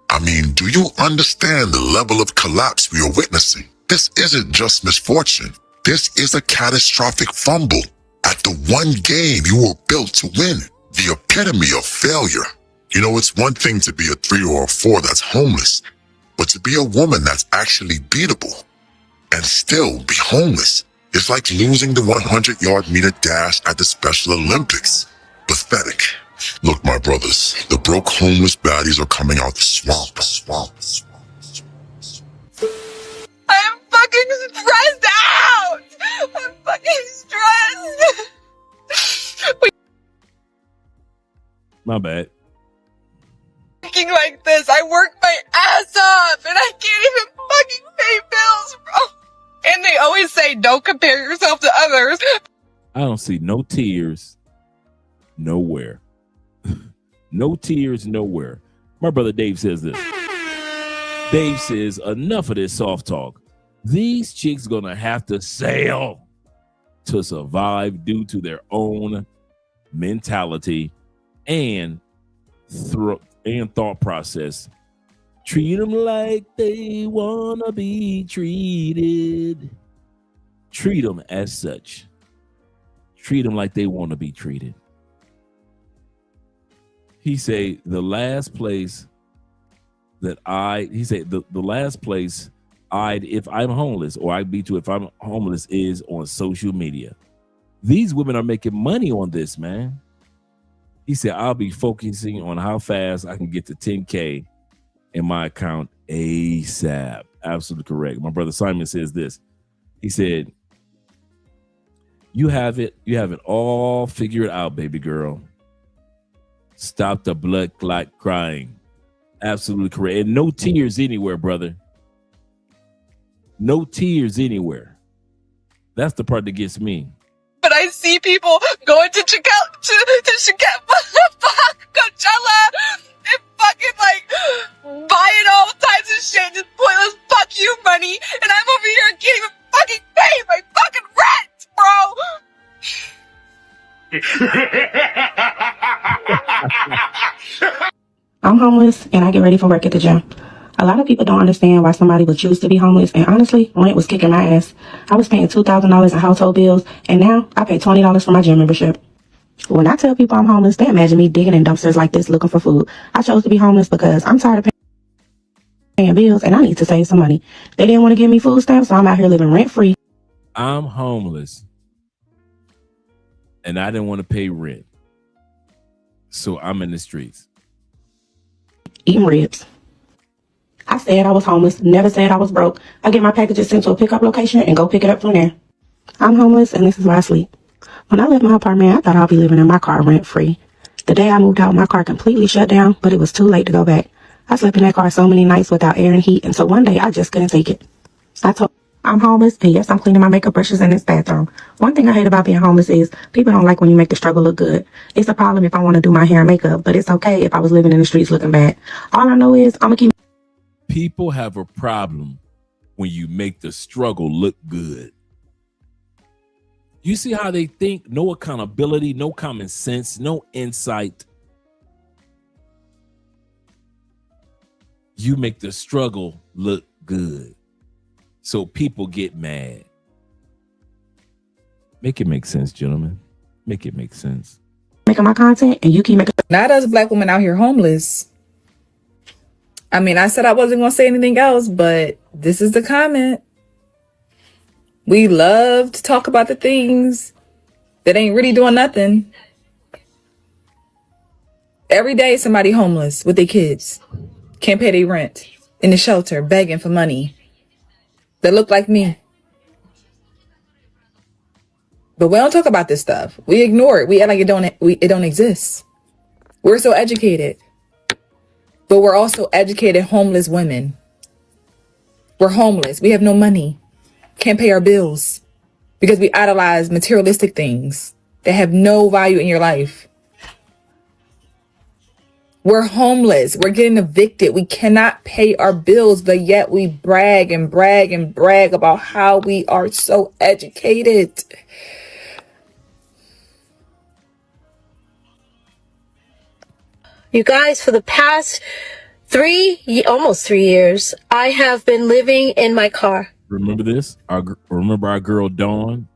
I mean, do you understand the level of collapse we are witnessing? This isn't just misfortune. This is a catastrophic fumble at the one game you were built to win. The epitome of failure. You know, it's one thing to be a 3 or a 4 that's homeless, but to be a woman that's actually beatable and still be homeless is like losing the 100-yard meter dash at the Special Olympics. Pathetic. Look, my brothers, the broke homeless baddies are coming out the swamp. I'm fucking stressed out! I'm fucking stressed! My bad. Thinking like this, I work my ass off and I can't even fucking pay bills, bro. And they always say, don't compare yourself to others. I don't see no tears nowhere. No tears nowhere. My brother Dave says this. Dave says, enough of this soft talk. These chicks gonna have to sail to survive due to their own mentality and thought process. Treat them like they wanna be treated. Treat them as such. Treat them like they want to be treated. He say the last place that the last place if I'm homeless or I'd be to if I'm homeless is on social media. These women are making money on this, man. He said, I'll be focusing on how fast I can get to 10K in my account ASAP. Absolutely correct. My brother Simon says this. He said, you have it all figured out, baby girl. Stop the blood clot crying. Absolutely correct. And no tears anywhere, brother. No tears anywhere. That's the part that gets me. But I see people going to Coachella and fucking like buying all types of shit, just pointless fuck you money, and I'm over here and can't even fucking pay my fucking rent, bro. I'm homeless and I get ready for work at the gym. A lot of people don't understand why somebody would choose to be homeless, and honestly, rent was kicking my ass. I was paying $2,000 in household bills, and now I pay $20 for my gym membership. When I tell people I'm homeless, they imagine me digging in dumpsters like this looking for food. I chose to be homeless because I'm tired of paying bills and I need to save some money. They didn't want to give me food stamps, so I'm out here living rent-free. I'm homeless and I didn't want to pay rent, so I'm in the streets. Eating ribs. I said I was homeless, never said I was broke. I get my packages sent to a pickup location and go pick it up from there. I'm homeless and this is where I sleep. When I left my apartment, I thought I'd be living in my car rent-free. The day I moved out, my car completely shut down, but it was too late to go back. I slept in that car so many nights without air and heat, and so one day I just couldn't take it. I told I'm homeless, and yes, I'm cleaning my makeup brushes in this bathroom. One thing I hate about being homeless is people don't like when you make the struggle look good. It's a problem if I want to do my hair and makeup, but it's okay if I was living in the streets looking bad. All I know is I'm going to keep... People have a problem when you make the struggle look good. You see how they think? No accountability, no common sense, no insight. You make the struggle look good. So people get mad. Make it make sense, gentlemen. Make it make sense. Making my content and you keep making... Not us black women out here homeless. I mean, I said I wasn't going to say anything else, but this is the comment. We love to talk about the things that ain't really doing nothing. Every day somebody homeless with their kids. Can't pay their rent. In the shelter, begging for money. That look like me. But we don't talk about this stuff. We ignore it. We act like it don't exist. We're so educated. But we're also educated homeless women. We're homeless. We have no money. Can't pay our bills. Because we idolize materialistic things that have no value in your life. We're homeless. We're getting evicted. We cannot pay our bills, but yet we brag and brag and brag about how we are so educated. You guys, for the past almost 3 years, I have been living in my car. Remember this? Remember our girl Dawn?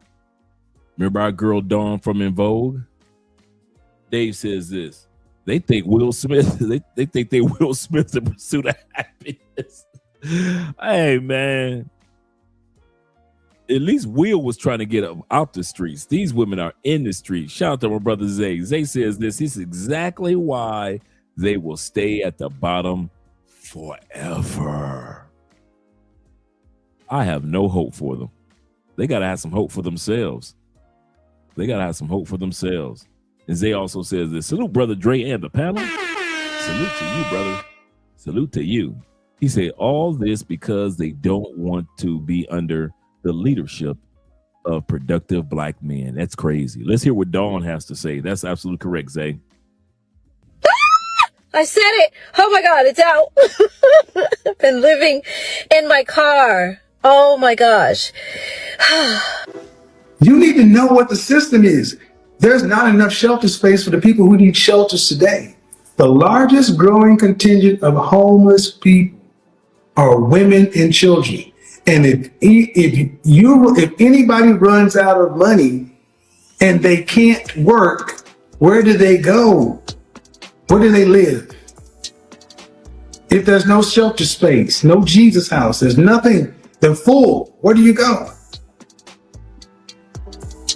Remember our girl Dawn from In Vogue? Dave says this. They think Will Smith, they think they Will Smith in Pursuit of Happiness. Hey, man. At least Will was trying to get out the streets. These women are in the streets. Shout out to my brother Zay. Zay says this. This is exactly why they will stay at the bottom forever. I have no hope for them. They got to have some hope for themselves. They got to have some hope for themselves. And Zay also says this. Salute, Brother Dre and the panel. Salute to you, brother. Salute to you. He said all this because they don't want to be under the leadership of productive black men. That's crazy. Let's hear what Dawn has to say. That's absolutely correct, Zay. I said it. Oh my God, it's out. I've been living in my car. Oh my gosh. You need to know what the system is. There's not enough shelter space for the people who need shelters today. The largest growing contingent of homeless people are women and children. And if anybody runs out of money and they can't work, where do they go? Where do they live? If there's no shelter space, no Jesus house, there's nothing, they're full. Where do you go?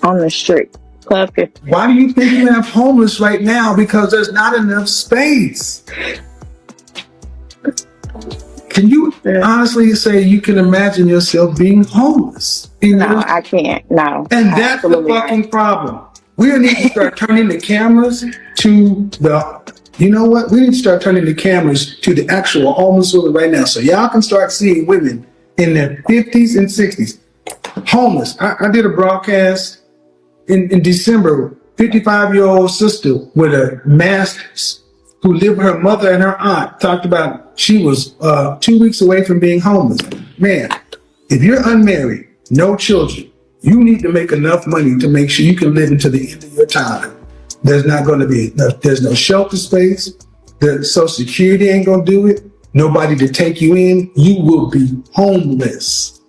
On the street. Why do you think you have homeless right now? Because there's not enough space. Can you honestly say you can imagine yourself being homeless? No, I can't. No. And that's the fucking problem. We need to start turning the cameras to you know what? We need to start turning the cameras to the actual homeless women right now. So y'all can start seeing women in their 50s and 60s. Homeless. I did a broadcast in December, 55-year-old sister with a mask who lived with her mother and her aunt talked about she was 2 weeks away from being homeless. Man, if you're unmarried, no children, you need to make enough money to make sure you can live until the end of your time. There's not going to be enough. There's no shelter space. The Social Security ain't going to do it. Nobody to take you in. You will be homeless.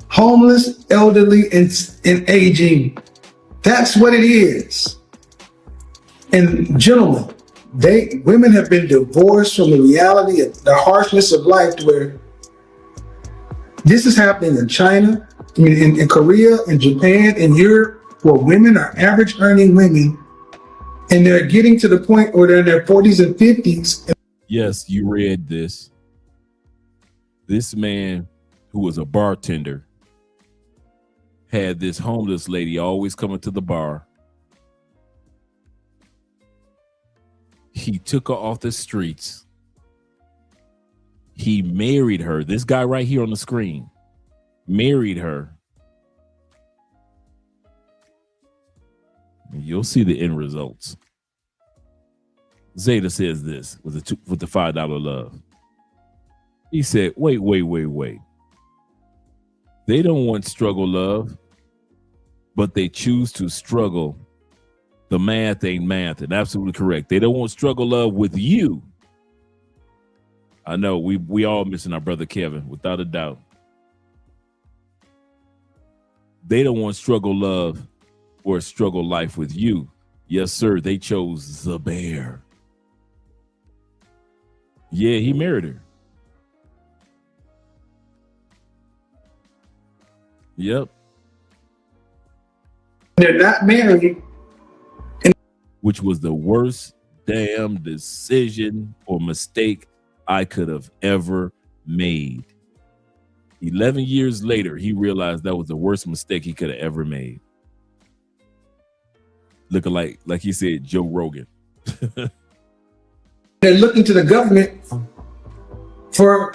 Homeless, elderly, and aging. That's what it is. And gentlemen, women have been divorced from the reality of the harshness of life, to where this is happening in China, in Korea, in Japan, in Europe, where women are average earning women, and they're getting to the point where they're in their 40s and 50s. Yes, you read this. This man who was a bartender had this homeless lady always coming to the bar. He took her off the streets. He married her. This guy right here on the screen married her. You'll see the end results. Zeta says this with the $5 love. He said, wait. They don't want struggle love, but they choose to struggle. The math ain't math, and absolutely correct. They don't want struggle love with you. I know we all missing our brother Kevin, without a doubt. They don't want struggle love or struggle life with you. Yes, sir. They chose the bear. Yeah, he married her. Yep. They're not married. Which was the worst damn decision or mistake I could have ever made. 11 years later, he realized that was the worst mistake he could have ever made. Looking like he said, Joe Rogan. They're looking to the government for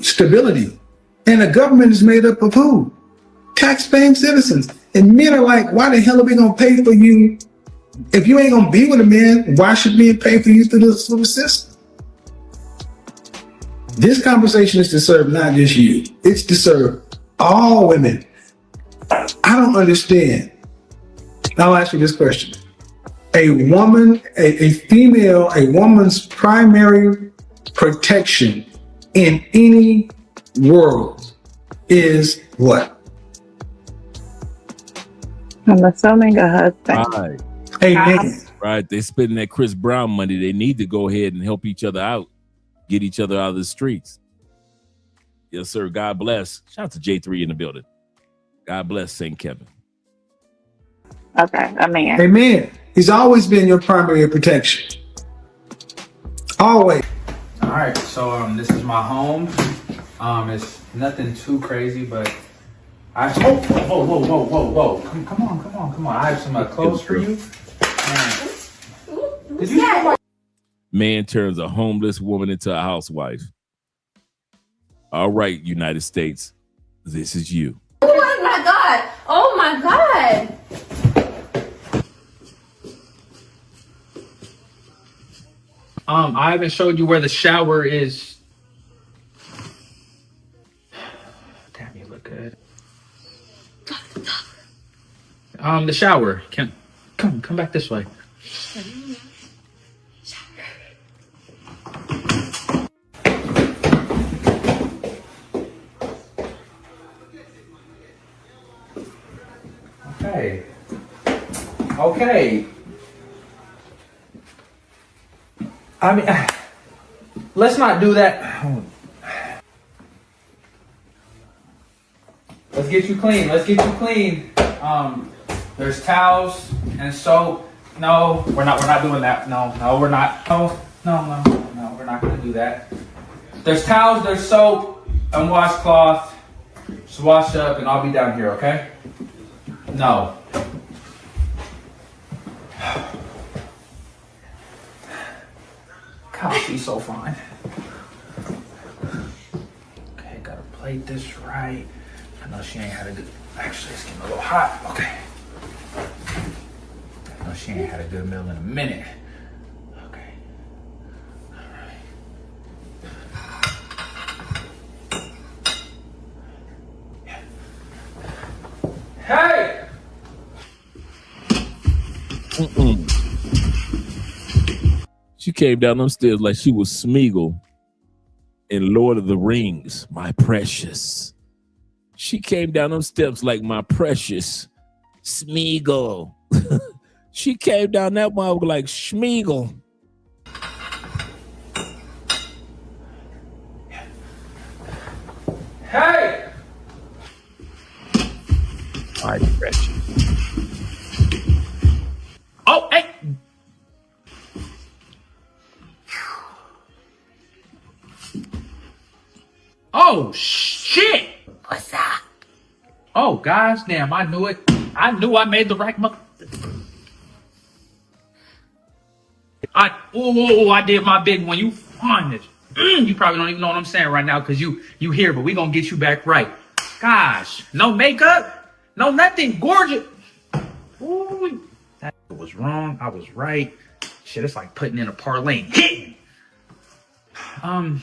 stability. And the government is made up of who? Tax-paying citizens. And men are like, why the hell are we going to pay for you? If you ain't going to be with a man, why should men pay for you through the system? This conversation is to serve not just you. It's to serve all women. I don't understand. I'll ask you this question. a woman's primary protection in any world is what? I'm assuming a husband. Right. Amen. Right. They're spending that Chris Brown money. They need to go ahead and help each other out, get each other out of the streets. Yes, sir. God bless. Shout out to J3 in the building. God bless St. Kevin. Okay, amen. Amen. He's always been your primary protection. Always. All right, so this is my home. It's nothing too crazy, but whoa. Come on. I have some clothes for you. Man turns a homeless woman into a housewife. All right, United States, this is you. Oh my God. Oh my God. I haven't showed you where the shower is. Damn, you look good. The shower. Come back this way. Okay. I mean, let's not do that. Let's get you clean. There's towels and soap. No, we're not doing that. No, we're not. No, we're not gonna do that. There's towels, there's soap, and washcloth. Just wash up and I'll be down here, okay? No. God, she's so fine. Okay, gotta plate this right. I know she ain't had a good, actually it's getting a little hot. Okay. I know she ain't had a good meal in a minute. Okay. All right. Hey! She came down them stairs like she was Smeagol in Lord of the Rings, my precious. She came down them steps like my precious Smeagol. She came down that one like Schmeagol. Hey! My precious. Oh, hey! Oh, shit! What's that? Oh, gosh, damn, I knew it. I knew I made the right I did my big one. You find it. You probably don't even know what I'm saying right now because you here, but we gonna get you back right. Gosh, no makeup, no nothing, gorgeous. Ooh, that was wrong. I was right. Shit, it's like putting in a parlay. I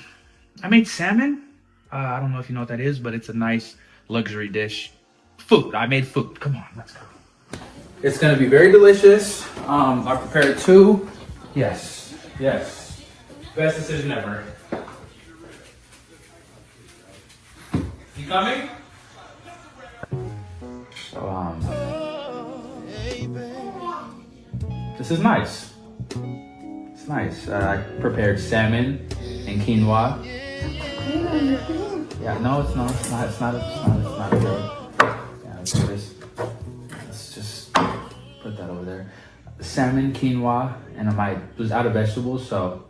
made salmon. I don't know if you know what that is, but it's a nice luxury dish. Food. I made food. Come on, let's go. It's gonna be very delicious. I prepared two. Yes. Best decision ever. You coming? So, this is nice. It's nice. I prepared salmon and quinoa. Yeah, no, it's not. It's not a good. Yeah, let's just put that over there. Salmon, quinoa, and I was out of vegetables, so.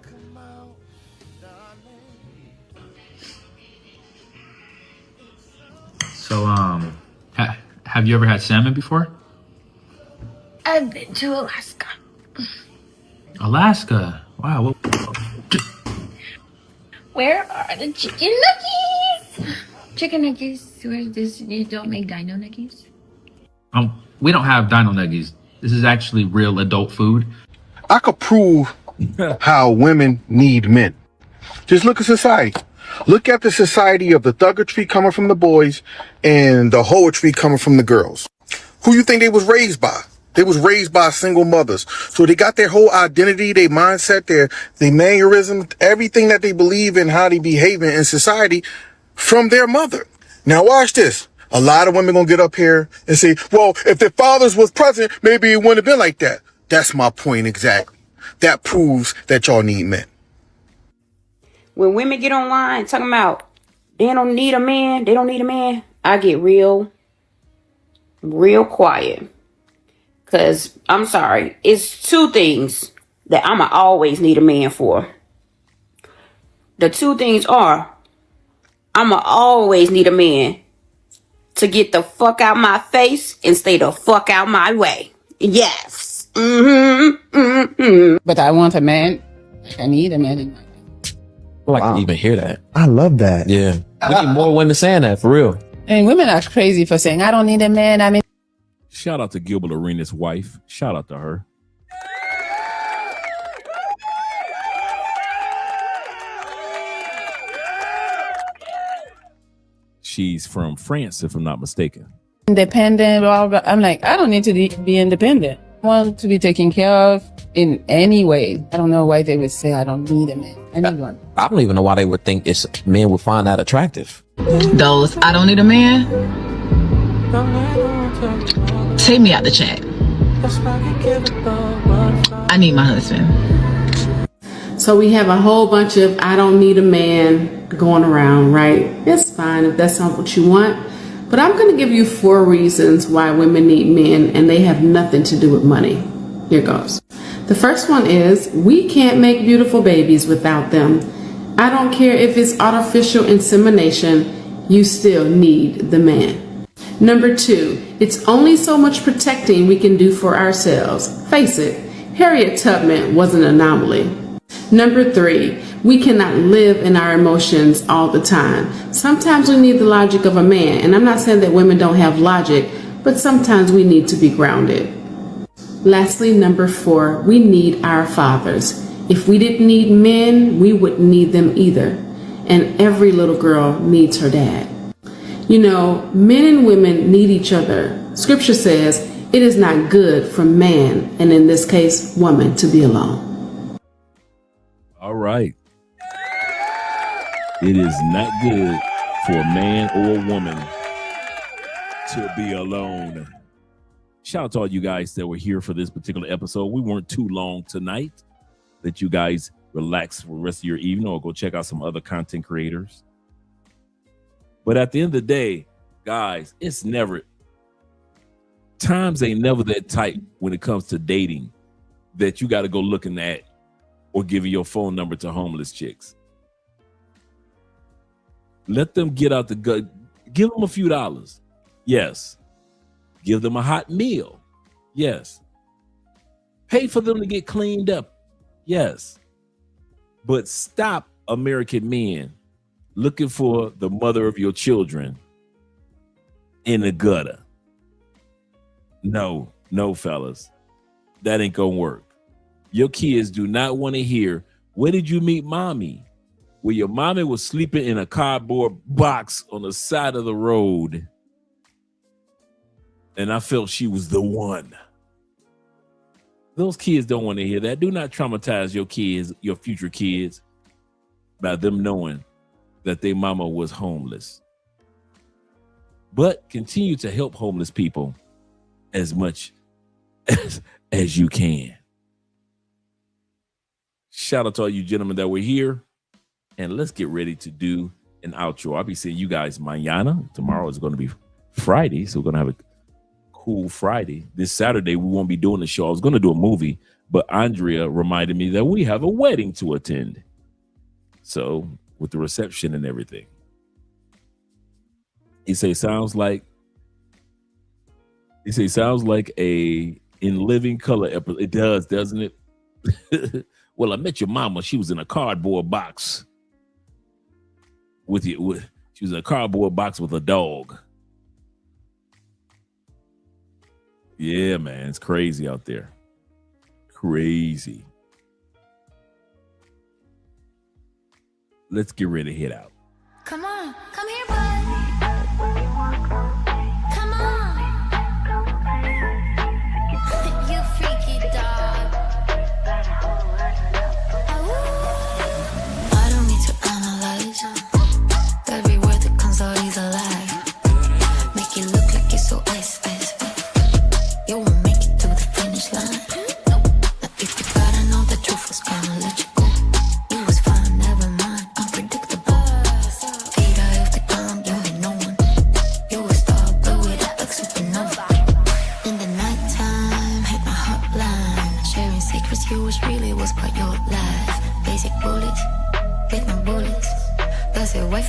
So, have you ever had salmon before? I've been to Alaska. Alaska? Wow. Where are the chicken nuggets? Chicken nuggets. Where's this? You don't make dino nuggets? We don't have dino nuggies. This is actually real adult food. I could prove how women need men. Just look at society. Look at the society of the thuggetry coming from the boys and the hoetry coming from the girls. Who you think they was raised by? They was raised by single mothers. So they got their whole identity, their mindset, their mannerism, everything that they believe in, how they behave in society from their mother. Now watch this. A lot of women gonna get up here and say, well, if their fathers was present, maybe it wouldn't have been like that. That's my point exactly. That proves that y'all need men. When women get online talking about they don't need a man, I get real quiet. Cause I'm sorry, it's two things that I'ma always need a man for. The two things are, I'ma always need a man to get the fuck out my face and stay the fuck out my way. Yes. But I want a man. I need a man in my life. I like to even hear that. I love that. Yeah. We need more women saying that, for real. And women are crazy for saying, I don't need a man. I mean, Shout out to Gilbert Arenas' wife. Shout out to her. She's from France, if I'm not mistaken. independent, blah, blah, blah. I'm like, I don't need to be independent. I want to be taken care of in any way. I don't know why they would say I don't need a man. I need one. I don't even know why they would think men would find that attractive. Those, I don't need a man. Take me out the chat. I need my husband. So we have a whole bunch of I don't need a man going around, right? It's fine if that's not what you want. But I'm going to give you 4 reasons why women need men, and they have nothing to do with money. Here goes. The first one is we can't make beautiful babies without them. I don't care if it's artificial insemination, you still need the man. Number 2, it's only so much protecting we can do for ourselves. Face it, Harriet Tubman was an anomaly. Number 3, we cannot live in our emotions all the time. Sometimes we need the logic of a man, and I'm not saying that women don't have logic, but sometimes we need to be grounded. Lastly, number 4, we need our fathers. If we didn't need men, we wouldn't need them either. And every little girl needs her dad. You know, men and women need each other. Scripture says it is not good for man, and in this case, woman, to be alone. All right. It is not good for a man or a woman to be alone. Shout out to all you guys that were here for this particular episode. We weren't too long tonight. Let you guys relax for the rest of your evening or go check out some other content creators. But at the end of the day, guys, times ain't never that tight when it comes to dating that you got to go looking at or giving your phone number to homeless chicks. Let them get out the gut. Give them a few dollars. Yes. Give them a hot meal. Yes. Pay for them to get cleaned up. Yes. But stop, American men, looking for the mother of your children in the gutter. No, fellas. That ain't gonna work. Your kids do not want to hear, where did you meet mommy? Where your mommy was sleeping in a cardboard box on the side of the road. And I felt she was the one. Those kids don't want to hear that. Do not traumatize your kids, your future kids, by them knowing that their mama was homeless. But continue to help homeless people as much as you can. Shout out to all you gentlemen that were here. And let's get ready to do an outro. I'll be seeing you guys mañana. Tomorrow is going to be Friday, so we're going to have a cool Friday. This Saturday, we won't be doing the show. I was going to do a movie, but Andrea reminded me that we have a wedding to attend. So, with the reception and everything. He say sounds like a In Living Color episode. It does, doesn't it? Well, I met your mama. She was in a cardboard box she was in a cardboard box with a dog. Yeah, man, it's crazy out there. Crazy. Let's get ready to head out. Come on, come here, bud. Come on.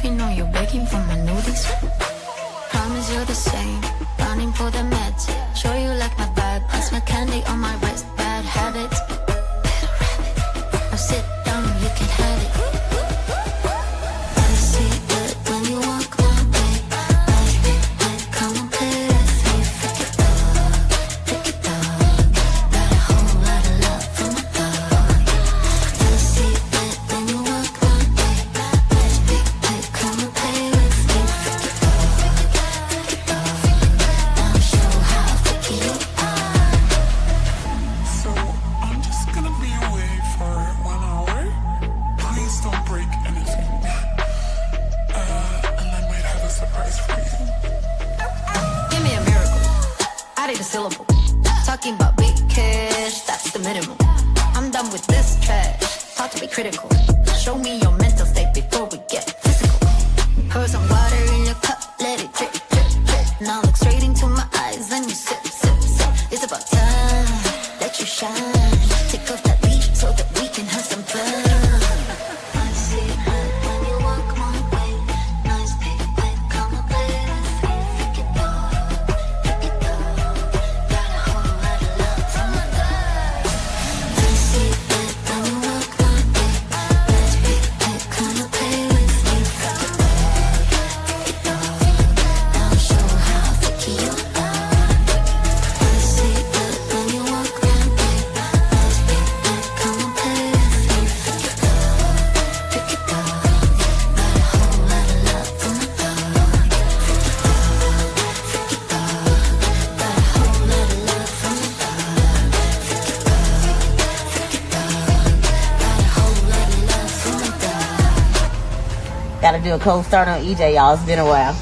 if you know you're begging for my nudies. Promise you're the same, running for the meds. Show you like my vibe, pass my candy on my wrist. Bad habits, now sit down, you can have it. I see it when you walk my way. Come and play with me, freak it up. Got a whole lot of love for my dog. I see it when you walk my way. Come and play with me, freak it up. Now show how freaky you are. So I'm just gonna be away for 1 hour. Please don't break anything. And I might have a surprise for you. Give me a miracle. I need a syllable. Talking about big cash, that's the minimum. I'm done with this trash. Thought to be critical. Show me your mental state before we get physical. Pour some water in your cup, let it drip, drip, drip. Now look straight into my eyes and you sip, sip, sip. It's about time that you shine. Take off that leash so that we can have some fun. I see it when you walk my way. Nice big bed, come and play with me. Freak it up, freak it up. Got a whole lot of love for my dog. I see it when you walk my way. Nice big bed, come and play with me. Freak it up, now show how freaky you are. I see it when you walk my way. Nice big bed, come and play with me. Freak it up, freak it up. Got a whole lot of love for my dog. Freak it up, freak it up. Got a whole lot of love for my dog. Freak it up, freak it up. Got a whole lot of love for my dog. Gotta do a cold start on EJ, y'all. It's been a while.